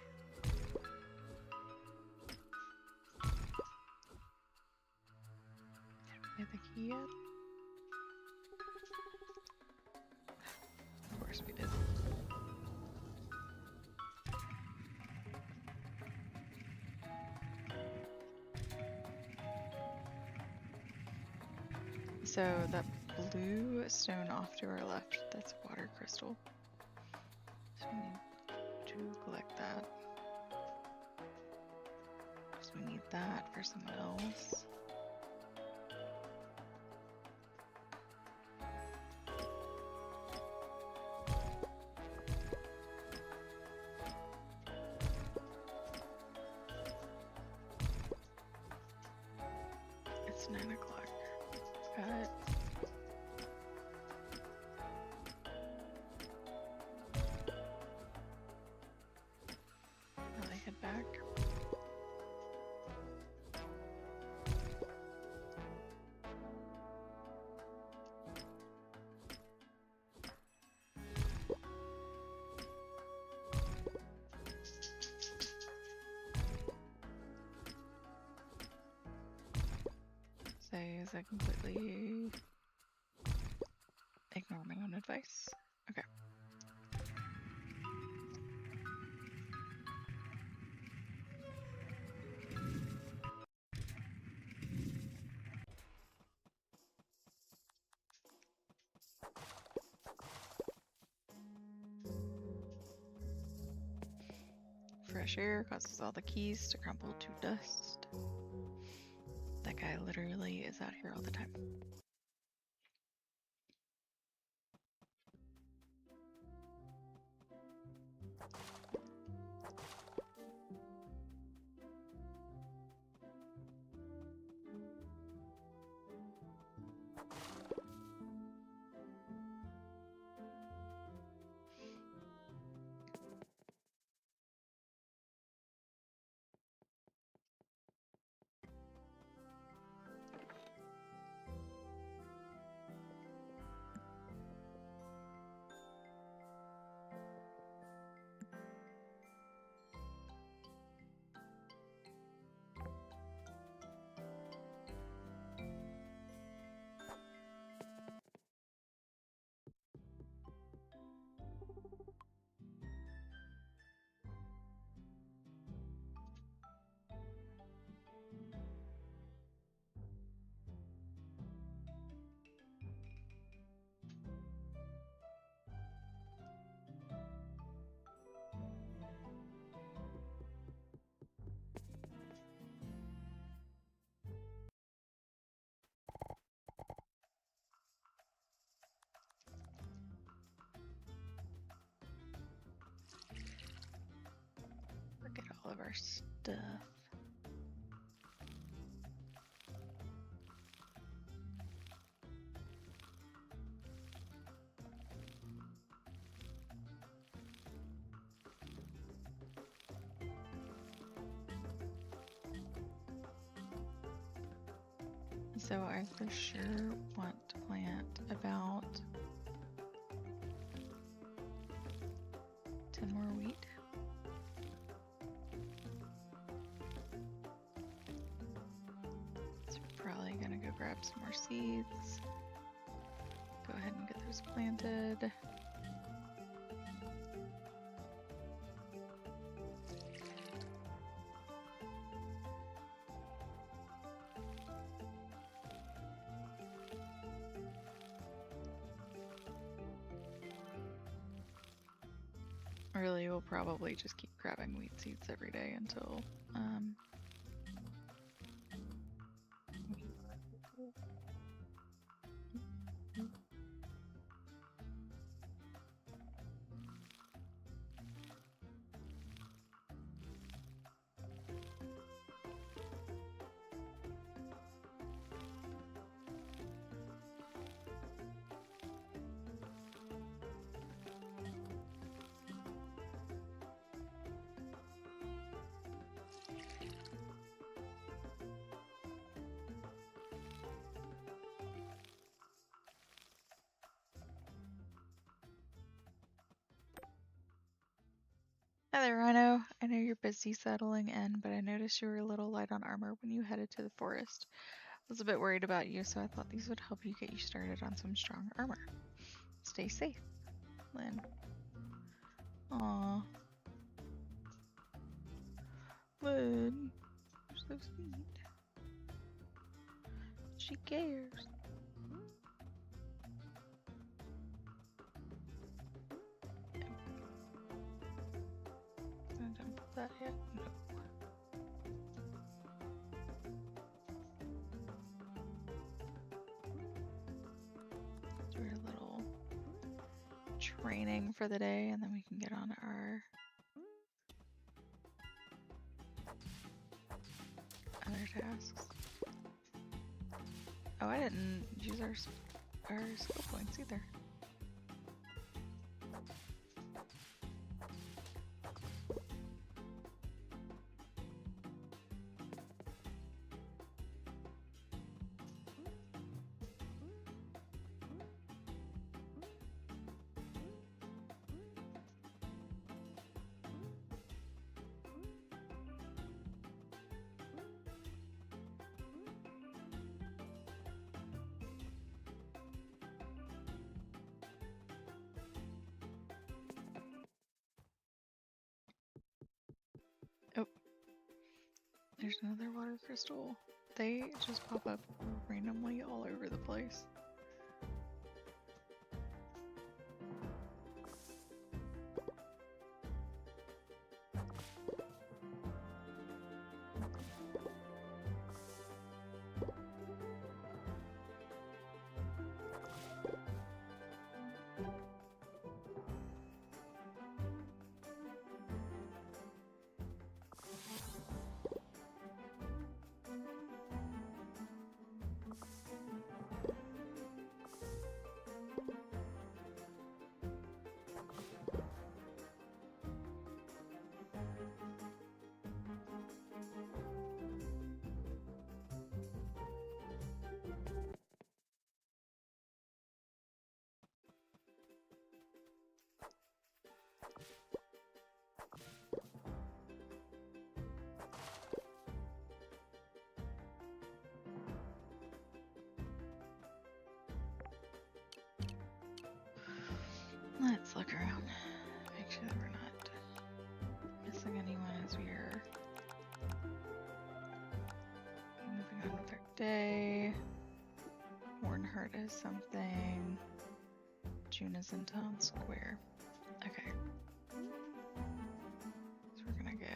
Did we get the key yet? Of course we did. So that blue stone off to our left, that's water crystal. So we need to collect that. Because we need that for someone else. It's 9 o'clock. Got probably head back. Is I completely ignore my own advice? Okay. Fresh air causes all the keys to crumble to dust. That guy literally is out here all the time. Look at all of our stuff. So I for sure want to plant about 10 more wheat. So we're probably gonna go grab some more seeds. Go ahead and get those planted. Really, we'll probably just keep grabbing wheat seeds every day until Hi there, Rhino. I know you're busy settling in, but I noticed you were a little light on armor when you headed to the forest. I was a bit worried about you, so I thought these would help you get you started on some strong armor. Stay safe, Lynn. Aww. Lynn, you're so sweet. She cares. I don't put that yet. No. Do a little training for the day, and then we can get on to our other tasks. Oh, I didn't use our skill points either. Oh, there's another water crystal. They just pop up randomly all over the place. Let's look around. Make sure that we're not missing anyone as we are moving on with our day. Warnhart is something. June is in town square. Okay. So we're gonna go.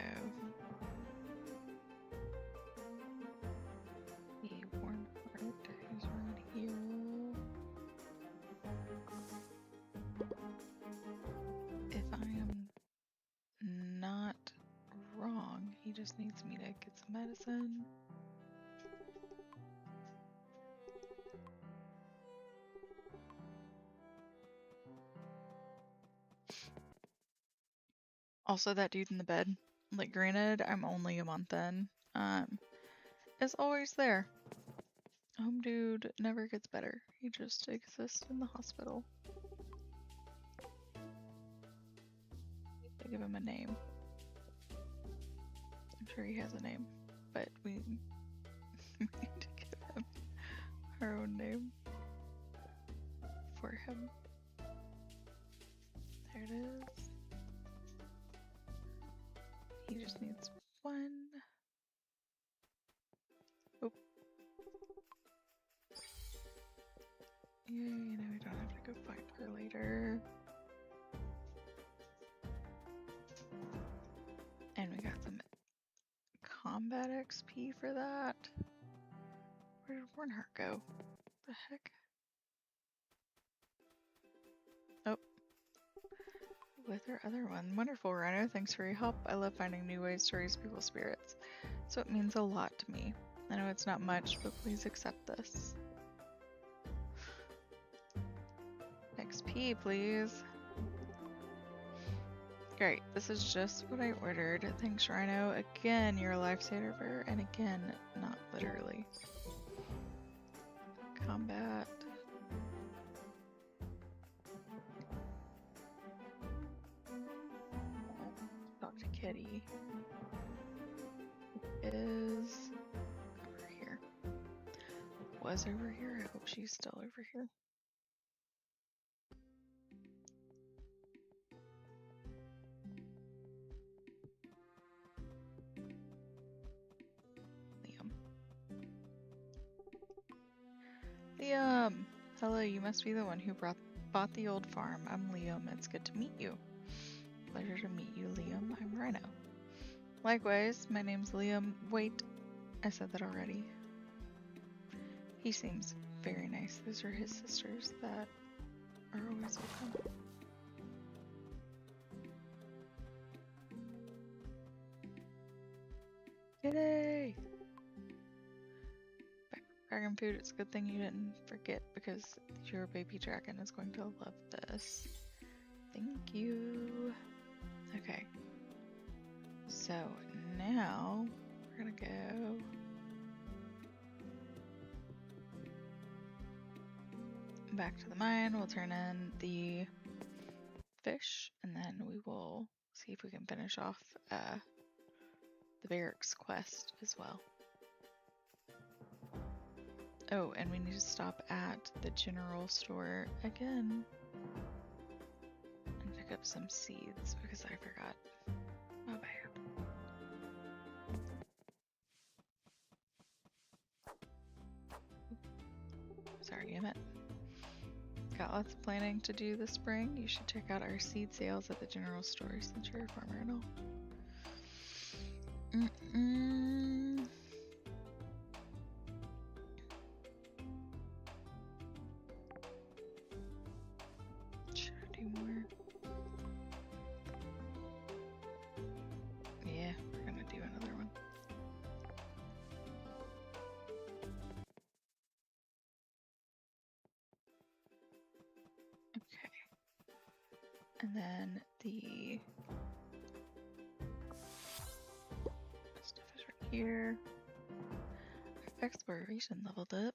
The Warnhart is right here. If I am not wrong, he just needs me to get some medicine. Also, that dude in the bed, like, granted, I'm only a month in, is always there. Home dude never gets better. He just exists in the hospital. They give him a name. I'm sure he has a name, but we need to give him our own name for him. There it is. He just needs one. Oh. Yay, now we don't have to go find her later. And we got some combat XP for that. Where did Warnhart go? The heck? Oh. With her other one. Wonderful, Rhino. Thanks for your help. I love finding new ways to raise people's spirits. So it means a lot to me. I know it's not much, but please accept this. XP, please. Great, this is just what I ordered. Thanks, Rhino. Again, you're a lifesaver, and again, not literally. Combat. Talk kitty is over here. Was over here. I hope she's still over here. Liam! Hello, you must be the one who bought the old farm. I'm Liam. It's good to meet you. Pleasure to meet you, Liam. I'm Rhino. Likewise, my name's Liam. Wait, I said that already. He seems very nice. Those are his sisters that are always welcome. Yay! Dragon food, it's a good thing you didn't forget because your baby dragon is going to love this. Thank you. Okay. So now we're gonna go back to the mine. We'll turn in the fish and then we will see if we can finish off the barracks quest as well. Oh, and we need to stop at the general store again and pick up some seeds because I forgot. My bad. Sorry, Emmett. Got lots of planning to do this spring. You should check out our seed sales at the general store since you're a farmer and all. Should I do more? Yeah, we're gonna do another one. Okay. And then the stuff is right here. Exploration leveled up.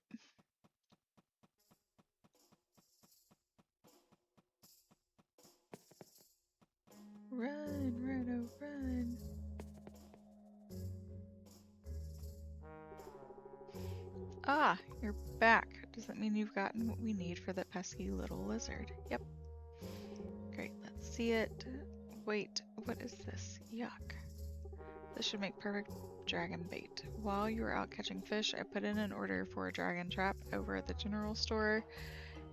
Run, Rhino, run! Ah, you're back. Does that mean you've gotten what we need for that pesky little lizard? Yep. Great, let's see it. Wait, what is this? Yuck. This should make perfect dragon bait. While you were out catching fish, I put in an order for a dragon trap over at the general store.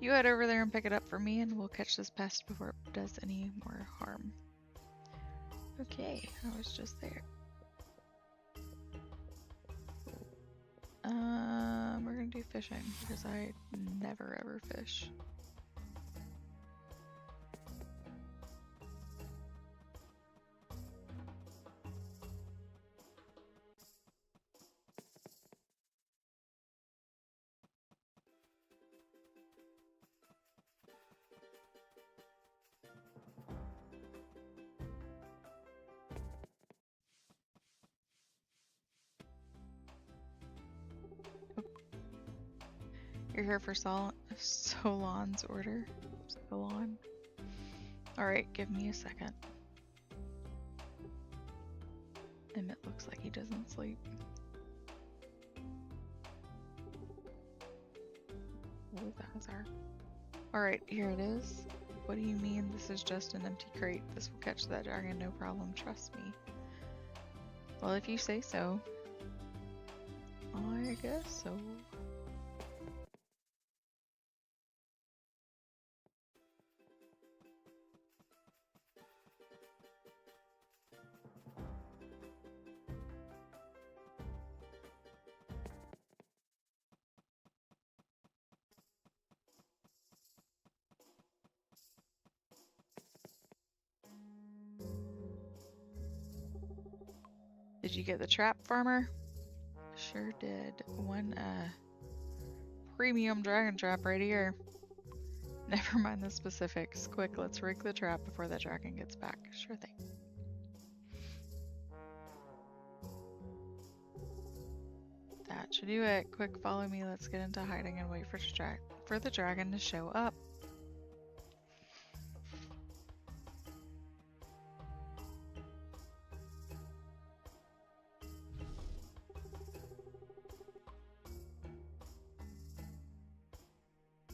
You head over there and pick it up for me, and we'll catch this pest before it does any more harm. Okay, I was just there. We're gonna do fishing because I never ever fish. You're here for Solon's order. Solon. Alright, give me a second. Emmett looks like he doesn't sleep. Oh, Bazar. Alright, here it is. What do you mean this is just an empty crate? This will catch that dragon, no problem, trust me. Well, if you say so. I guess so. Did you get the trap, farmer? Sure did. One premium dragon trap right here. Never mind the specifics. Quick, let's rig the trap before that dragon gets back. Sure thing. That should do it. Quick, follow me. Let's get into hiding and wait for the dragon to show up.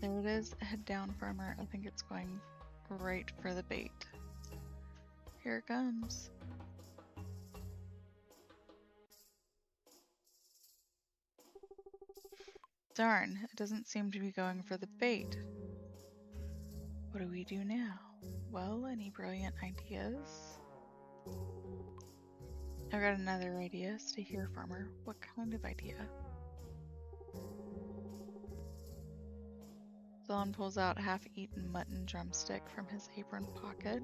There it is. Head down, farmer. I think it's going right for the bait. Here it comes. Darn, it doesn't seem to be going for the bait. What do we do now? Well, any brilliant ideas? I've got another idea. Stay here, farmer. What kind of idea? Solon pulls out a half-eaten mutton drumstick from his apron pocket.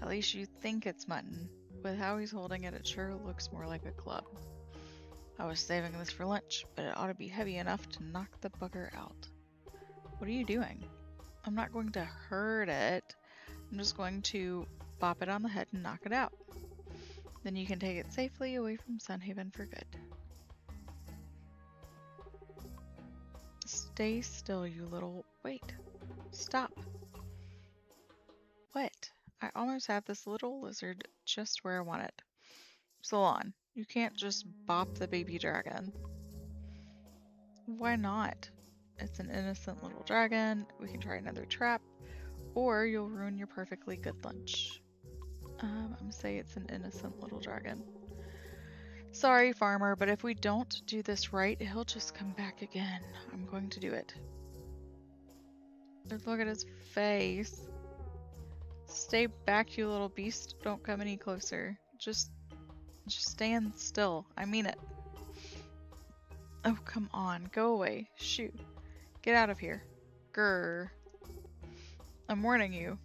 At least you think it's mutton. With how he's holding it, it sure looks more like a club. I was saving this for lunch, but it ought to be heavy enough to knock the bugger out. What are you doing? I'm not going to hurt it. I'm just going to bop it on the head and knock it out. Then you can take it safely away from Sunhaven for good. Stay still, you little... Wait. Stop. What? I almost have this little lizard just where I want it. Solon, you can't just bop the baby dragon. Why not? It's an innocent little dragon. We can try another trap. Or you'll ruin your perfectly good lunch. I'm gonna say it's an innocent little dragon. Sorry, farmer, but if we don't do this right, he'll just come back again. I'm going to do it. Look at his face. Stay back, you little beast. Don't come any closer. Just stand still. I mean it. Oh, come on. Go away. Shoot. Get out of here. Grr. I'm warning you.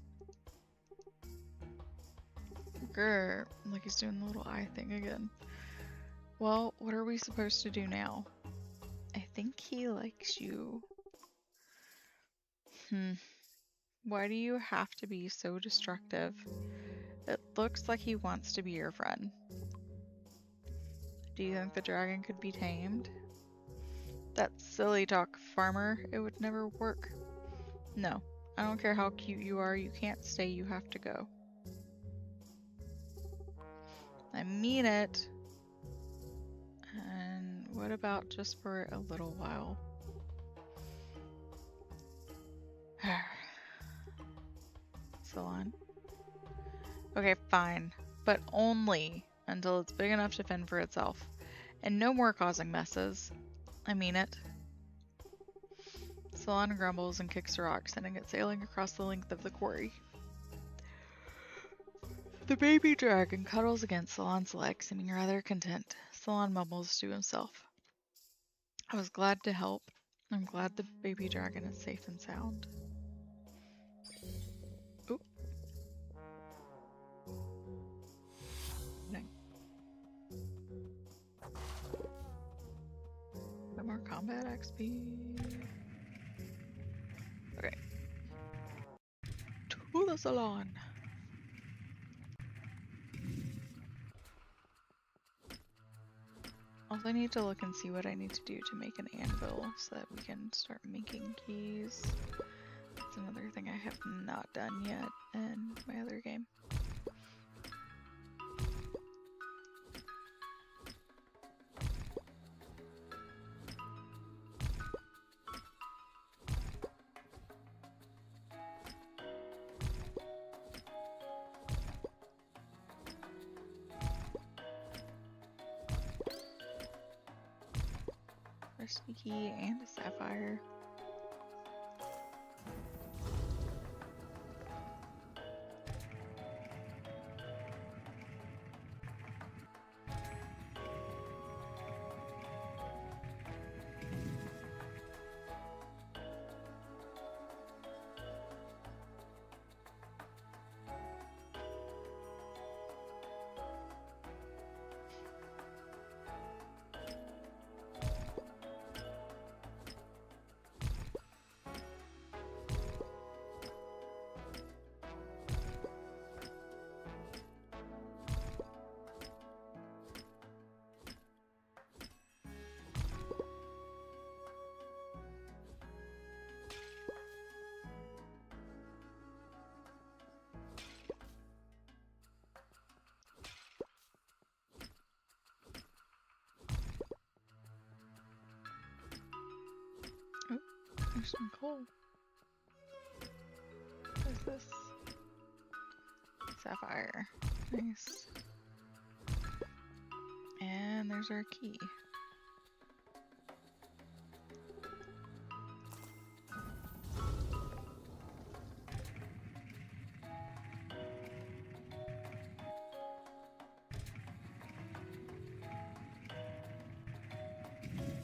Grr. Like he's doing the little eye thing again. Well, what are we supposed to do now? I think he likes you. Why do you have to be so destructive? It looks like he wants to be your friend. Do you think the dragon could be tamed? That's silly talk, farmer. It would never work. No, I don't care how cute you are. You can't stay. You have to go. I mean it. And what about just for a little while? Solon. Okay, fine. But only until it's big enough to fend for itself. And no more causing messes. I mean it. Solon grumbles and kicks a rock, sending it sailing across the length of the quarry. The baby dragon cuddles against Solon's leg, seeming rather content. Solon mumbles to himself. I was glad to help. I'm glad the baby dragon is safe and sound. Oop. No. Got more combat XP. Okay. To the salon. Also, I need to look and see what I need to do to make an anvil so that we can start making keys. That's another thing I have not done yet in my other game. Rusty key and a sapphire. there's some coal. What is this? Sapphire. Nice. And there's our key.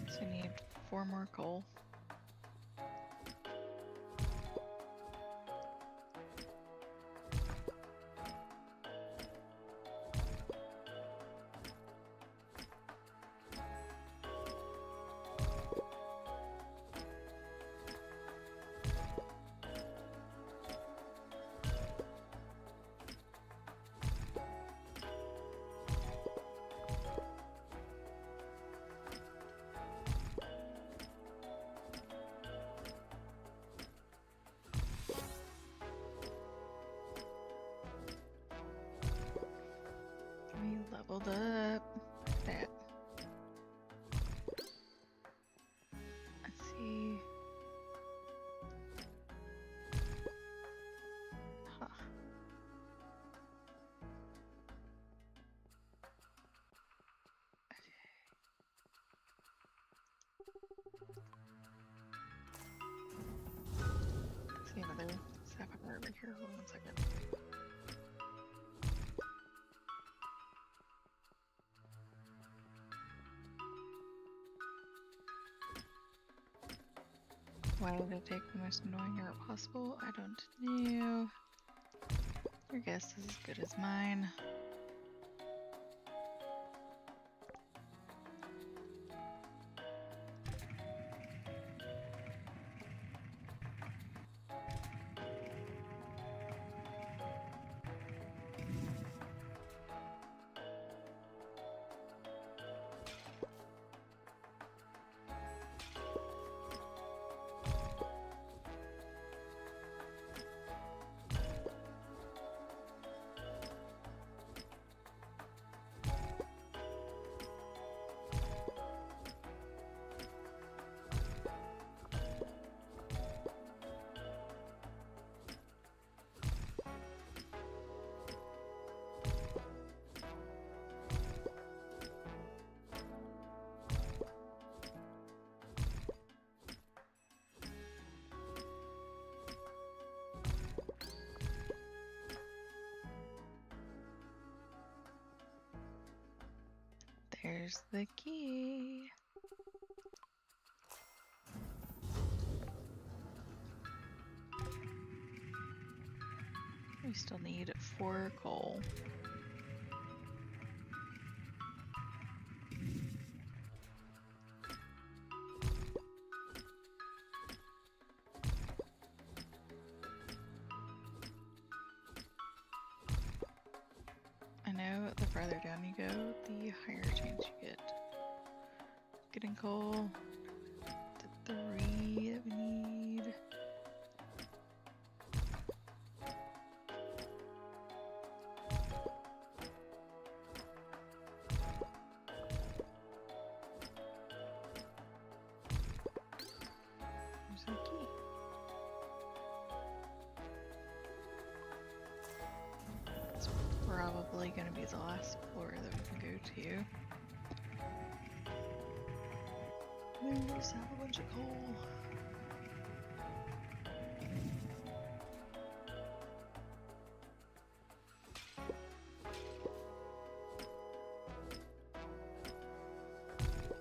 So we need 4 more coal. We leveled up. That. Let's see. Huh. See another sapphire over here. Hold on 1 second. Why did it take the most annoying route possible? I don't know. Your guess is as good as mine. There's the key. We still need 4 coal. I know the farther down you go, the higher chance you get. Getting coal. The 3 that we need. There's the key. It's probably going to be the last floor that we can go to. We just have a bunch of coal.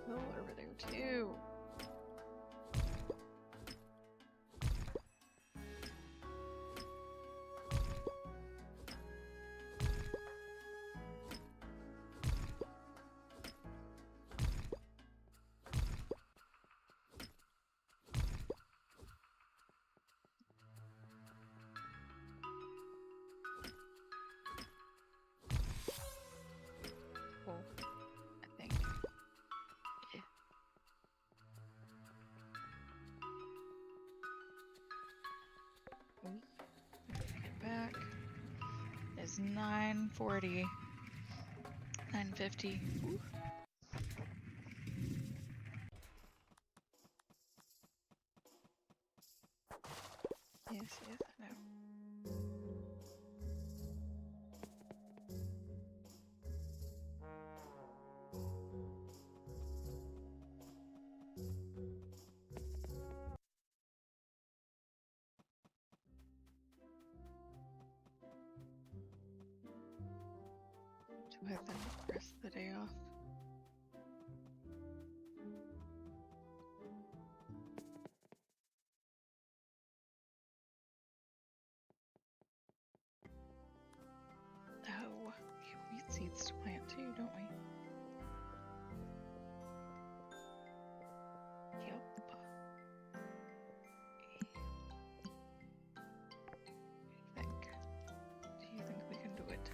Oh, over there too. I think. Yeah. Get back. Is 9:40. 9:50. Ooh. Go ahead and rest the day off. Oh, we need seeds to plant too, don't we? Yep. Do you think we can do it?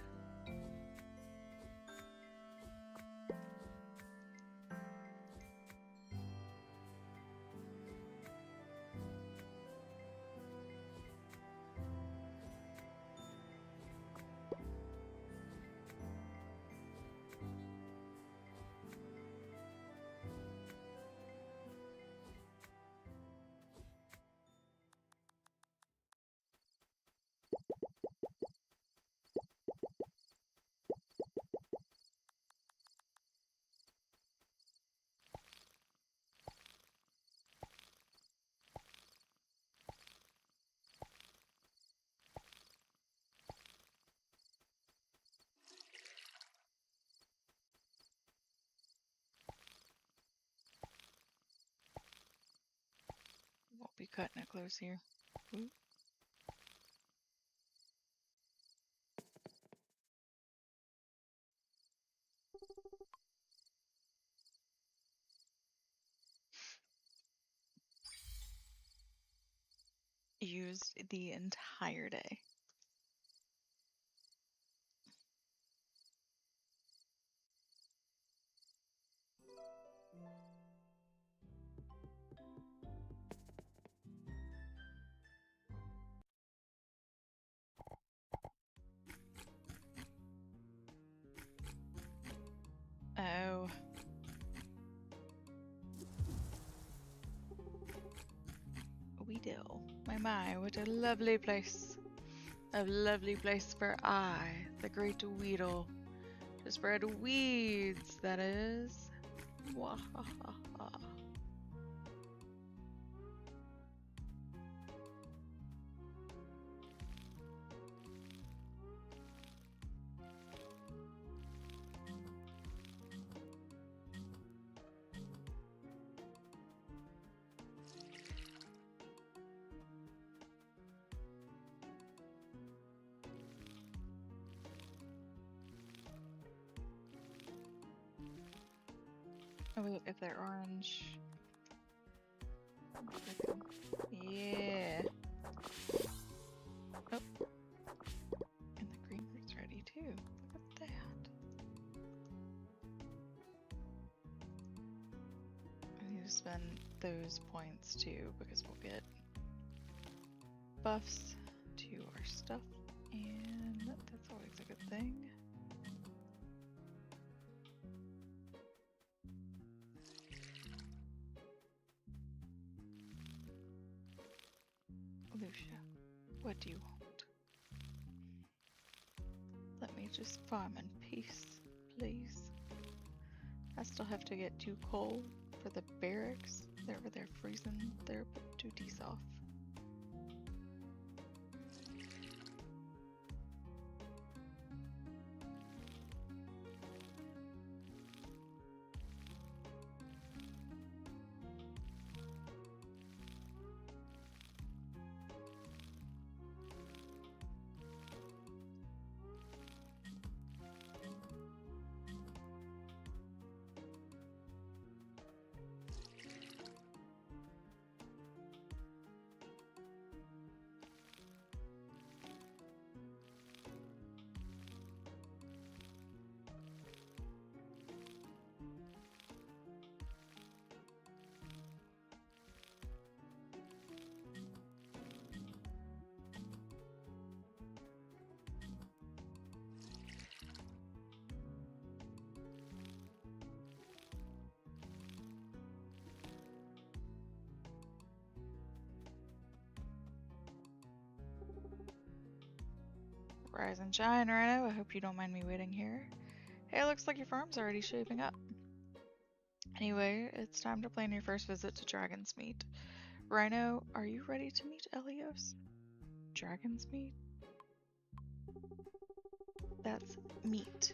Won't be cutting it close here. Ooh. Used the entire day. Oh. Weedle. My, what a lovely place. A lovely place for I, the great Weedle, to spread weeds, that is. Wahahaha. Oh wait, if they're orange. Yeah. Oh. And the green root's ready too. Look at that. I need to spend those points too because we'll get buffs to our stuff, and that's always a good thing. Lucia, what do you want? Let me just farm in peace, please. I still have to get 2 coal for the barracks. They're over there freezing their duties off. Rise and shine, Rhino. I hope you don't mind me waiting here. Hey, looks like your farm's already shaping up. Anyway, it's time to plan your first visit to Dragon's Meat. Rhino, are you ready to meet Elios? Dragon's Meat? That's meat.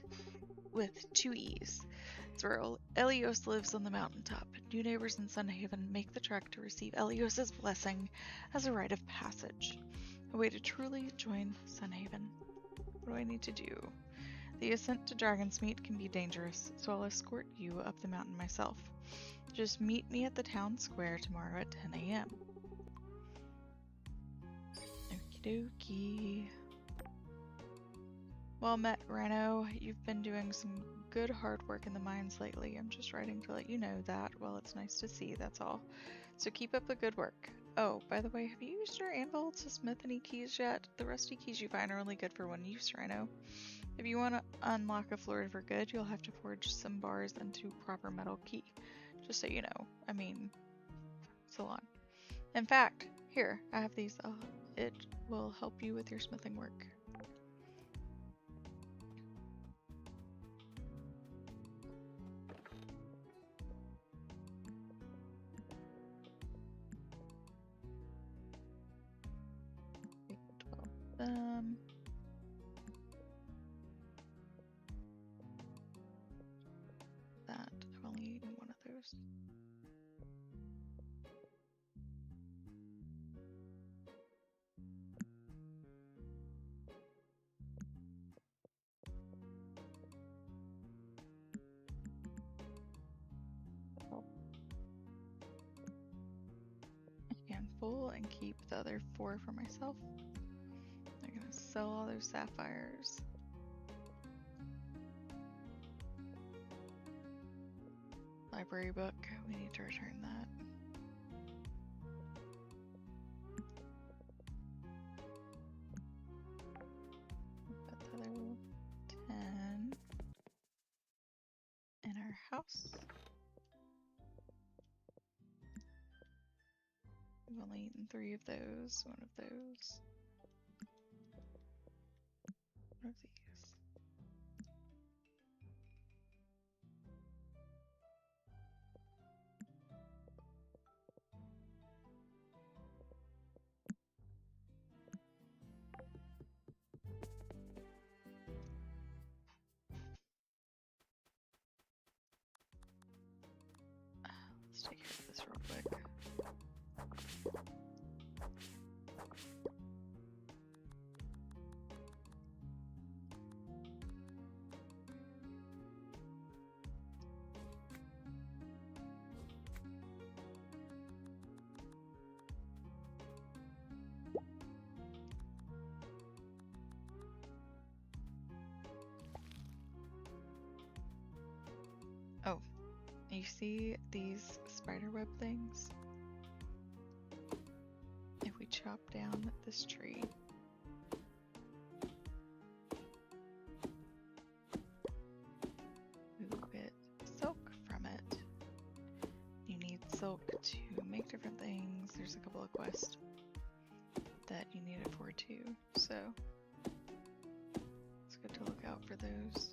with 2 E's. It's where Elios lives on the mountaintop. New neighbors in Sunhaven make the trek to receive Elios's blessing as a rite of passage. A way to truly join Sunhaven. What do I need to do? The ascent to Dragonsmeet can be dangerous, so I'll escort you up the mountain myself. Just meet me at the town square tomorrow at 10 a.m. Okie dokie. Well met, Rhino. You've been doing some good hard work in the mines lately. I'm just writing to let you know that. Well, it's nice to see, that's all. So keep up the good work. Oh, by the way, have you used your anvil to smith any keys yet? The rusty keys you find are only good for one use, Rhino. If you want to unlock a floor for good, you'll have to forge some bars into proper metal key. Just so you know. I mean, so on. In fact, here, I have these. It will help you with your smithing work. That I've only eaten one of those. A handful and keep the other 4 for myself. I'm gonna sell all those sapphires. Library book, we need to return that. Put the other 10 in our house. We've only eaten 3 of those, 1 of those. One of these. Let's take care of this real quick. Oh, you see these spiderweb things? If we chop down this tree, we will get silk from it. You need silk to make different things. There's a couple of quests that you need it for too, so it's good to look out for those.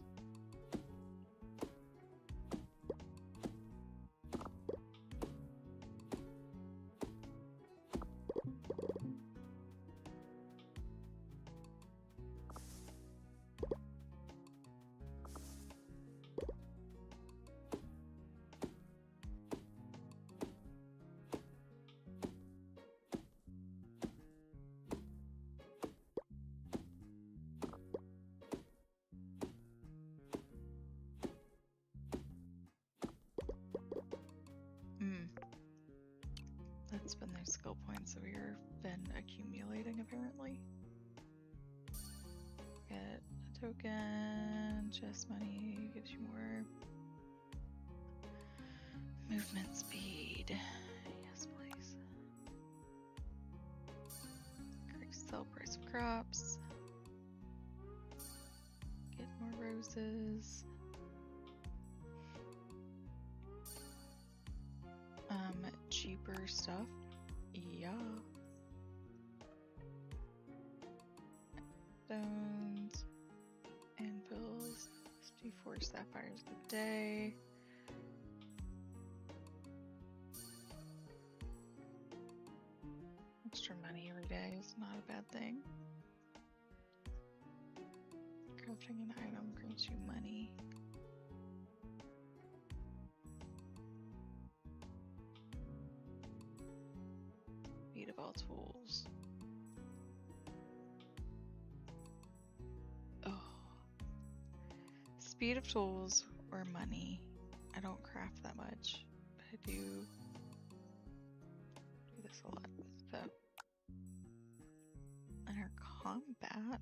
That's been those skill points that we've been accumulating, apparently. Get a token, chest money, gives you more movement speed. Yes, please. Increase sell price of crops. Get more roses. Cheaper stuff. Yeah. Stones. Anvils. 54 sapphires a day. Extra money every day is not a bad thing. Crafting an item grants you money. of all tools. Oh. Speed of tools or money. I don't craft that much, but I do this a lot. So, and her combat.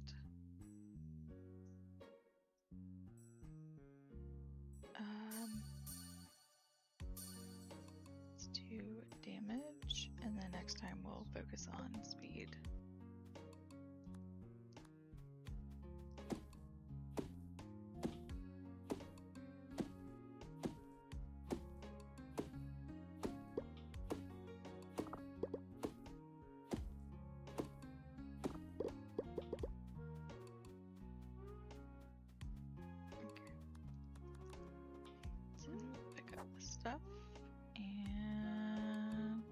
Let's do damage, and then next time we'll focus on speed. Stuff and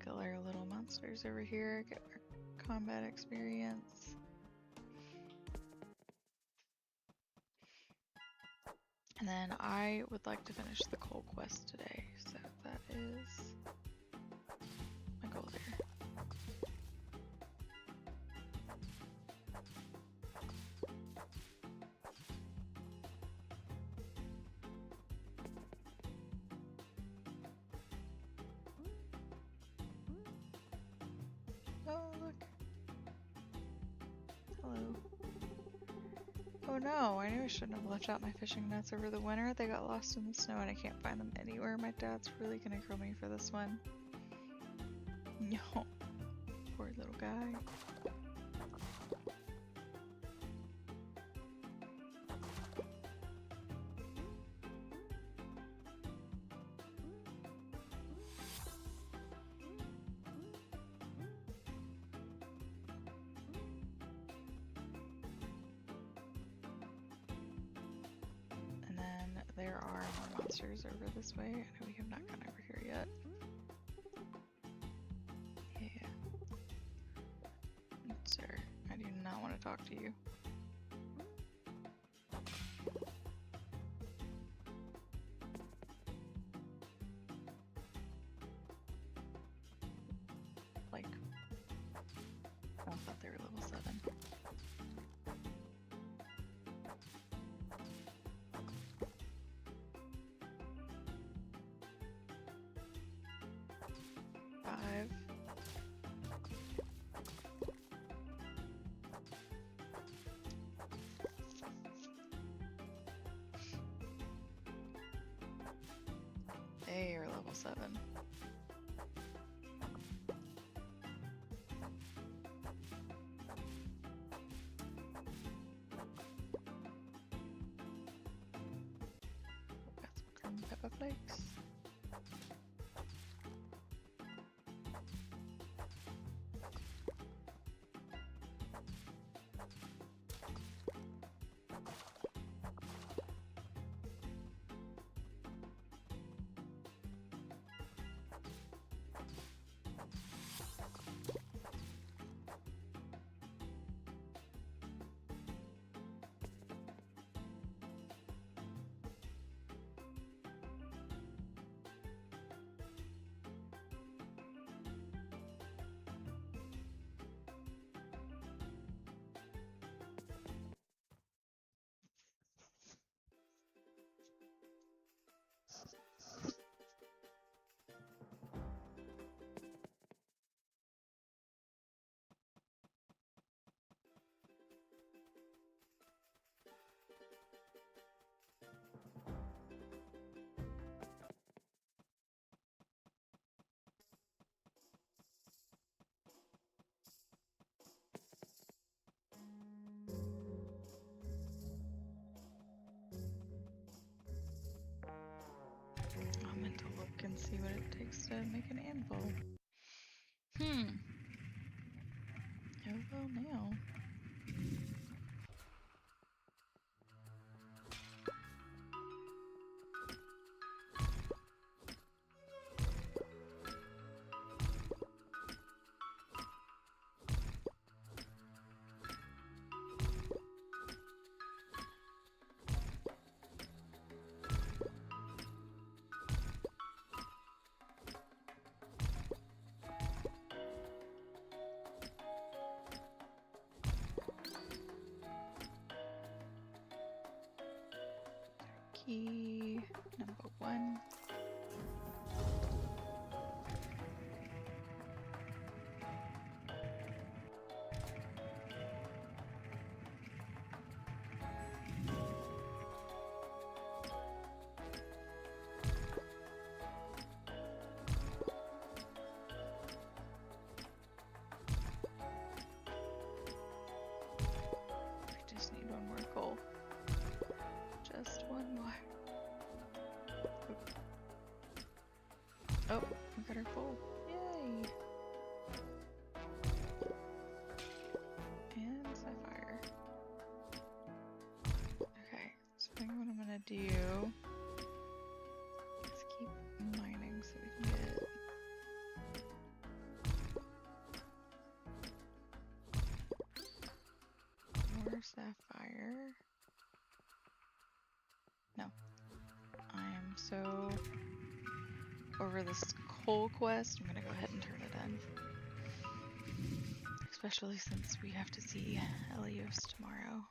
kill our little monsters over here, get our combat experience. And then I would like to finish the coal quest today, so that is my goal there. Oh, look. Hello. Oh no, I knew I shouldn't have left out my fishing nets over the winter. They got lost in the snow and I can't find them anywhere. My dad's really gonna kill me for this one. No. Poor little guy. There are more monsters over this way. I know we have not gone over here yet. Yeah. Sir, I do not want to talk to you. Like, I thought they were level 7. They are level 7. Got some green pepper flakes. I'm meant to look and see what it takes to make an anvil. Oh well now. Key number 1. I just need one more coal. Just one more. Oh, we got our coal. Yay! And sapphire. Okay, so I think what I'm gonna do is keep mining so we can get more sapphire. No. I am so over this coal quest, I'm gonna go ahead and turn it in. Especially since we have to see Elios tomorrow.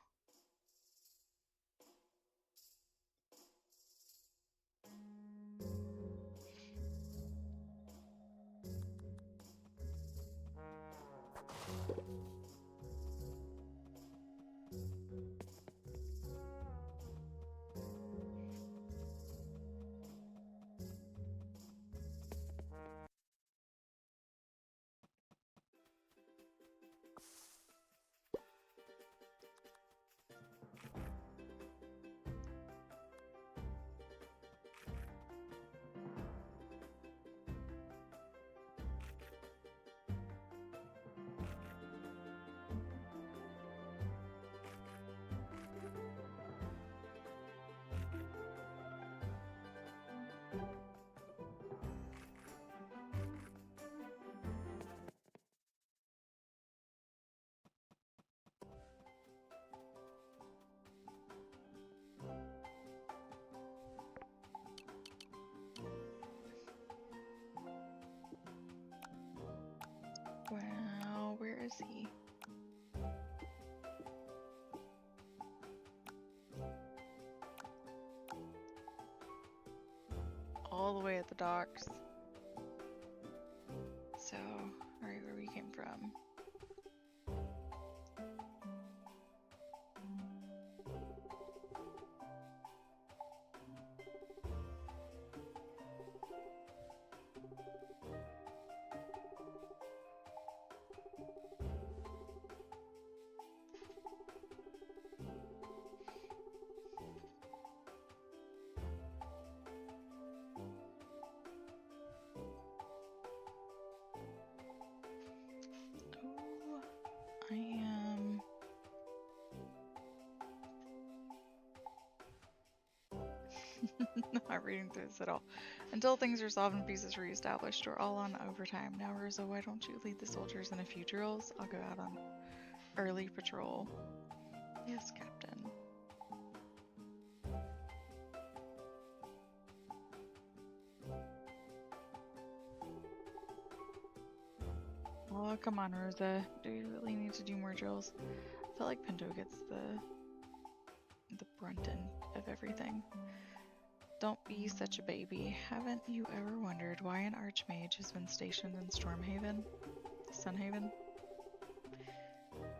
Wow, where is he? All the way at the docks. So, right where we came from. Oh, I am not reading through this at all. Until things are solved and peace is reestablished, we're all on overtime. Now, Rosa, why don't you lead the soldiers in a few drills? I'll go out on early patrol. Yes, Captain. Oh, come on, Rosa. Do you really need to do more drills? I feel like Pinto gets the brunt end of everything. Don't be such a baby. Haven't you ever wondered why an archmage has been stationed in Stormhaven? Sunhaven?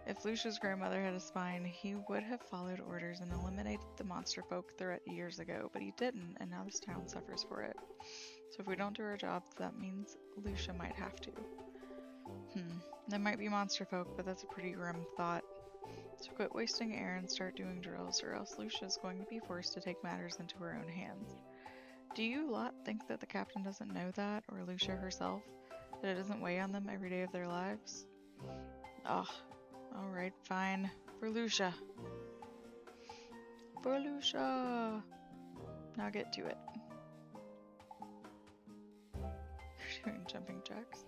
If Lucia's grandmother had a spine, he would have followed orders and eliminated the monster folk threat years ago, but he didn't, and now this town suffers for it. So if we don't do our job, that means Lucia might have to. There might be monster folk, but that's a pretty grim thought. So quit wasting air and start doing drills, or else Lucia's going to be forced to take matters into her own hands. Do you lot think that the captain doesn't know that, or Lucia herself? That it doesn't weigh on them every day of their lives? Ugh. Alright, fine. For Lucia. For Lucia! Now get to it. They're doing jumping jacks.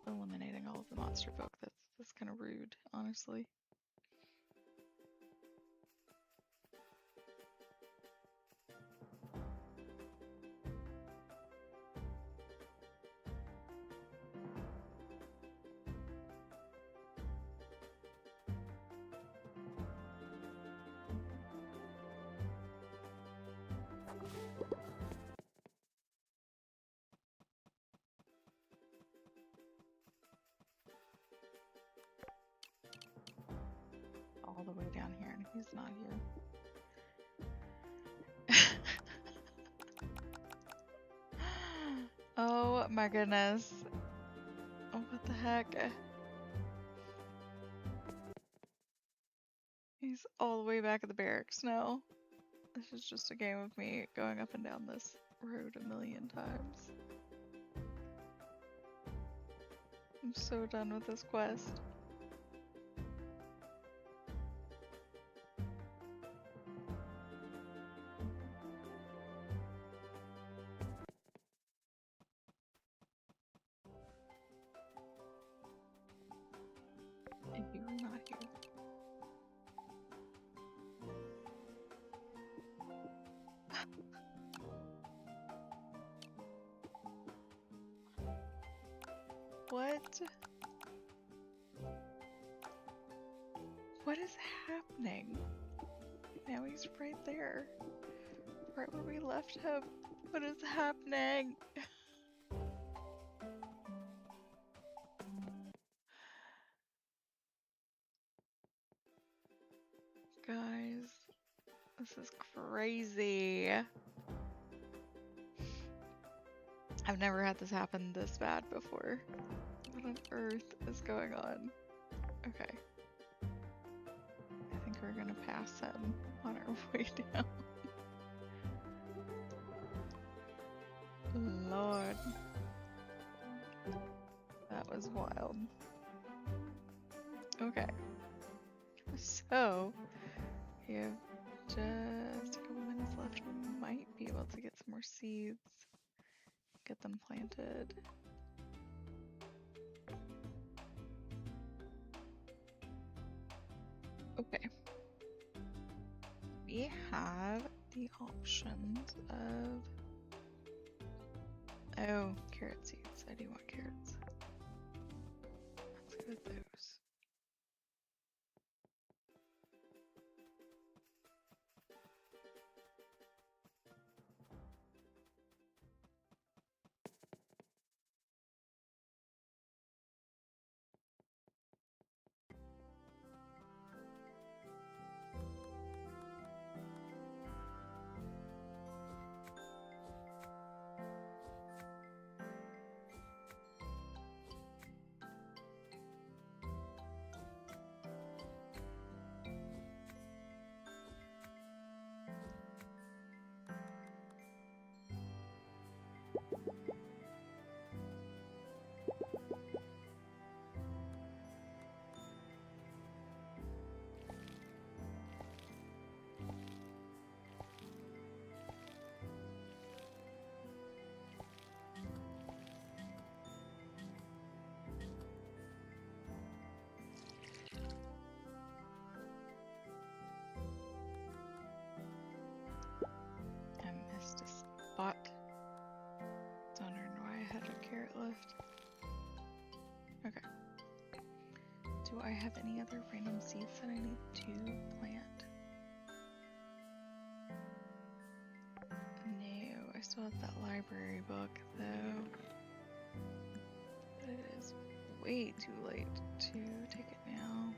Eliminating all of the monster folk. That's kind of rude, honestly. He's not here. Oh my goodness. Oh, what the heck? He's all the way back at the barracks now. This is just a game of me going up and down this road a million times. I'm so done with this quest. And you are not here. What? What is happening? Now he's right there. Right where we left him. What is happening? Guys, this is crazy. I've never had this happen this bad before. What on earth is going on? Okay. I think we're gonna pass him on our way down. Lord. That was wild. Okay. So, we have just a couple minutes left. We might be able to get some more seeds. Get them planted. Okay. We have the options of... Oh, carrot seeds. I do want carrots. Let's go with those. Spot. Don't know why I had a carrot left. Okay. Do I have any other random seeds that I need to plant? No, I still have that library book though. But it is way too late to take it now.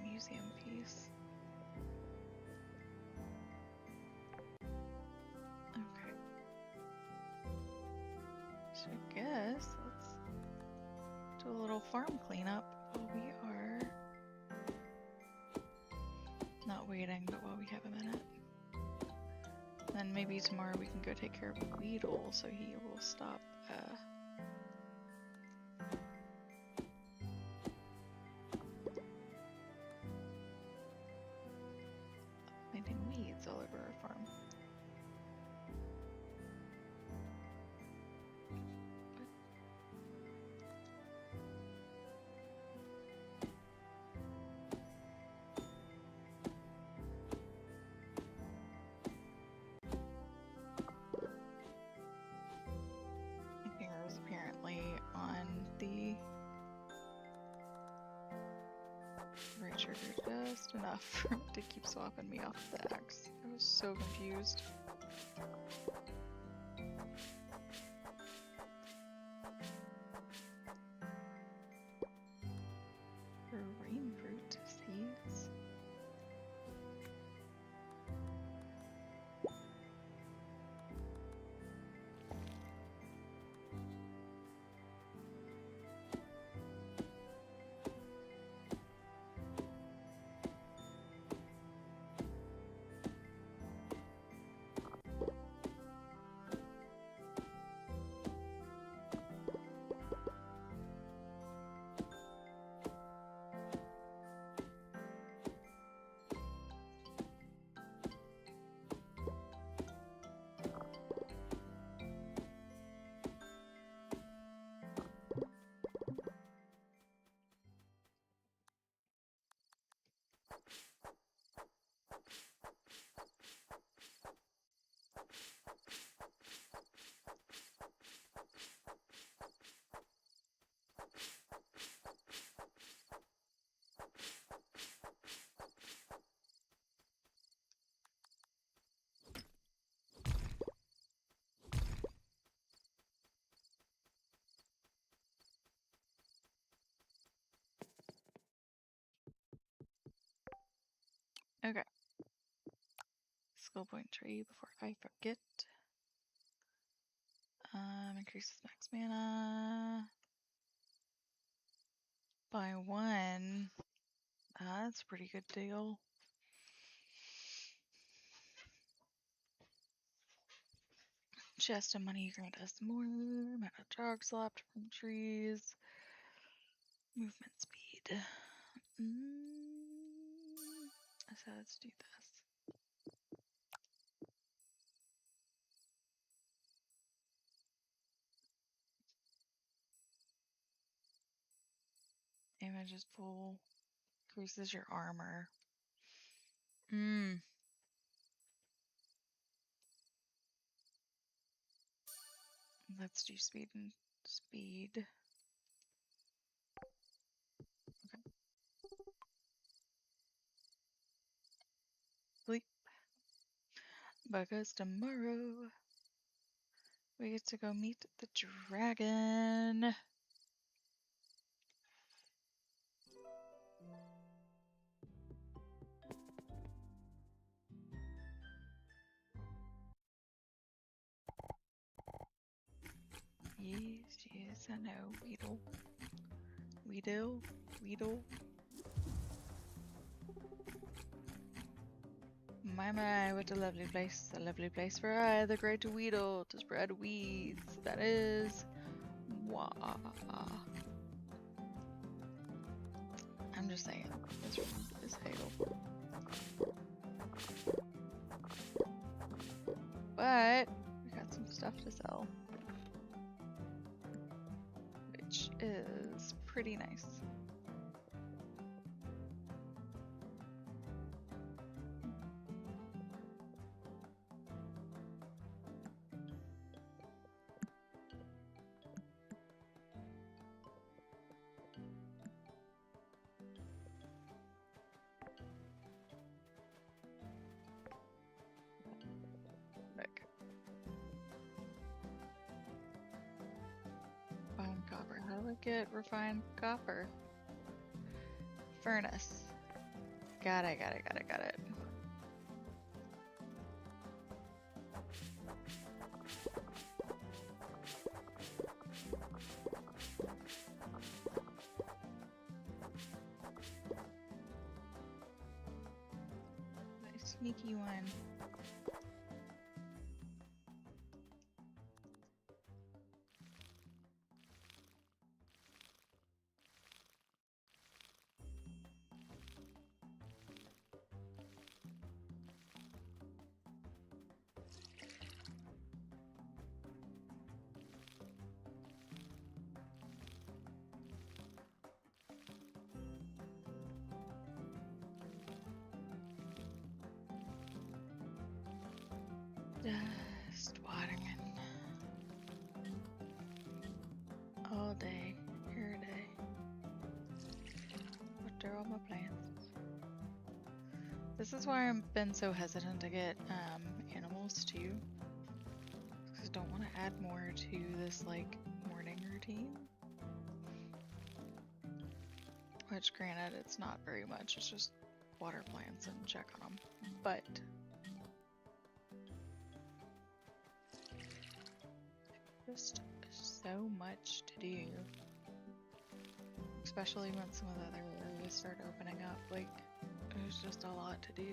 Museum piece. Okay. So I guess let's do a little farm cleanup while we are not waiting, but while we have a minute. Then maybe tomorrow we can go take care of Weedle so he will stop planting weeds all over our farm. My finger was apparently on the right trigger just enough for him to keep swapping me off the axe. I was so confused. Okay. Skill point tree before I forget. Increases max mana by 1. That's a pretty good deal. Chest of money grant us more. Mana jog slapped from trees. Movement speed. So let's do this. Damage is full. Increases your armor. Let's do speed and speed. Okay. Sleep. Because tomorrow we get to go meet the dragon. Yes, I know. Weedle. My, what a lovely place. A lovely place for I, the great Weedle, to spread weeds. That is. Wah. I'm just saying. This room is hail. But we got some stuff to sell, which is pretty nice. Look. Refined copper. How do I get refined copper? Furnace. Got it. Nice sneaky one. Just watering all day, every day. Water all my plants. This is why I've been so hesitant to get animals too, because I don't want to add more to this like morning routine. Which, granted, it's not very much. It's just water plants and check on them, but just so much to do, especially when some of the other areas start opening up. Like, there's just a lot to do.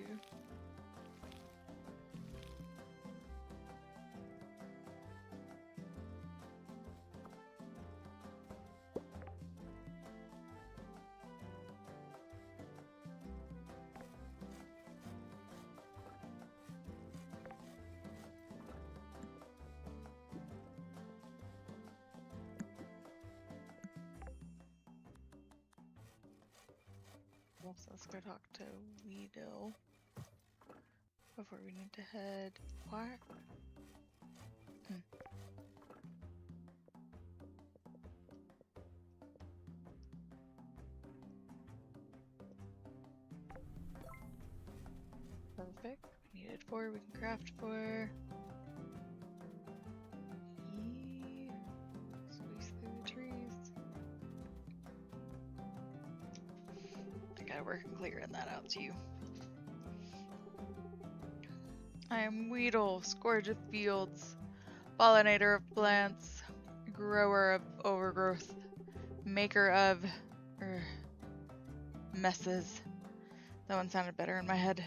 So let's go talk to Weedle before we need to head. What? Perfect. We needed 4. We can craft 4. Squeeze through the trees. I gotta work on clearing that out too. I am Weedle, scourge of fields, pollinator of plants, grower of overgrowth, maker of messes. That one sounded better in my head.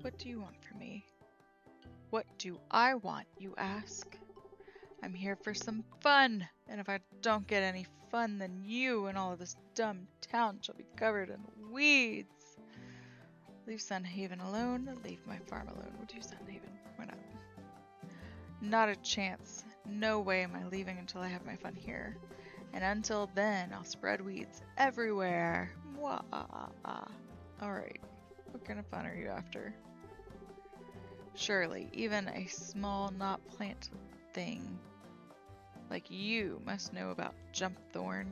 What do you want from me? What do I want, you ask? I'm here for some fun, and if I don't get any fun, then you and all of this dumb town shall be covered in weeds. Leave Sunhaven alone, leave my farm alone. We'll do Sunhaven. Why not? Not a chance. No way am I leaving until I have my fun here. And until then, I'll spread weeds everywhere. Alright, what kind of fun are you after? Surely, even a small, not plant thing like you must know about Jumpthorn.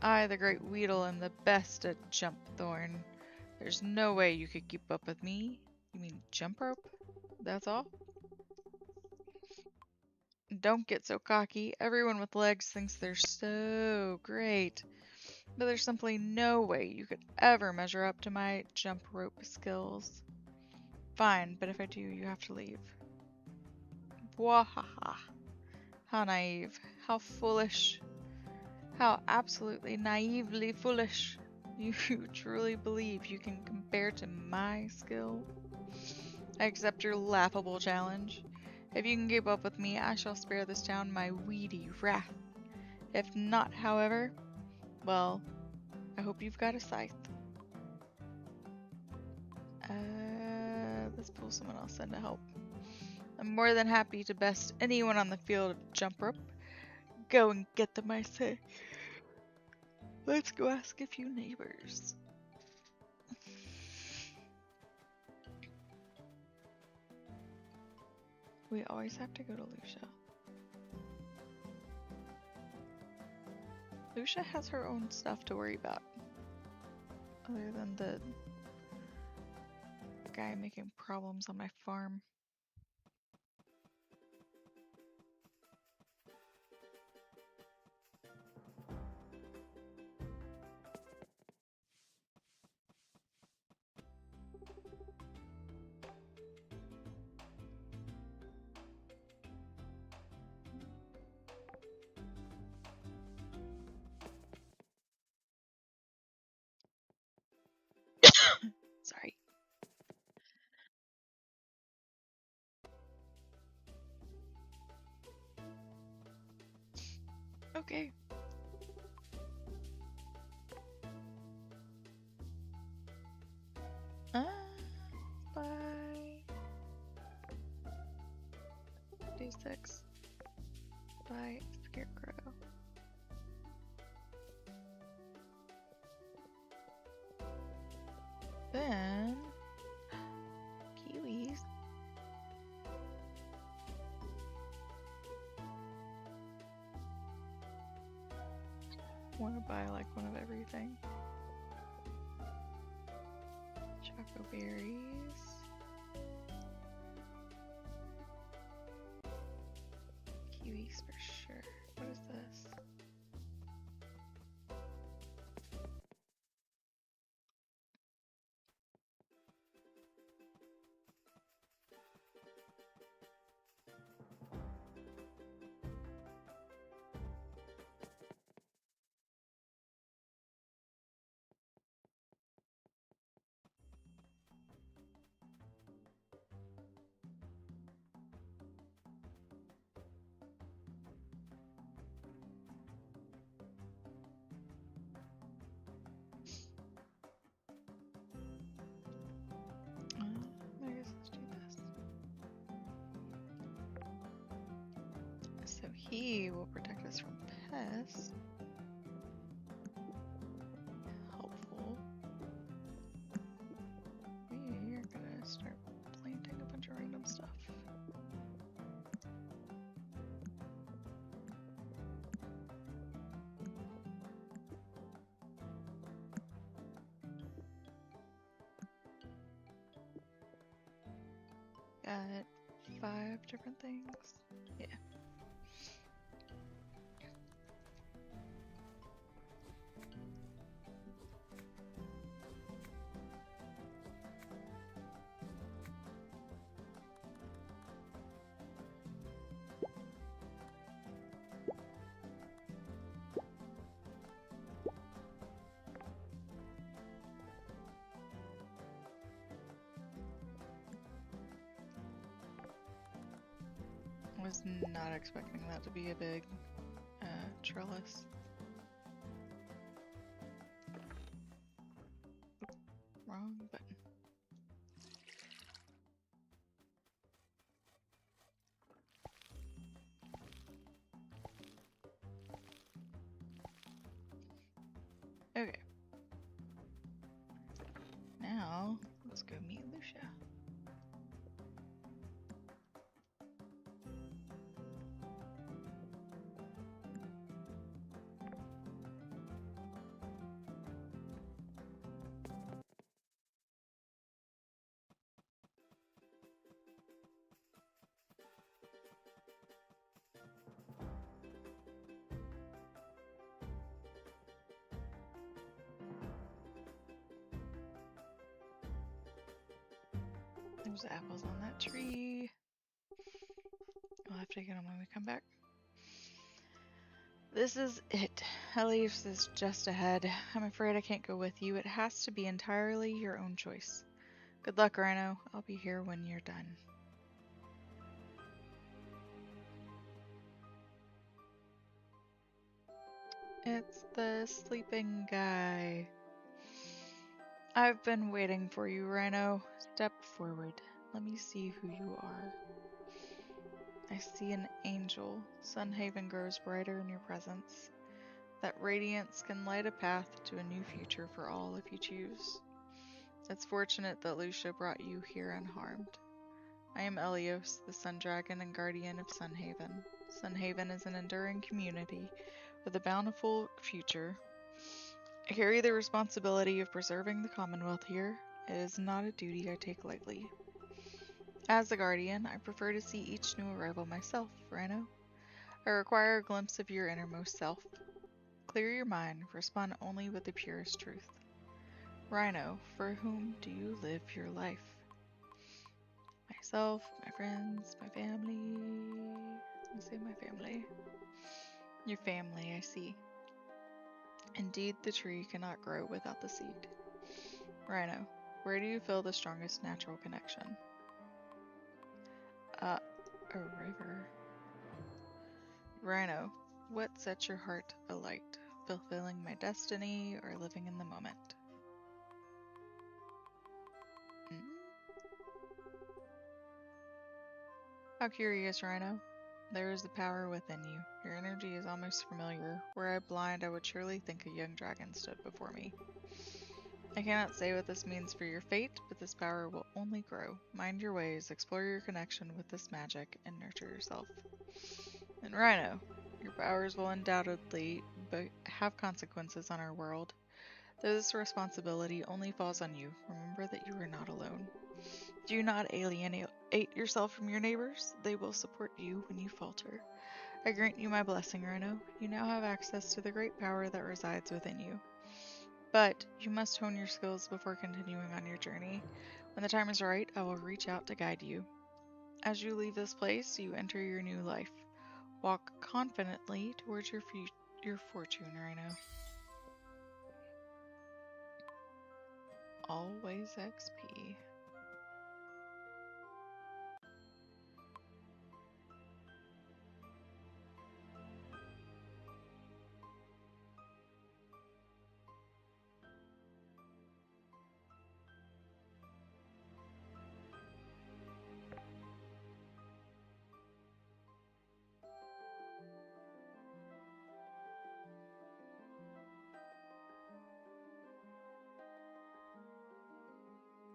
I, the Great Weedle, am the best at Jumpthorn. There's no way you could keep up with me. You mean jump rope? That's all? Don't get so cocky. Everyone with legs thinks they're so great. But there's simply no way you could ever measure up to my jump rope skills. Fine, but if I do, you have to leave. Wahaha. How naive. How foolish. How absolutely naively foolish. You truly believe you can compare to my skill? I accept your laughable challenge. If you can keep up with me, I shall spare this town my weedy wrath. If not, however, well, I hope you've got a scythe. Let's pull someone else in to help. I'm more than happy to best anyone on the field of jump rope. Go and get them, I say. Let's go ask a few neighbors. We always have to go to Lucia. Lucia has her own stuff to worry about. Other than the guy making problems on my farm. Sorry. Okay. Bye. D6. Bye, Scarecrow. Then kiwis. Want to buy like one of everything. Choco berries. Kiwis for sure. What is this? I guess let's do this. So he will protect us from pests. Helpful. We're gonna start planting a bunch of random stuff. Got 5 different things. Yeah. Was not expecting that to be a big trellis. Wrong button. Okay. Now, let's go meet Lucia. There's apples on that tree. I'll have to get them when we come back. This is it. Helios is just ahead. I'm afraid I can't go with you. It has to be entirely your own choice. Good luck, Rhino. I'll be here when you're done. It's the sleeping guy. I've been waiting for you, Rhino. Step forward. Let me see who you are. I see an angel. Sunhaven grows brighter in your presence. That radiance can light a path to a new future for all if you choose. It's fortunate that Lucia brought you here unharmed. I am Elios, the Sun Dragon and Guardian of Sunhaven. Sunhaven is an enduring community with a bountiful future. I carry the responsibility of preserving the Commonwealth here. It is not a duty I take lightly. As the Guardian, I prefer to see each new arrival myself, Rhino. I require a glimpse of your innermost self. Clear your mind, respond only with the purest truth. Rhino, for whom do you live your life? Myself, my friends, my family. I say my family. Your family, I see. Indeed, the tree cannot grow without the seed. Rhino, where do you feel the strongest natural connection? A river. Rhino, what sets your heart alight? Fulfilling my destiny or living in the moment? How curious, Rhino. There is the power within you. Your energy is almost familiar. Were I blind, I would surely think a young dragon stood before me. I cannot say what this means for your fate, but this power will only grow. Mind your ways, explore your connection with this magic, and nurture yourself. And Rhino, your powers will undoubtedly have consequences on our world. Though this responsibility only falls on you, remember that you are not alone. Do not alienate yourself from your neighbors. They will support you when you falter. I grant you my blessing, Rhino. You now have access to the great power that resides within you. But you must hone your skills before continuing on your journey. When the time is right, I will reach out to guide you. As you leave this place, you enter your new life. Walk confidently towards your fortune, Rhino. Always XP.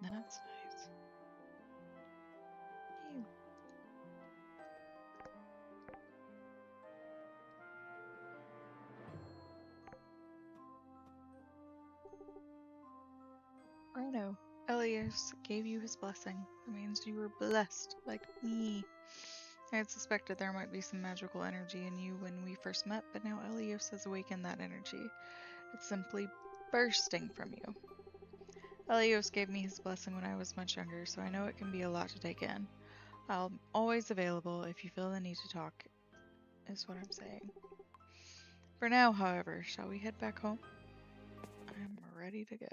That's nice. Ew. Rhino, Elios gave you his blessing. That means you were blessed, like me. I had suspected there might be some magical energy in you when we first met, but now Elios has awakened that energy. It's simply bursting from you. Elios gave me his blessing when I was much younger, so I know it can be a lot to take in. I'm always available if you feel the need to talk, is what I'm saying. For now, however, shall we head back home? I'm ready to go.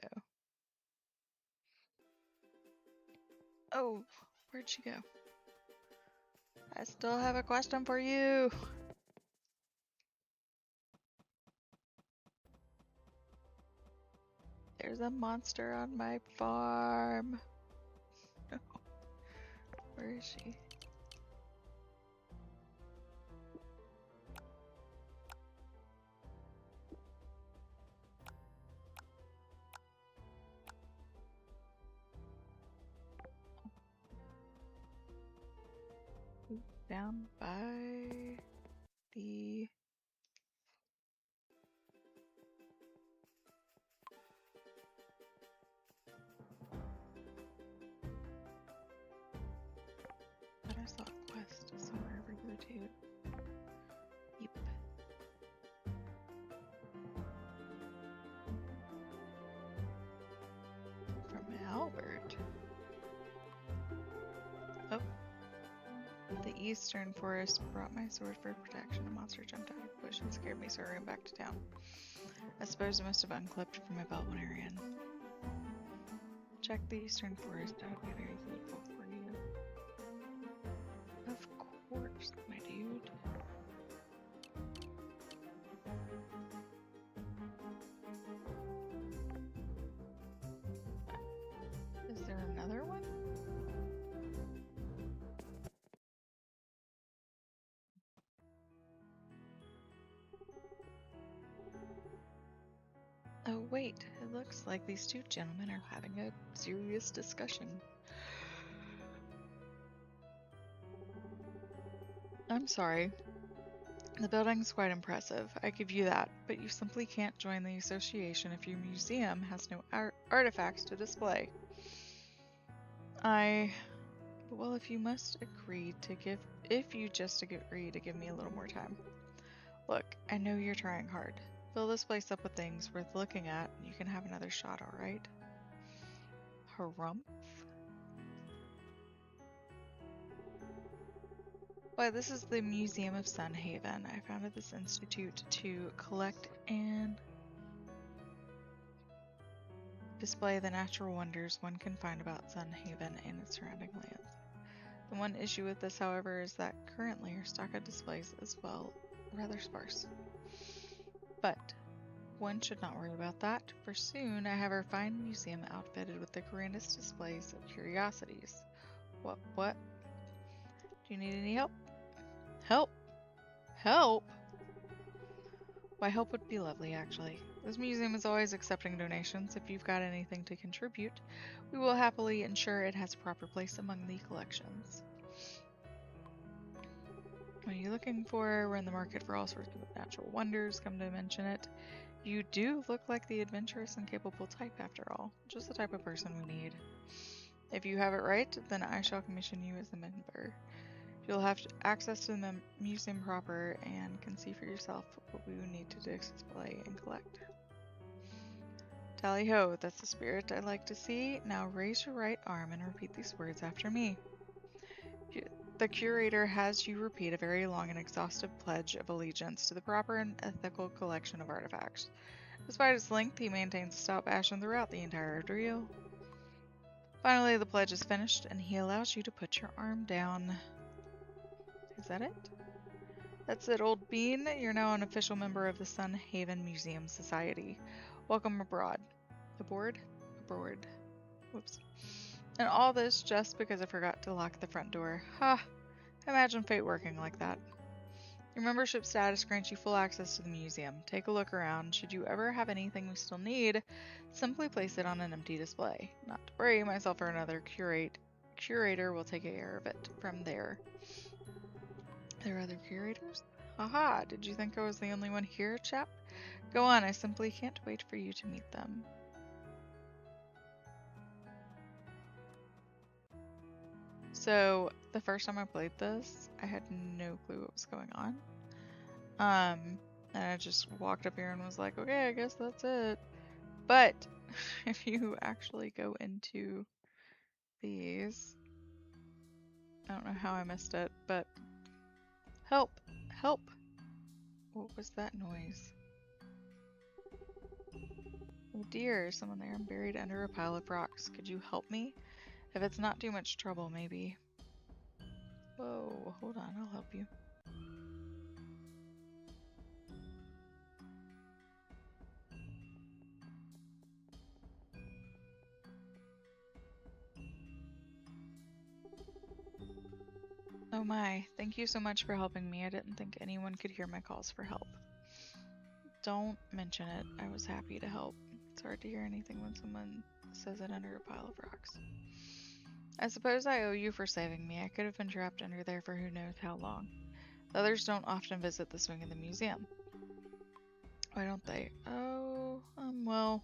Oh, where'd she go? I still have a question for you. There's a monster on my farm. No. Where is she? Down by the... I saw a quest somewhere over here too. Yep. From Albert. Oh. The eastern forest brought my sword for protection. A monster jumped out of the bush and scared me, so I ran back to town. I suppose it must have unclipped from my belt when I ran. Check the eastern forest. That would be very helpful for you. Of course, my dude. Is there another one? Oh wait, it looks like these two gentlemen are having a serious discussion. I'm sorry. The building's quite impressive, I give you that, but you simply can't join the association if your museum has no artifacts to display. Well, if you just agree to give me a little more time. Look, I know you're trying hard. Fill this place up with things worth looking at, and you can have another shot, alright? Harumph? Why, this is the Museum of Sun Haven. I founded this institute to collect and display the natural wonders one can find about Sun Haven and its surrounding lands. The one issue with this, however, is that currently our stock of displays is, well, rather sparse. But one should not worry about that, for soon I have our fine museum outfitted with the grandest displays of curiosities. What? Do you need any help? Help? Help? Why, help would be lovely, actually. This museum is always accepting donations. If you've got anything to contribute, we will happily ensure it has a proper place among the collections. What are you looking for? We're in the market for all sorts of natural wonders, come to mention it. You do look like the adventurous and capable type, after all. Just the type of person we need. If you have it right, then I shall commission you as a member. You'll have access to the museum proper and can see for yourself what we would need to display and collect. Tally-ho, that's the spirit I like to see. Now raise your right arm and repeat these words after me. The curator has you repeat a very long and exhaustive pledge of allegiance to the proper and ethical collection of artifacts. Despite its length, he maintains a stout passion throughout the entire ordeal. Finally, the pledge is finished, and he allows you to put your arm down. Is that it? That's it, old bean. You're now an official member of the Sun Haven Museum Society. Welcome abroad. Aboard? Aboard. Whoops. And all this just because I forgot to lock the front door. Ha! Imagine fate working like that. Your membership status grants you full access to the museum. Take a look around. Should you ever have anything we still need, simply place it on an empty display. Not to worry, myself or another curator will take care of it from there. There are other curators? Haha, did you think I was the only one here, chap? Go on, I simply can't wait for you to meet them. So, the first time I played this, I had no clue what was going on. And I just walked up here and was like, okay, I guess that's it. But, if you actually go into these, I don't know how I missed it, but help! Help! What was that noise? Oh dear, someone there. I'm buried under a pile of rocks. Could you help me? If it's not too much trouble, maybe. Whoa, hold on, I'll help you. Oh my, thank you so much for helping me. I didn't think anyone could hear my calls for help. Don't mention it. I was happy to help. It's hard to hear anything when someone says it under a pile of rocks. I suppose I owe you for saving me. I could have been trapped under there for who knows how long. The others don't often visit this wing of the museum. Why don't they? Oh, well,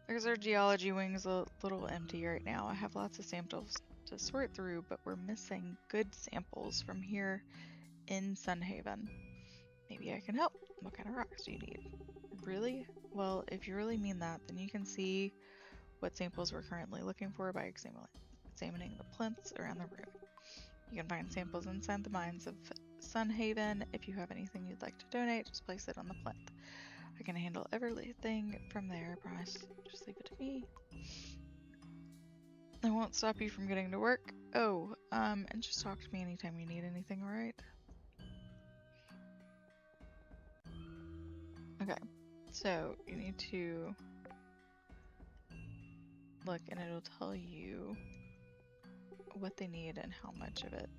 because our geology wing's a little empty right now. I have lots of samples to sort through, but we're missing good samples from here in Sunhaven. Maybe I can help. What kind of rocks do you need? Really? Well, if you really mean that, then you can see what samples we're currently looking for by examining the plinths around the room. You can find samples inside the mines of Sunhaven. If you have anything you'd like to donate, just place it on the plinth. I can handle everything from there, I promise. Just leave it to me. I won't stop you from getting to work. Oh, and just talk to me anytime you need anything, alright? Okay, so you need to look and it'll tell you what they need and how much of it.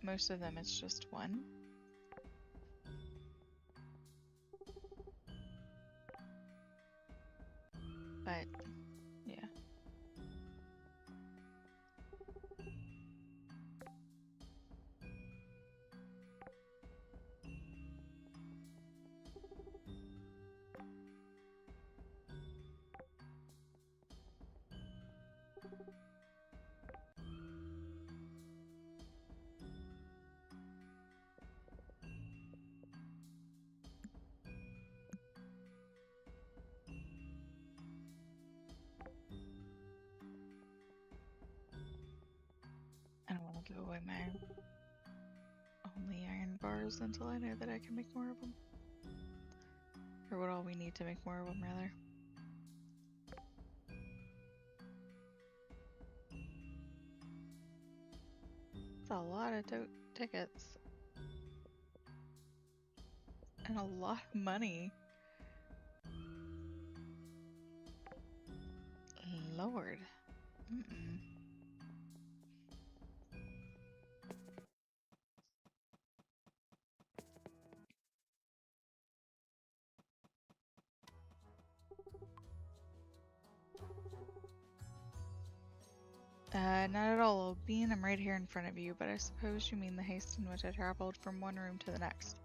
Most of them it's just one. But, yeah. I don't want to give away my only iron bars until I know that I can make more of them. Or what all we need to make more of them, rather. It's a lot of tickets. And a lot of money. Lord. Mm-mm. Not at all, old bean. I'm right here in front of you, but I suppose you mean the haste in which I traveled from one room to the next.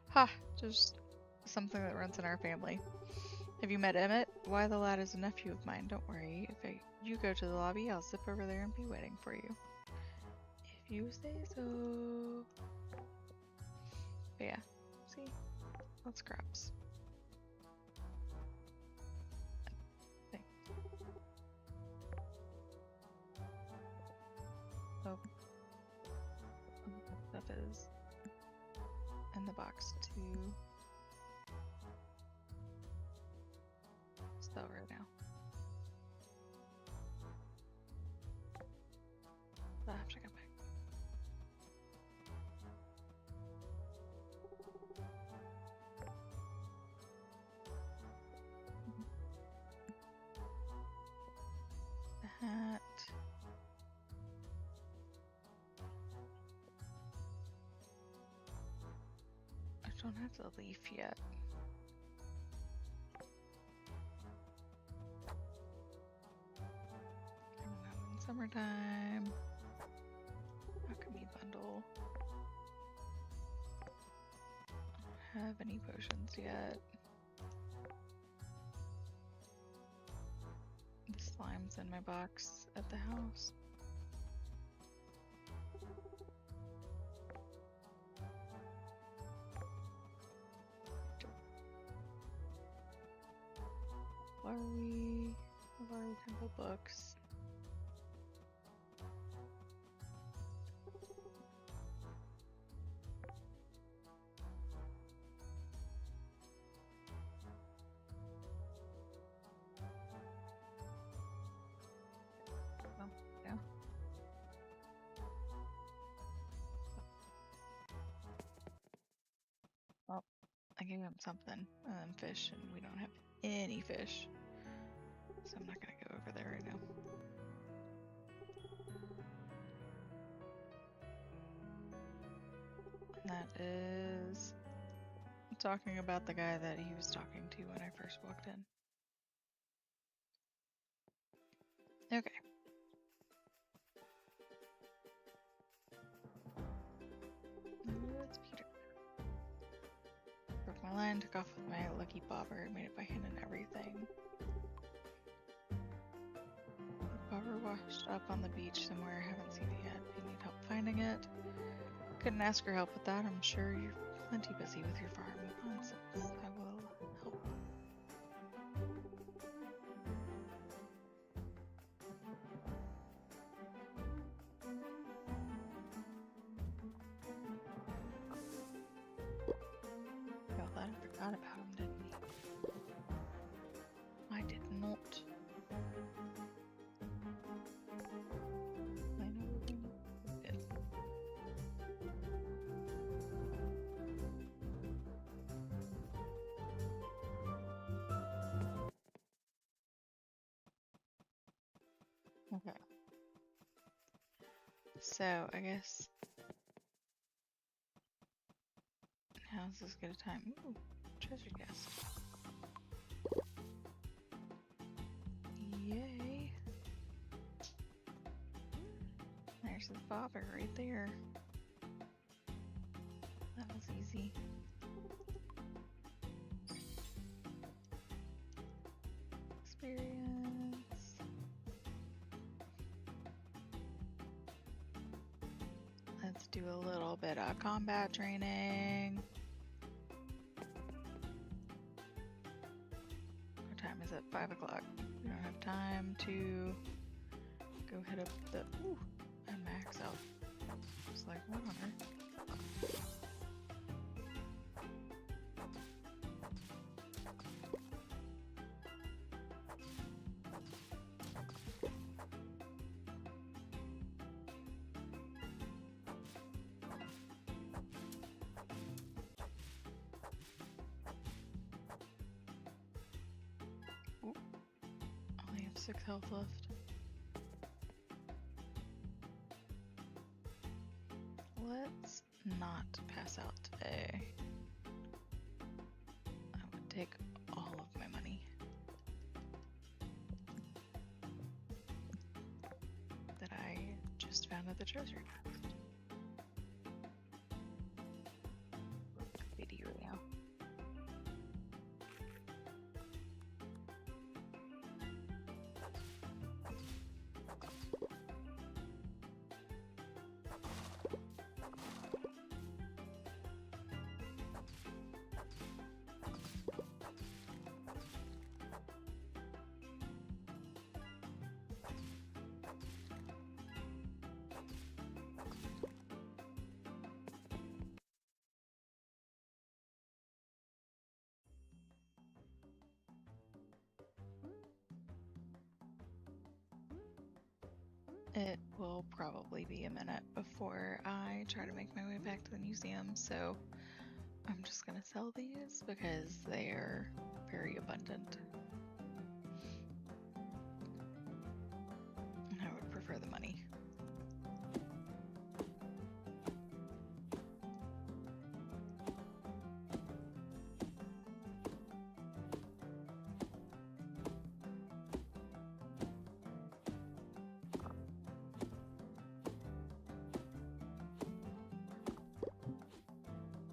Ha! Just something that runs in our family. Have you met Emmett? Why, the lad is a nephew of mine. Don't worry. If you go to the lobby, I'll zip over there and be waiting for you. If you say so. But yeah, see? Lots of scraps. Oh. Stuff is in the box too. Sell right now. I'll have to come back. The hat. I don't have the leaf yet. Summertime. Alchemy bundle. I don't have any potions yet. The slime's in my box at the house. Worry. Worry temple books. I gave him something, fish, and we don't have any fish. So I'm not gonna go over there right now. That is talking about the guy that he was talking to when I first walked in. Okay. That's Peter. Broke my line, took off with my lucky bobber, made it by hand and everything. The bobber washed up on the beach somewhere, haven't seen it yet. Do you need help finding it? Couldn't ask her help with that, I'm sure you're plenty busy with your farm. Nonsense. I will help. Y'all thought I forgot about him, didn't we? I did not. I know we did. Okay. So, I guess now's as good a time. Ooh, treasure chest. Yay. There's the bobber right there. That was easy. Experience. Let's do a little bit of combat training. What time is it? 5 o'clock. We don't have time to go hit up the... Ooh, and max out. It's like, what on earth? Ooh, only have 6 health left. Let's not pass out today. I would take all of my money. That I just found at the treasure chest. Video now. It will probably be a minute before I try to make my way back to the museum, so I'm just gonna sell these because they're very abundant. And I would prefer the money.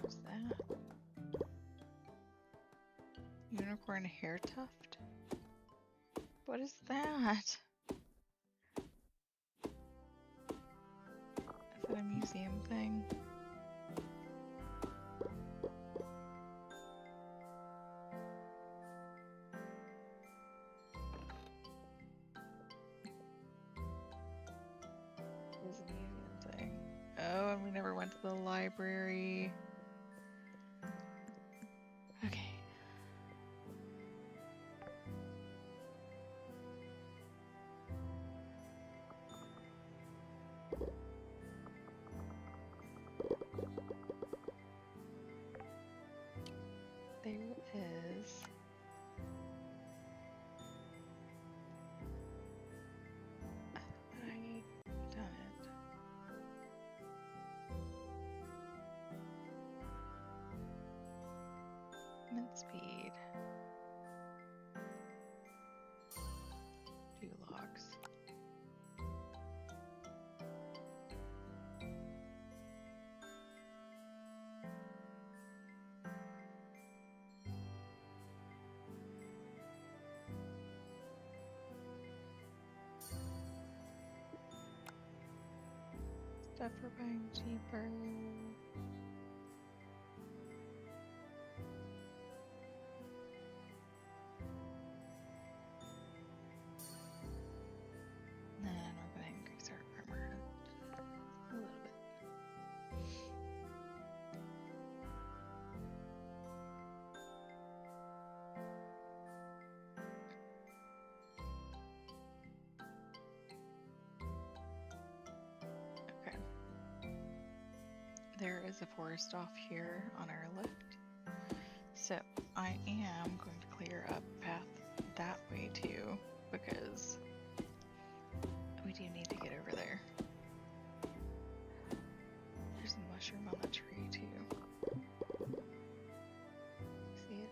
What's that? Unicorn hair tuft? What is that? Is that a museum thing? It is a museum thing. Oh, and we never went to the library. Okay. logs. Stuff we're buying cheaper. Then we're going to increase our armor a little bit. Okay. There is a forest off here on our left. So I am going to clear up path that way too, because we do need to get over there. There's a mushroom on the tree too. See it?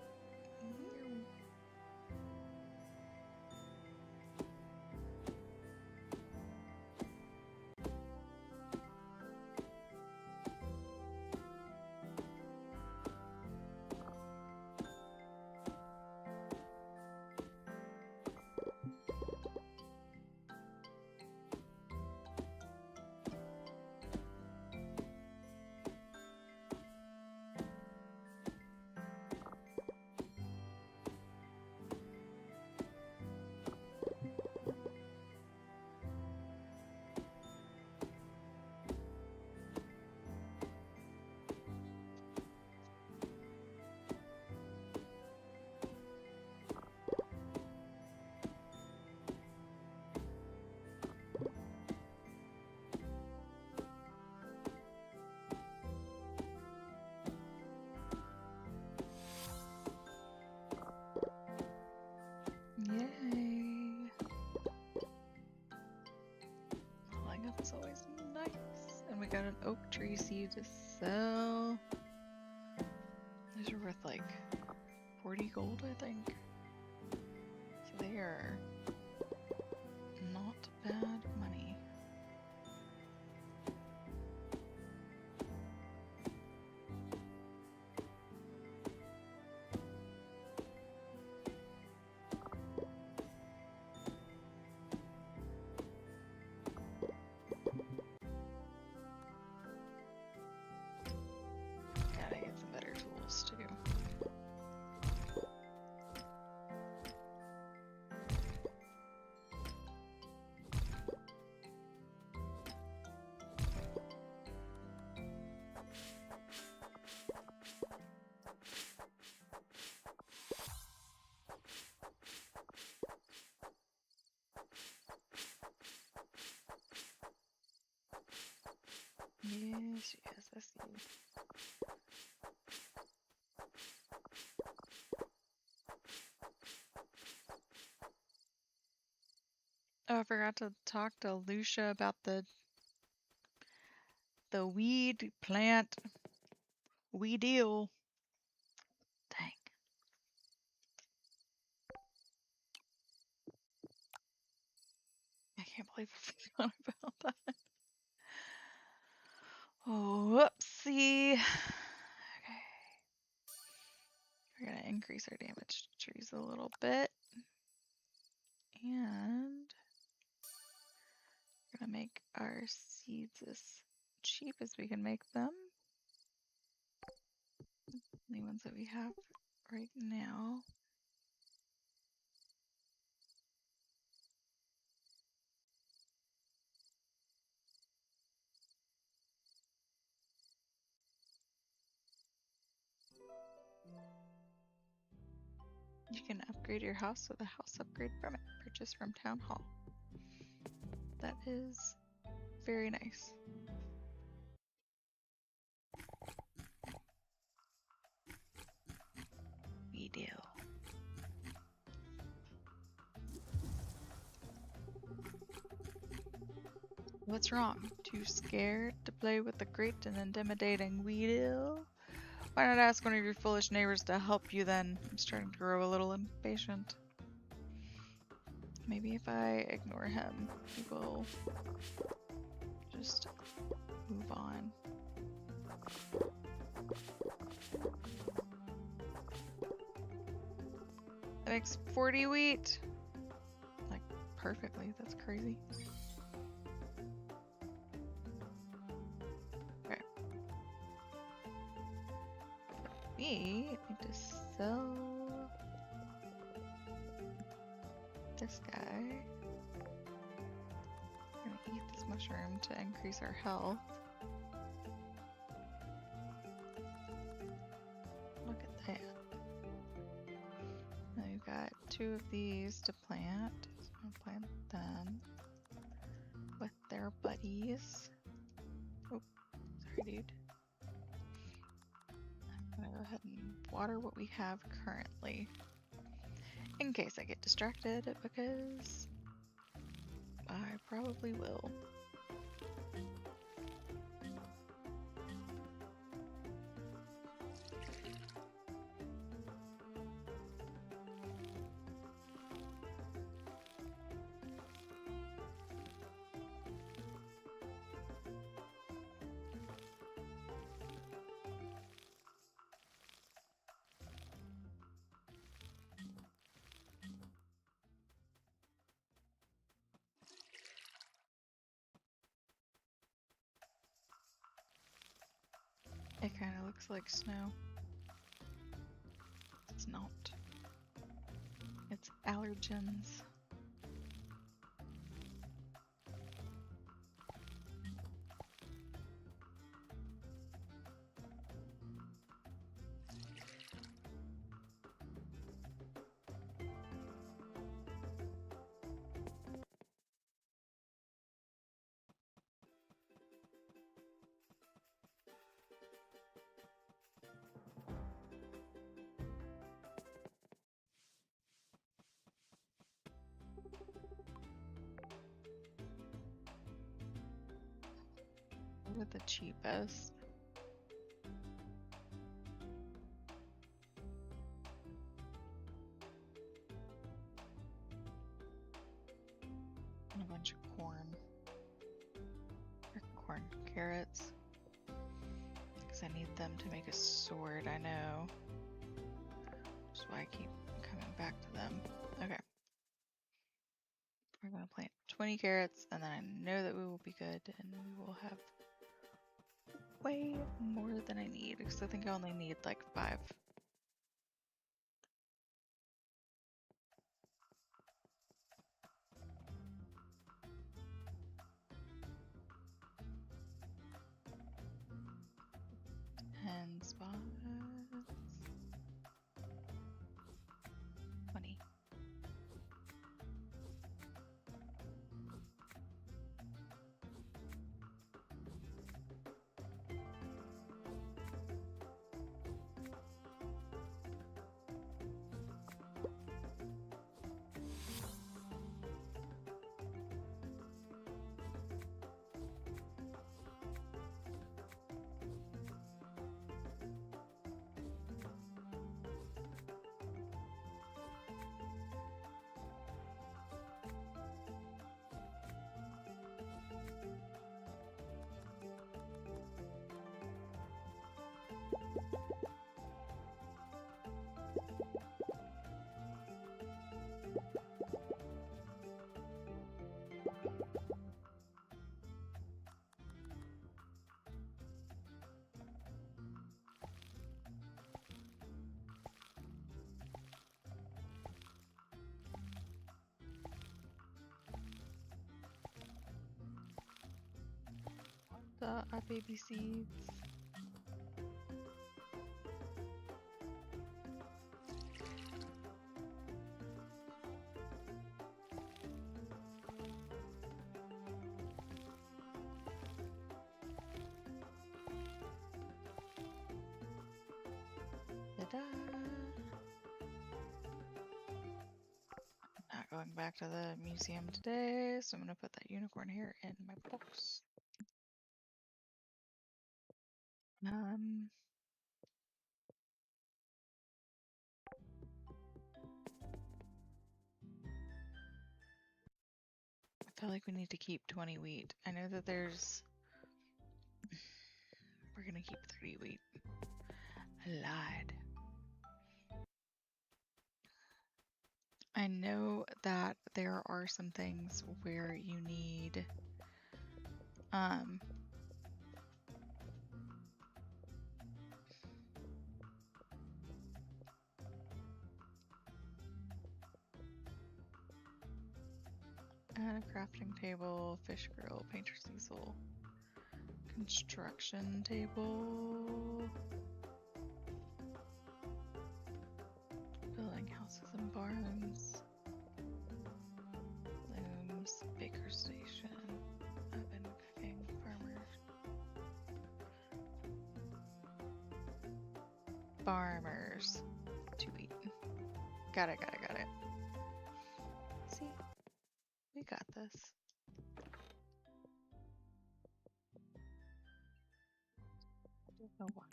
Yay! Hauling up is always nice. And we got an oak tree seed to sell. These are worth like 40 gold, I think. So they are not bad money. Gotta get some better tools too. Yes, yes, I see. Oh, I forgot to talk to Lucia about the weed plant. Weedle. Dang. I can't believe I forgot about that. Oh, whoopsie. Okay. We're gonna increase our damage to trees a little bit. And we're gonna make our seeds as cheap as we can make them. The ones that we have right now. You can upgrade your house with a house upgrade permit purchased from Town Hall. That is very nice. We do. What's wrong? Too scared to play with the great and intimidating Weedle? Why not ask one of your foolish neighbors to help you then? I'm starting to grow a little impatient. Maybe if I ignore him, he will just move on. That makes 40 wheat. Like, perfectly. That's crazy. Okay. We need to sell this guy. We're gonna eat this mushroom to increase our health. Look at that. Now we've got 2 of these to plant. So I'm gonna plant them with their buddies. Oh, sorry, dude. I'm gonna go ahead and water what we have currently, in case I get distracted, because I probably will. It kind of looks like snow. It's not. It's allergens. With the cheapest. And a bunch of corn. Or corn carrots. Because I need them to make a sword, I know. That's why I keep coming back to them. Okay. We're gonna plant 20 carrots, and then I know that we will be good, and we will have way more than I need, because I think I only need like 5. And spots. 20. Our baby seeds. Ta-da! Not going back to the museum today, so I'm gonna put that unicorn hair in my box. feel like we need to keep 20 wheat. I know that there's... We're gonna keep 30 wheat. I lied. I know that there are some things where you need add a crafting table, fish grill, painter's easel, construction table, building houses and barns, looms, baker station, oven cooking, farmers, 2 wheat. Got it. See? We got this. I don't know why.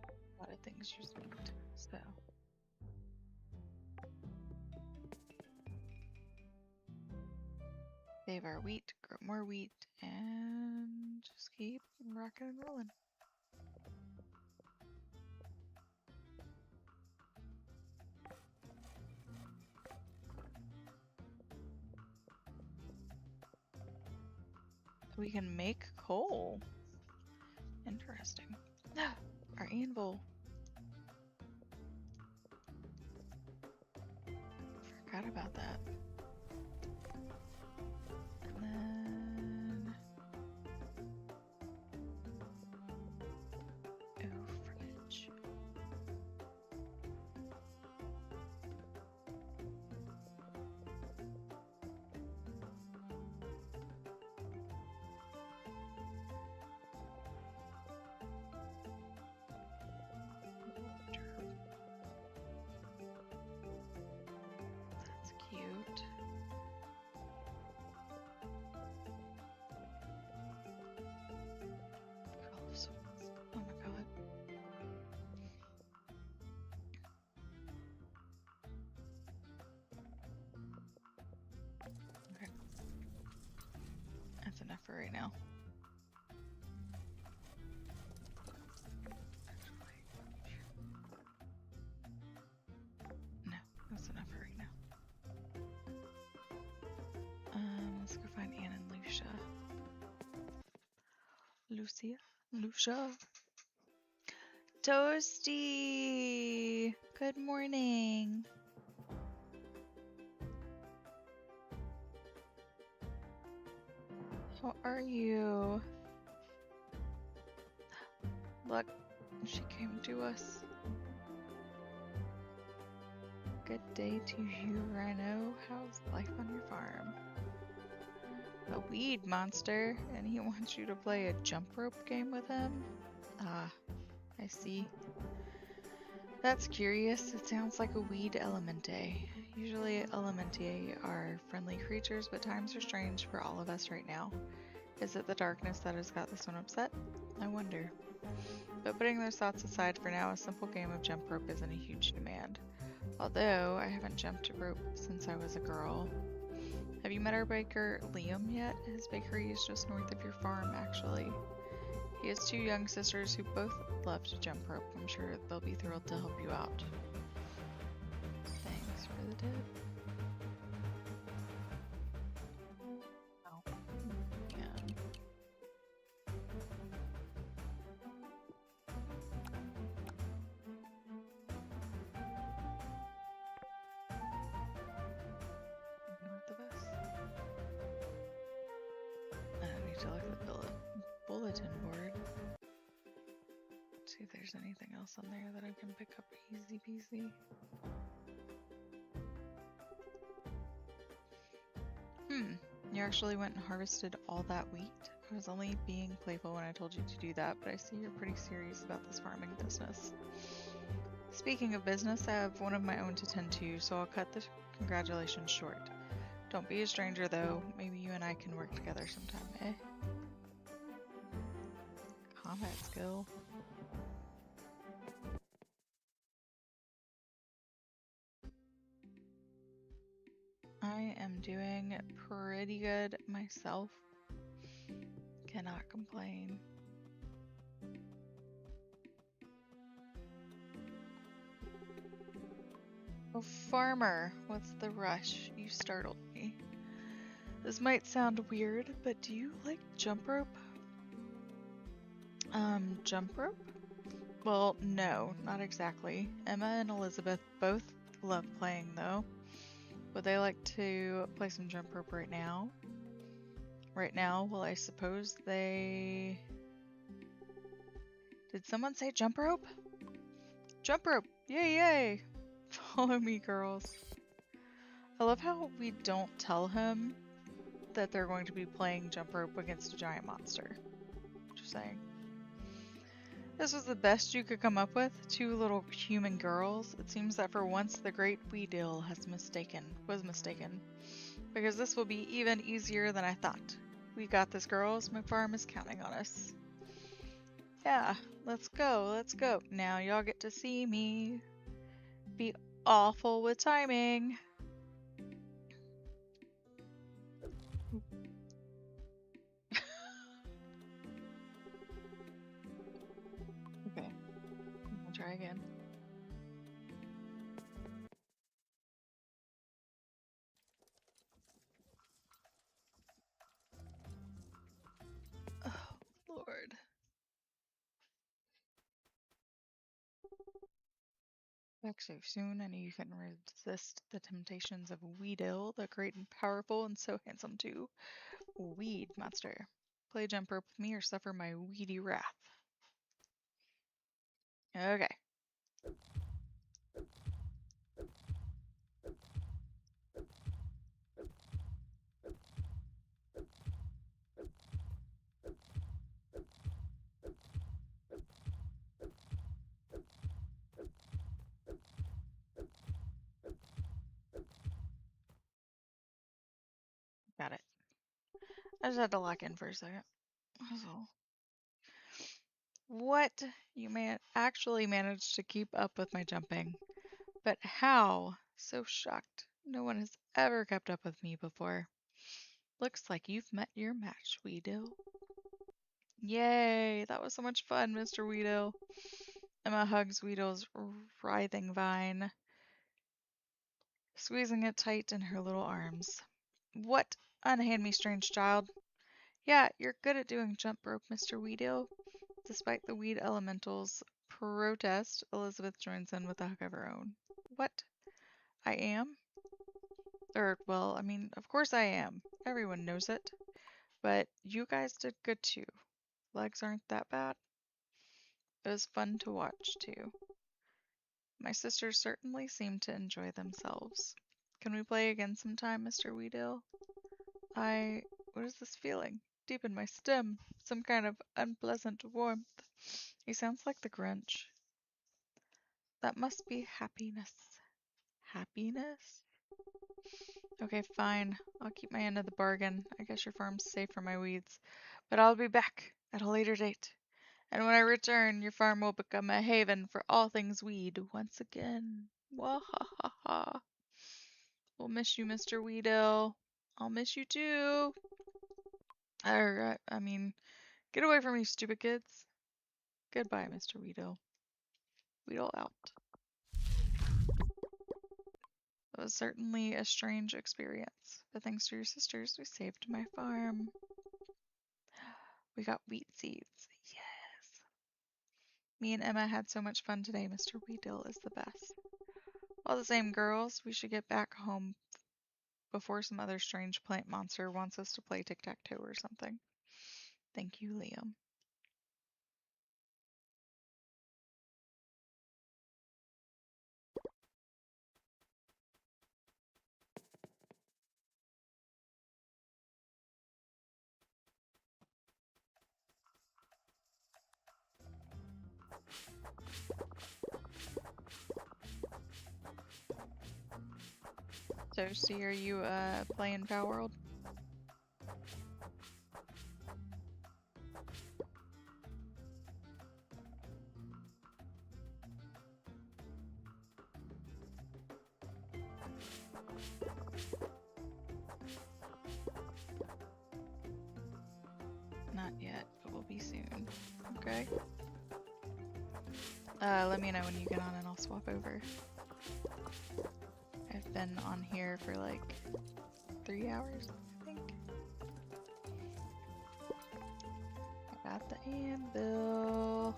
A lot of things just went, so. Save our wheat, grow more wheat, and just keep rocking and rolling. We can make coal. Interesting. Our anvil. Forgot about that. And then... Oh, fridge. That's cute. Oh my god. Okay. That's enough for right now. No, that's enough for right now. Let's go find Anne and Lucia. Lucia. Toasty! Good morning. How are you? Look, she came to us. Good day to you, Rhino. How's life on your farm? A weed monster, and he wants you to play a jump rope game with him? Ah, I see. That's curious. It sounds like a weed elemente. Usually elementae are friendly creatures, but times are strange for all of us right now. Is it the darkness that has got this one upset? I wonder. But putting those thoughts aside for now, a simple game of jump rope isn't a huge demand. Although, I haven't jumped a rope since I was a girl. Have you met our baker, Liam, yet? His bakery is just north of your farm, actually. He has 2 young sisters who both love to jump rope. I'm sure they'll be thrilled to help you out. Thanks for the tip. Oh. Yeah. North of us. I don't need to look at the bulletin board. See if there's anything else on there that I can pick up easy peasy. You actually went and harvested all that wheat? I was only being playful when I told you to do that, but I see you're pretty serious about this farming business. Speaking of business, I have one of my own to tend to, so I'll cut the congratulations short. Don't be a stranger, though. Maybe you and I can work together sometime, eh? Combat skill. I am doing pretty good myself. Cannot complain. Oh, farmer, what's the rush? You startled me. This might sound weird, but do you like jump rope? Jump rope? Well, no, not exactly. Emma and Elizabeth both love playing, though. Would they like to play some jump rope right now? Right now? Well, I suppose they... Did someone say jump rope? Jump rope! Yay, yay! Follow me, girls. I love how we don't tell him that they're going to be playing jump rope against a giant monster. Just saying. This was the best you could come up with? Two little human girls? It seems that for once the great Weedle was mistaken. Because this will be even easier than I thought. We got this, girls. My farm is counting on us. Yeah, let's go, let's go. Now y'all get to see me be awful with timing. Okay, I'll try again. Oh, Lord. Back so soon, I knew you couldn't resist the temptations of Weedle, the great and powerful and so handsome too. Weed monster. Play jump rope with me or suffer my weedy wrath. Okay. Got it. I just had to lock in for a second. That's all. What? You actually managed to keep up with my jumping. But how? So shocked. No one has ever kept up with me before. Looks like you've met your match, Weedle. Yay! That was so much fun, Mr. Weedle. Emma hugs Weedle's writhing vine, squeezing it tight in her little arms. What? Unhand me, strange child. Yeah, you're good at doing jump rope, Mr. Weedle. Despite the weed elemental's protest, Elizabeth joins in with a hug of her own. What? I am? Well, I mean, of course I am. Everyone knows it. But you guys did good too. Legs aren't that bad. It was fun to watch too. My sisters certainly seem to enjoy themselves. Can we play again sometime, Mr. Weedle? What is this feeling? Deep in my stem, some kind of unpleasant warmth. He sounds like the Grinch. That must be happiness. Happiness? Okay, fine. I'll keep my end of the bargain. I guess your farm's safe from my weeds. But I'll be back at a later date. And when I return, your farm will become a haven for all things weed once again. Wahahaha. We'll miss you, Mr. Weedle. I'll miss you too. Get away from me, stupid kids. Goodbye, Mr. Weedle. Weedle out. It was certainly a strange experience, but thanks to your sisters, we saved my farm. We got wheat seeds. Yes. Me and Emma had so much fun today. Mr. Weedle is the best. All the same, girls, we should get back home before some other strange plant monster wants us to play tic-tac-toe or something. Thank you, Liam. Toasty, are you playing Palworld? soon. Okay? Let me know when you get on and I'll swap over. I've been on here for like 3 hours, I think. I got the anvil.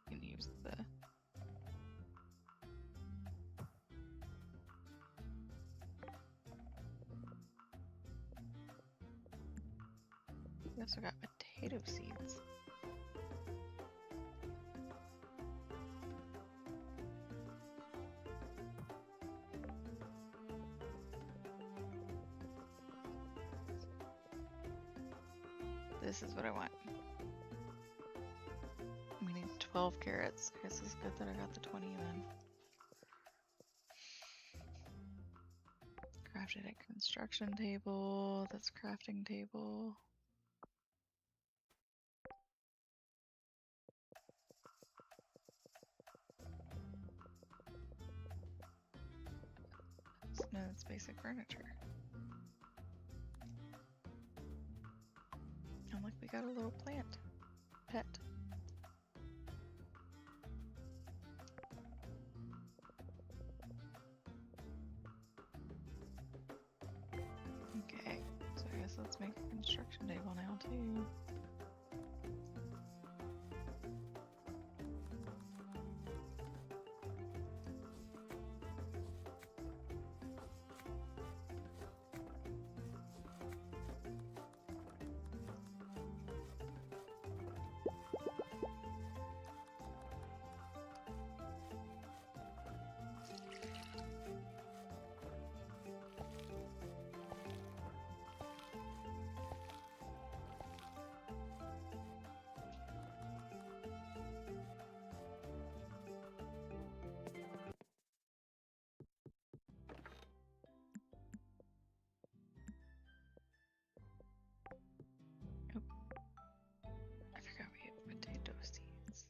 You can use the we also got potato seeds. This is what I want. We need 12 carrots. I guess it's good that I got the 20 then. Crafted at construction table. That's crafting table. No, it's basic furniture. And look, we got a little plant. Pet. Okay, so I guess let's make a construction table now too. I forgot we had potato seeds.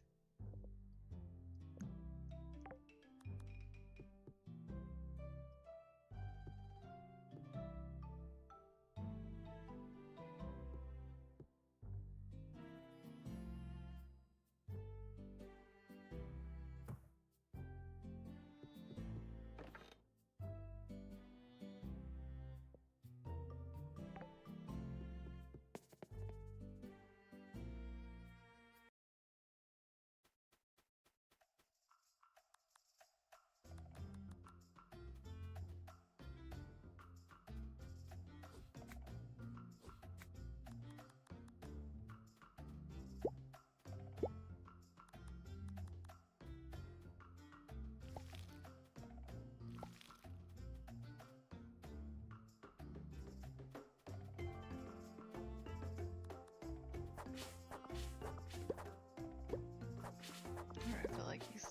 I feel like he's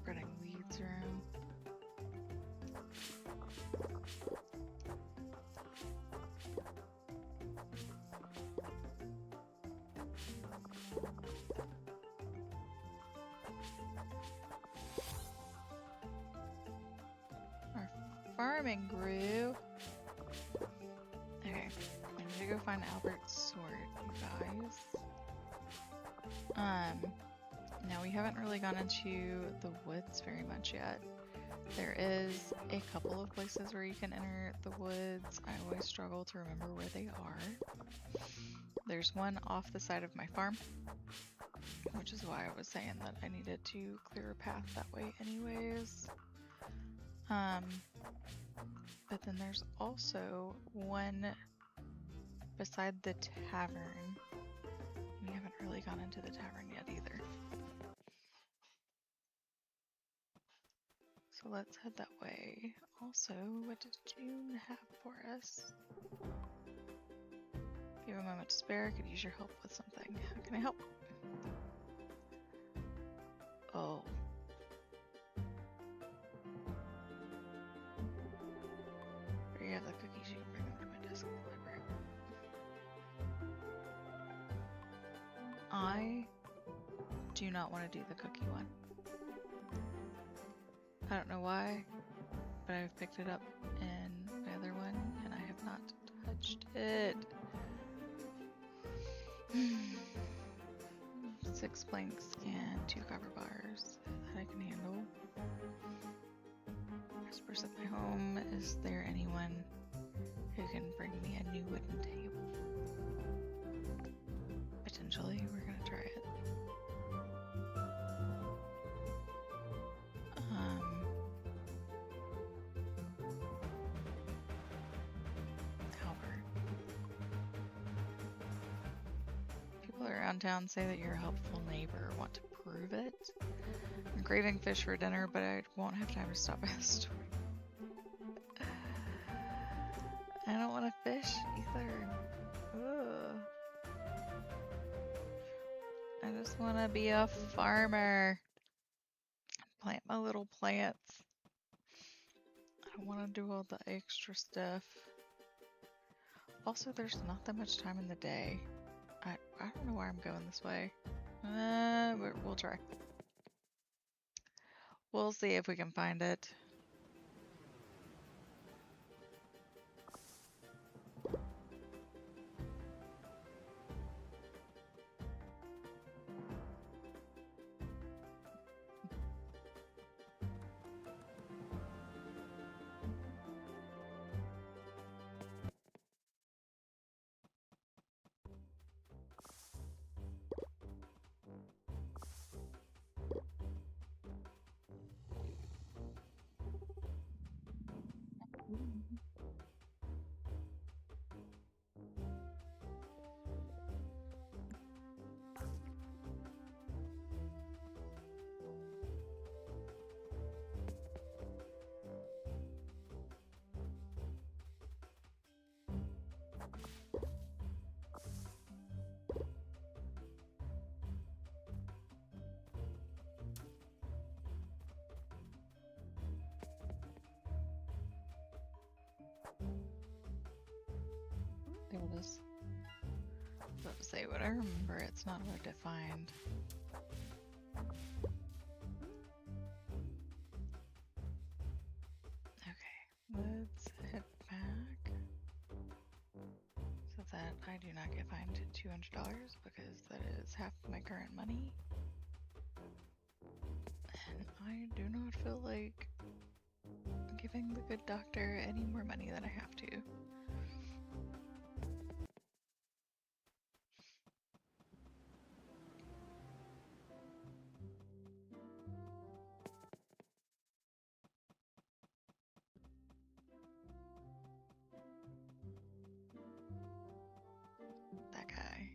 spreading weeds around. Our farming grew. Okay, I need to go find Albert's sword, you guys. Now we haven't really gone into the woods very much yet. There is a couple of places where you can enter the woods. I always struggle to remember where they are. There's one off the side of my farm, which is why I was saying that I needed to clear a path that way anyways. But then there's also one beside the tavern. We haven't really gone into the tavern yet either. So let's head that way. Also, what did June have for us? If you have a moment to spare, I could use your help with something. How can I help? Oh. do not want to do the cookie one. I don't know why, but I've picked it up in my other one and I have not touched it. 6 planks and 2 copper bars that I can handle. Spruce up my home. Is there anyone who can bring me a new wooden table? Potentially, we're gonna try it. Albert. People around town say that you're a helpful neighbor. Want to prove it? I'm craving fish for dinner, but I won't have time to stop by the store. I don't want to fish either. Ugh. I just want to be a farmer. Plant my little plants. I don't want to do all the extra stuff. Also, there's not that much time in the day. I don't know why I'm going this way. We'll try. We'll see if we can find it. There it is. I was about to say, what I remember, it's not hard to find. Okay, let's head back so that I do not get fined $200 because that is half my current money. And I do not feel like giving the good doctor any more money than I have to. That guy.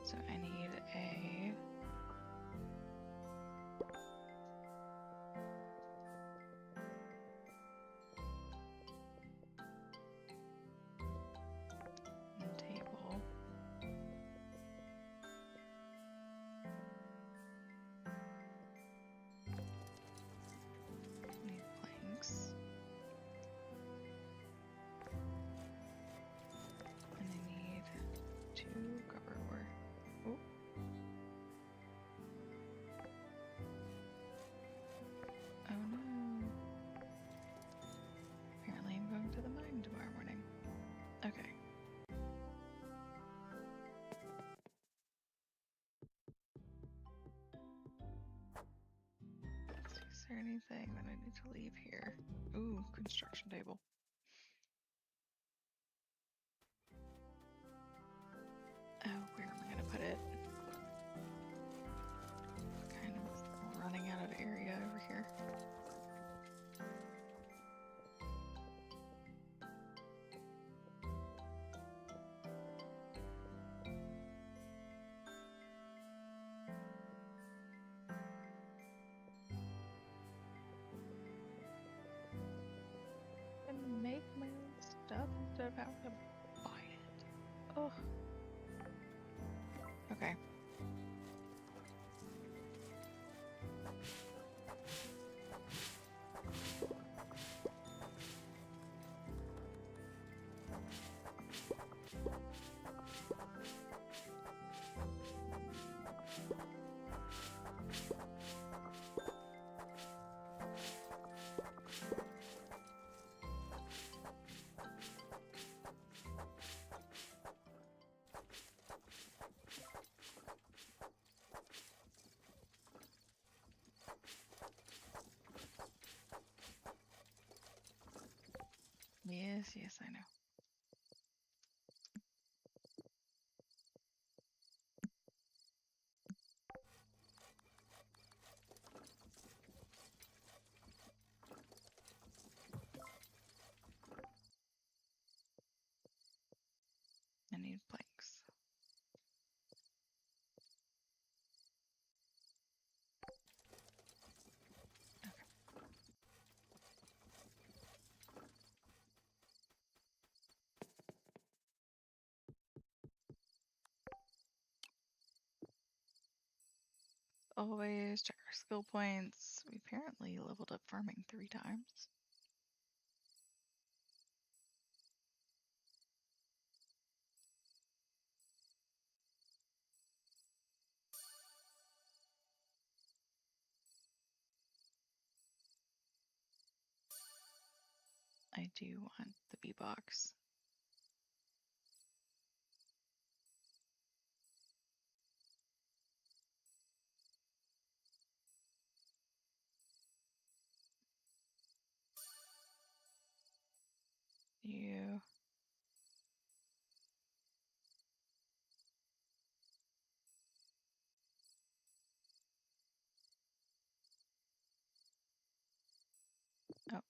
So I need a table. Need planks. And I need 2 copper ore. Oh. Oh no. Apparently I'm going to the mine tomorrow morning. Okay. Is there anything that I need to leave here? Ooh, construction table. Oh, where am I gonna put it? Kind of running out of area over here. instead of having to buy it. Oh. Okay. Yes, I know. I need planks. Always check our skill points. We apparently leveled up farming 3 times. I do want the bee box. You. Oh.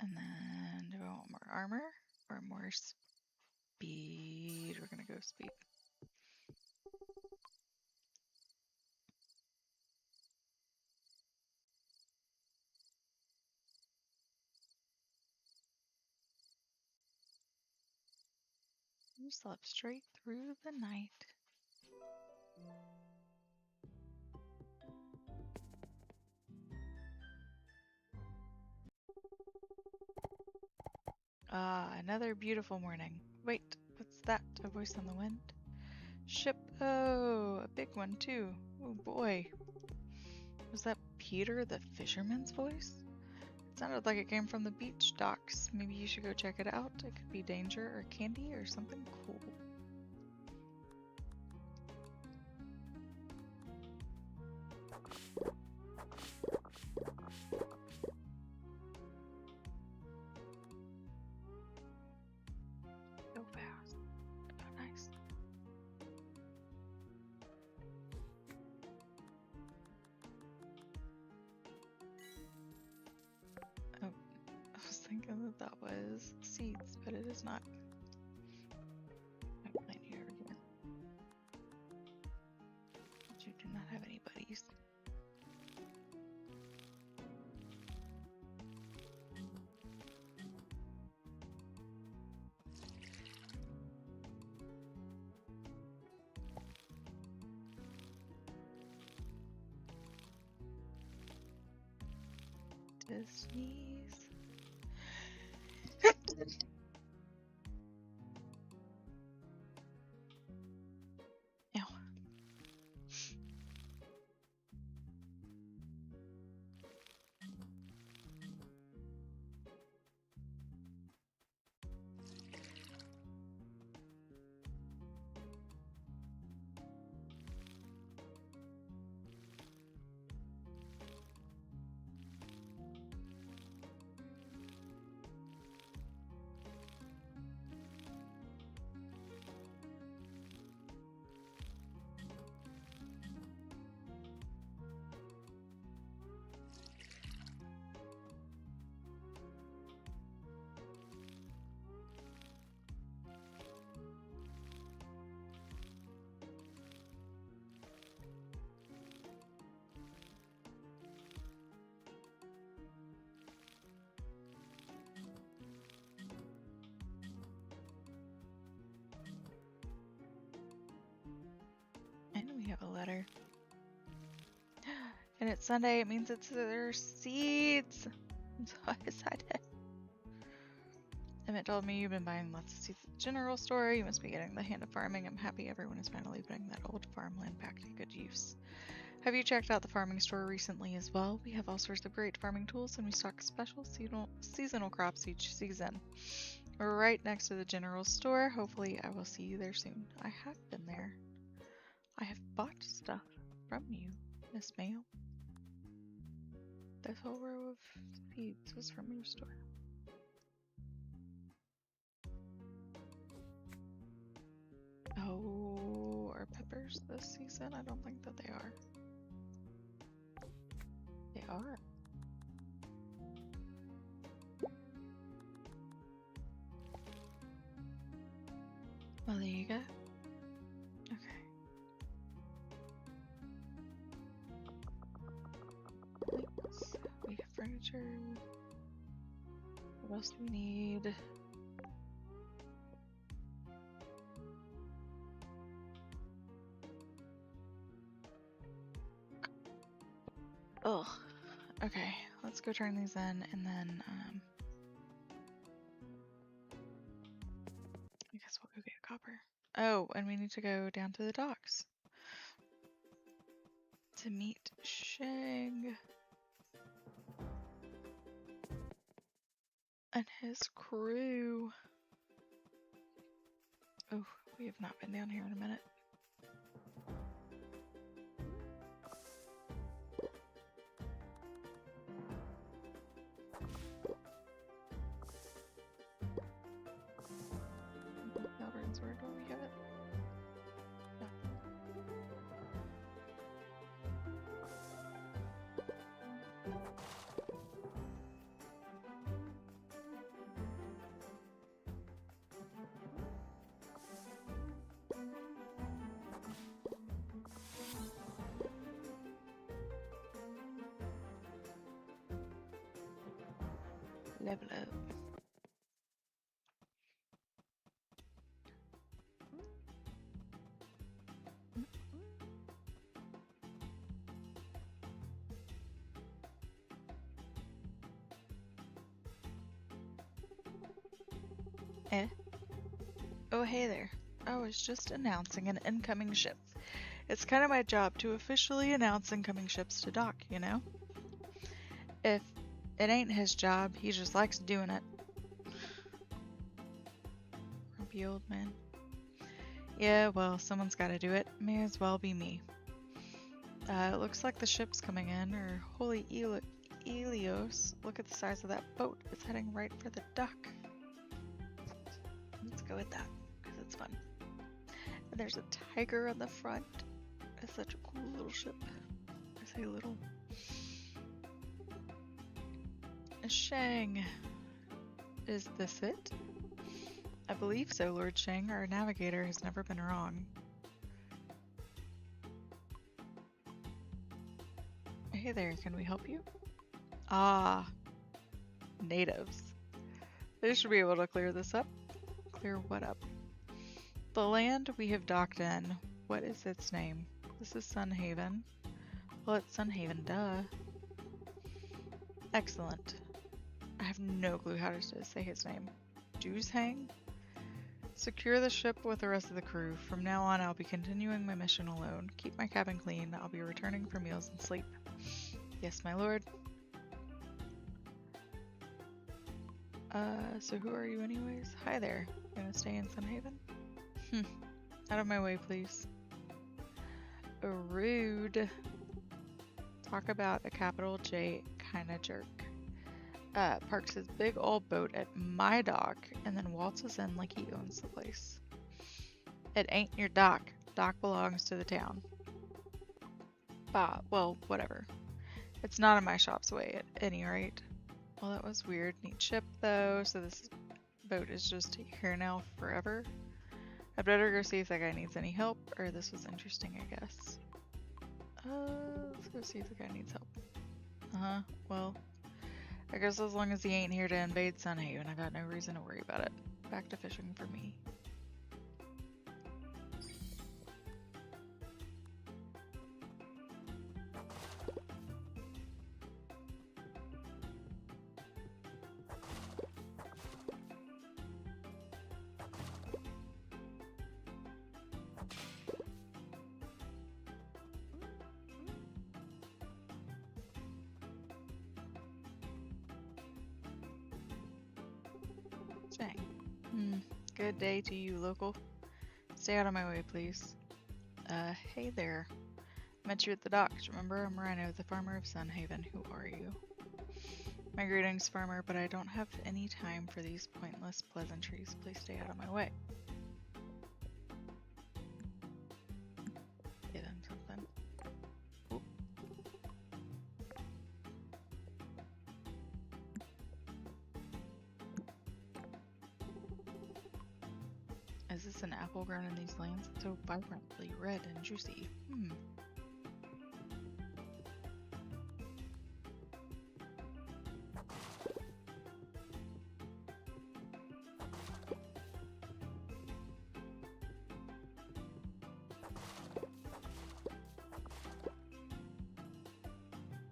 And then do I want more armor or more speed? We're gonna go speed. You slept straight through the night. Ah, another beautiful morning. Wait, what's that? A voice on the wind? Ship. Oh, a big one too. Oh boy. Was that Peter the fisherman's voice? It sounded like it came from the beach docks. Maybe you should go check it out. It could be danger or candy or something cool. So fast. Oh, nice. Oh, I was thinking that that was seeds, but it is not. I'm playing here again. You do not have any buddies. To sneeze. Ow. have a letter. And it's Sunday, it means it's their seeds. I'm so excited. Emmett told me you've been buying lots of seeds at the general store. You must be getting the hand of farming. I'm happy everyone is finally putting that old farmland back to good use. Have you checked out the farming store recently as well? We have all sorts of great farming tools and we stock special seasonal crops each season. We're right next to the general store. Hopefully I will see you there soon. I have been there. I have bought stuff from you, Miss Mayo. This whole row of seeds was from your store. Oh, are peppers this season? I don't think that they are. They are. Well, there you go. Okay. Thanks. We have furniture. What else do we need? Ugh. Okay, let's go turn these in and then I guess we'll go get copper. Oh, and we need to go down to the docks to meet Shang and his crew. Oh, we have not been down here in a minute. Melbourne's, where do we have it? No. Level up. Eh? Oh, hey there. I was just announcing an incoming ship. It's kind of my job to officially announce incoming ships to dock, you know? If it ain't his job, he just likes doing it. Grumpy old man. Yeah, well, someone's gotta do it. May as well be me. It looks like the ship's coming in, or holy Elios. Look at the size of that boat. It's heading right for the dock. Let's go with that, because it's fun. And there's a tiger on the front. It's such a cool little ship. I say little. Shang. Is this it? I believe so, Lord Shang. Our navigator has never been wrong. Hey there, can we help you? Ah, natives. They should be able to clear this up. Clear what up? The land we have docked in. What is its name? This is Sunhaven. Well, it's Sunhaven, duh. Excellent. I have no clue how to say his name. Juzhang? Secure the ship with the rest of the crew. From now on, I'll be continuing my mission alone. Keep my cabin clean. I'll be returning for meals and sleep. Yes, my lord. So who are you anyways? Hi there. Gonna stay in Sunhaven? Out of my way, please. Rude. Talk about a capital J kinda jerk. Parks his big old boat at my dock and then waltzes in like he owns the place. It ain't your dock. Dock belongs to the town. Bah, well, whatever. It's not in my shop's way at any rate. Well, that was weird. Neat ship though, so this boat is just here now forever. I'd better go see if that guy needs any help, or this was interesting, I guess. Let's go see if the guy needs help. Well, I guess as long as he ain't here to invade Sunhaven, I got no reason to worry about it. Back to fishing for me. Dang. Good day to you, local. Stay out of my way, please. Hey there. Met you at the docks, remember? I'm Rhino, the farmer of Sunhaven. Who are you? My greetings, farmer, but I don't have any time for these pointless pleasantries. Please stay out of my way. Give him something. Oop. Is this an apple grown in these lands? It's so vibrantly red and juicy.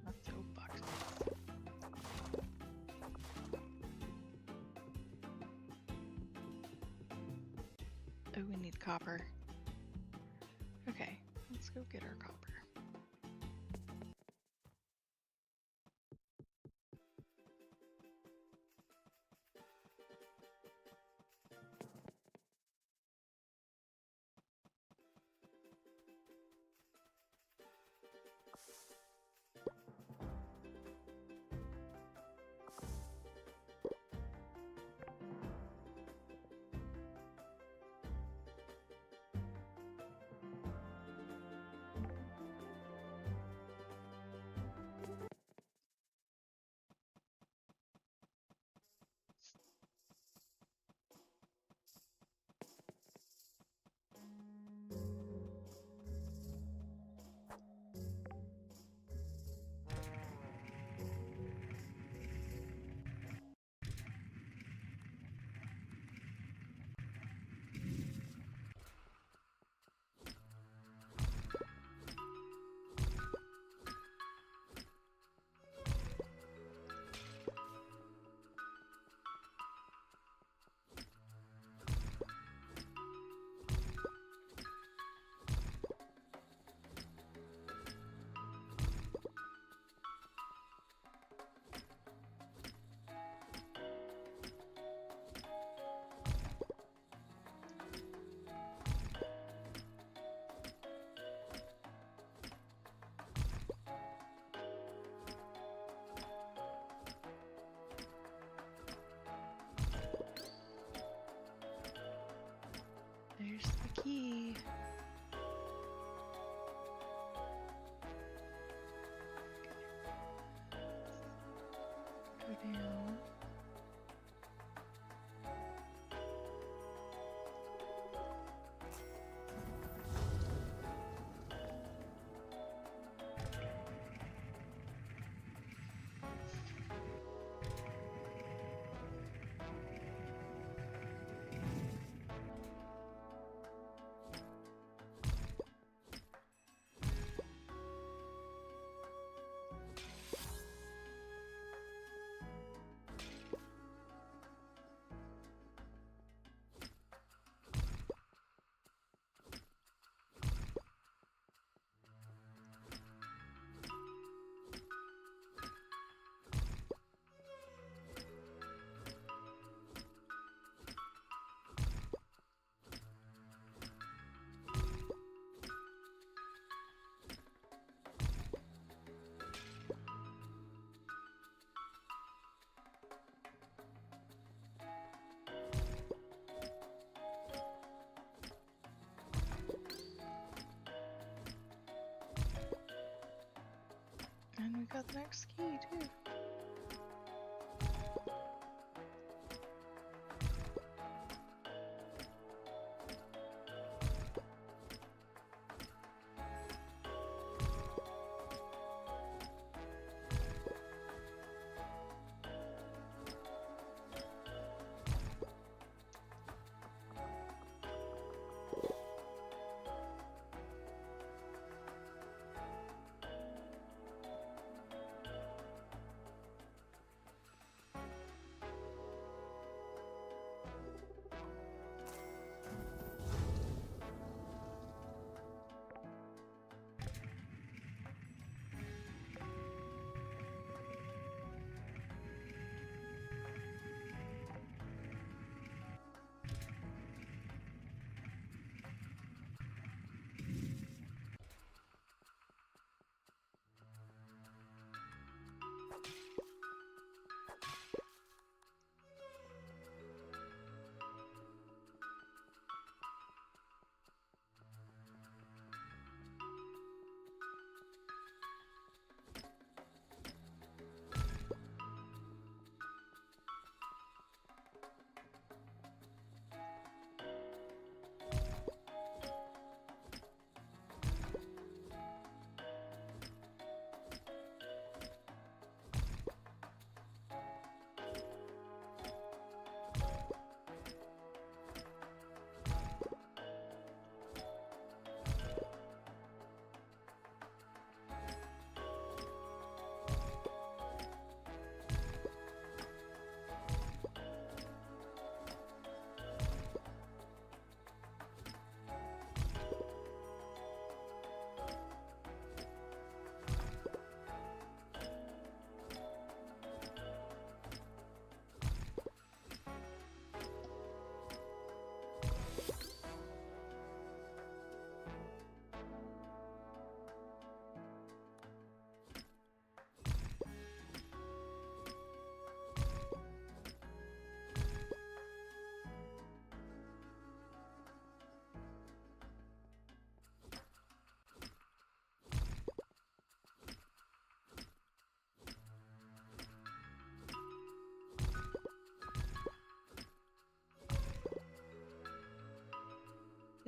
Let's go boxes. Oh, we need copper. Okay, let's go get our copper. There's the key. Go down. And we got the next key too.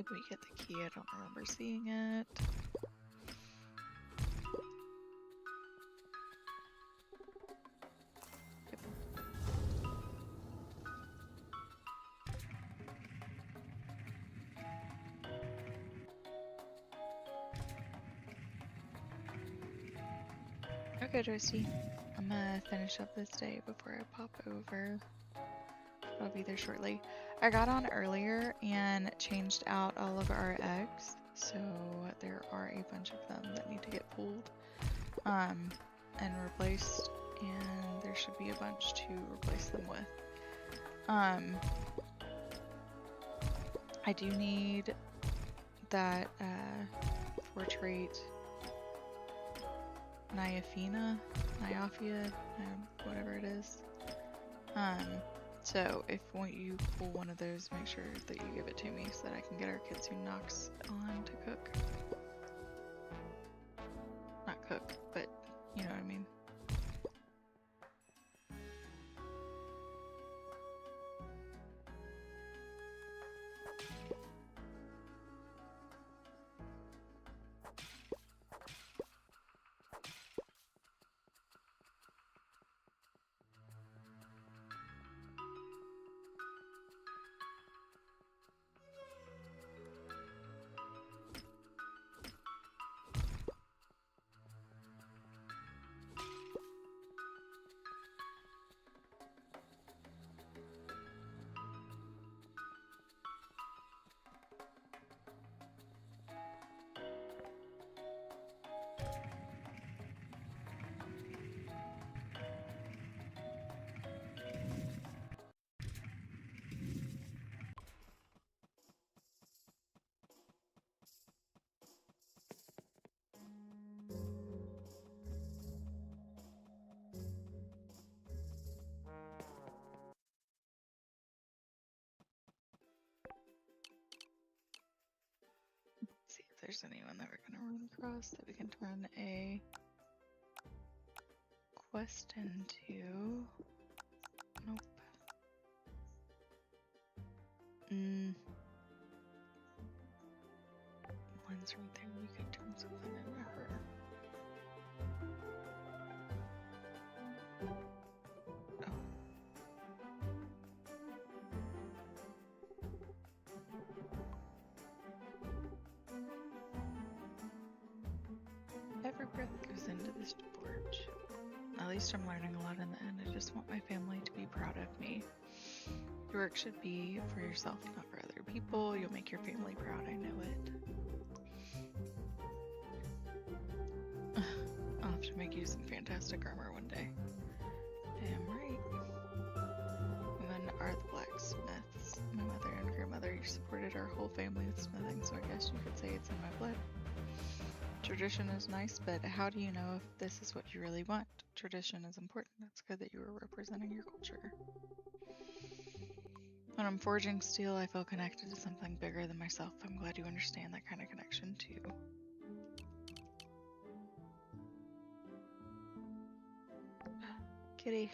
Did we get the key? I don't remember seeing it. Okay, Joycey. I'm gonna finish up this day before I pop over. I'll be there shortly. I got on earlier and changed out all of our eggs, so there are a bunch of them that need to get pulled and replaced, and there should be a bunch to replace them with. I do need that portrait Nyaphia, whatever it is. So if you pull one of those, make sure that you give it to me so that I can get our Kitsune Nox on to cook. Not cook, but you know what I mean. See if there's anyone that we're gonna run across that we can turn a quest into. Nope. One's right there. We could turn something into her. Oh. Every breath goes into this forge. At least I'm learning a lot in the end. I just want my family to be proud of me. Your work should be for yourself, not for other people. You'll make your family proud, I know it. I'll have to make you some fantastic armor one day. Damn right. Women are the blacksmiths. My mother and grandmother supported our whole family with smithing, so I guess you could say it's in my blood. Tradition is nice, but how do you know if this is what you really want? Tradition is important. It's good that you are representing your culture. When I'm forging steel, I feel connected to something bigger than myself. I'm glad you understand that kind of connection too. Kitty.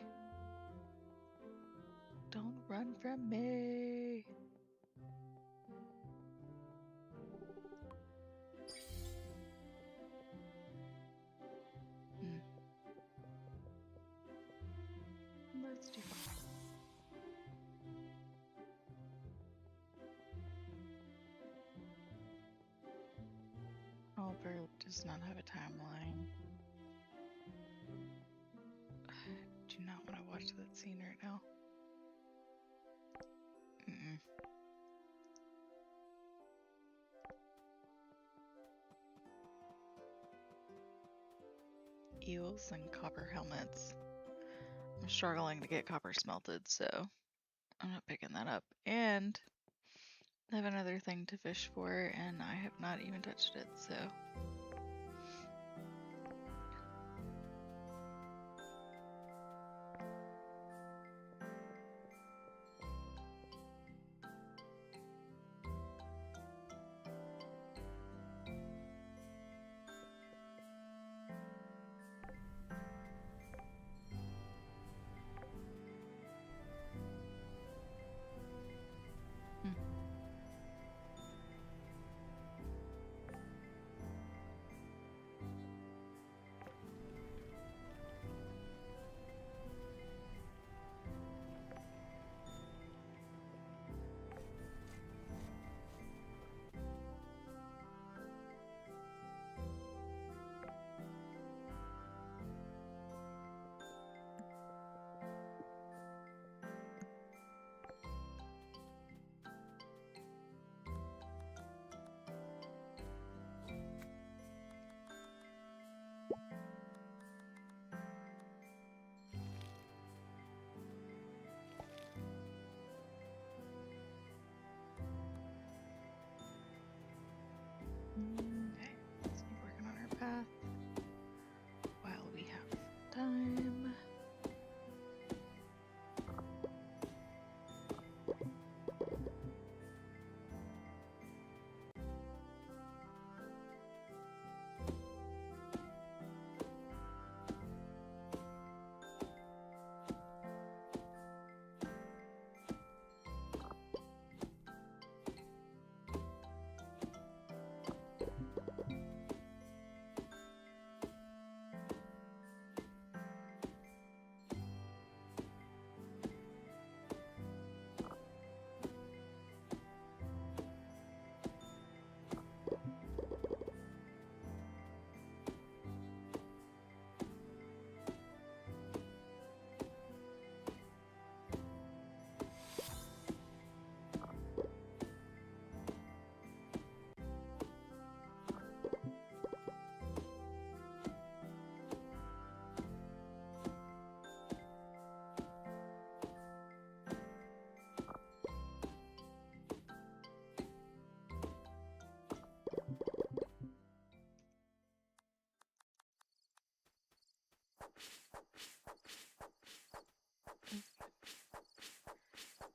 Don't run from me. Let's do that. Albert does not have a timeline. Do not want to watch that scene right now. Eels and copper helmets. I'm struggling to get copper smelted, so I'm not picking that up. And I have another thing to fish for, and I have not even touched it, so.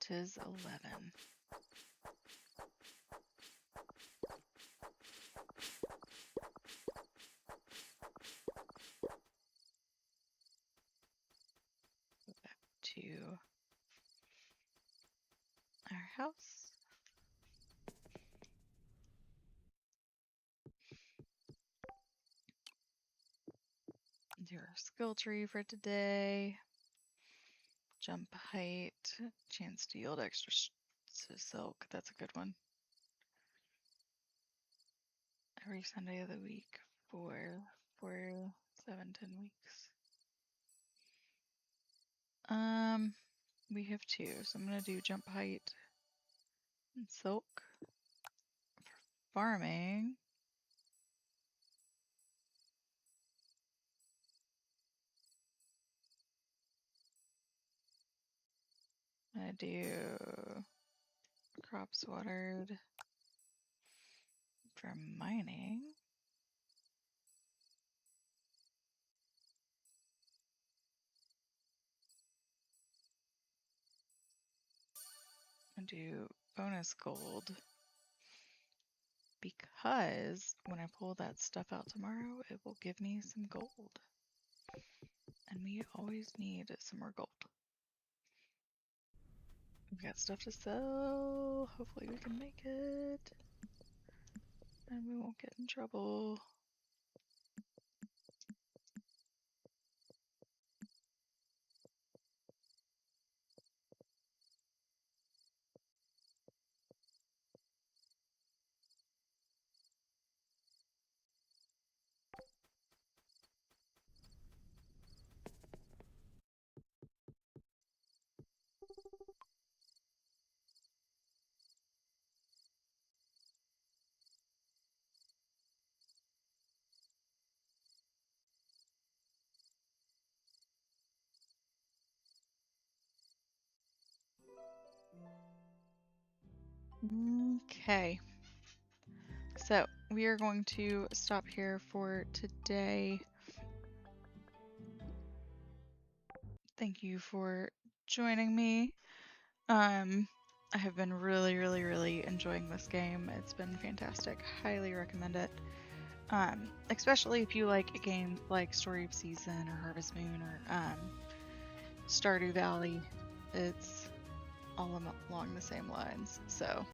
'Tis 11. Go back to our house. Do our skill tree for today. Jump height, chance to yield extra silk. That's a good one. Every Sunday of the week for 7, 10 weeks. We have 2, so I'm gonna do jump height and silk. For farming, I do crops watered. For mining, I do bonus gold because when I pull that stuff out tomorrow, it will give me some gold. And we always need some more gold. We've got stuff to sell. Hopefully we can make it. And we won't get in trouble. Okay. So we are going to stop here for today. Thank you for joining me. I have been really enjoying this game. It's been fantastic. Highly recommend it. Especially if you like a game like Story of Season or Harvest Moon or Stardew Valley. It's all along the same lines. So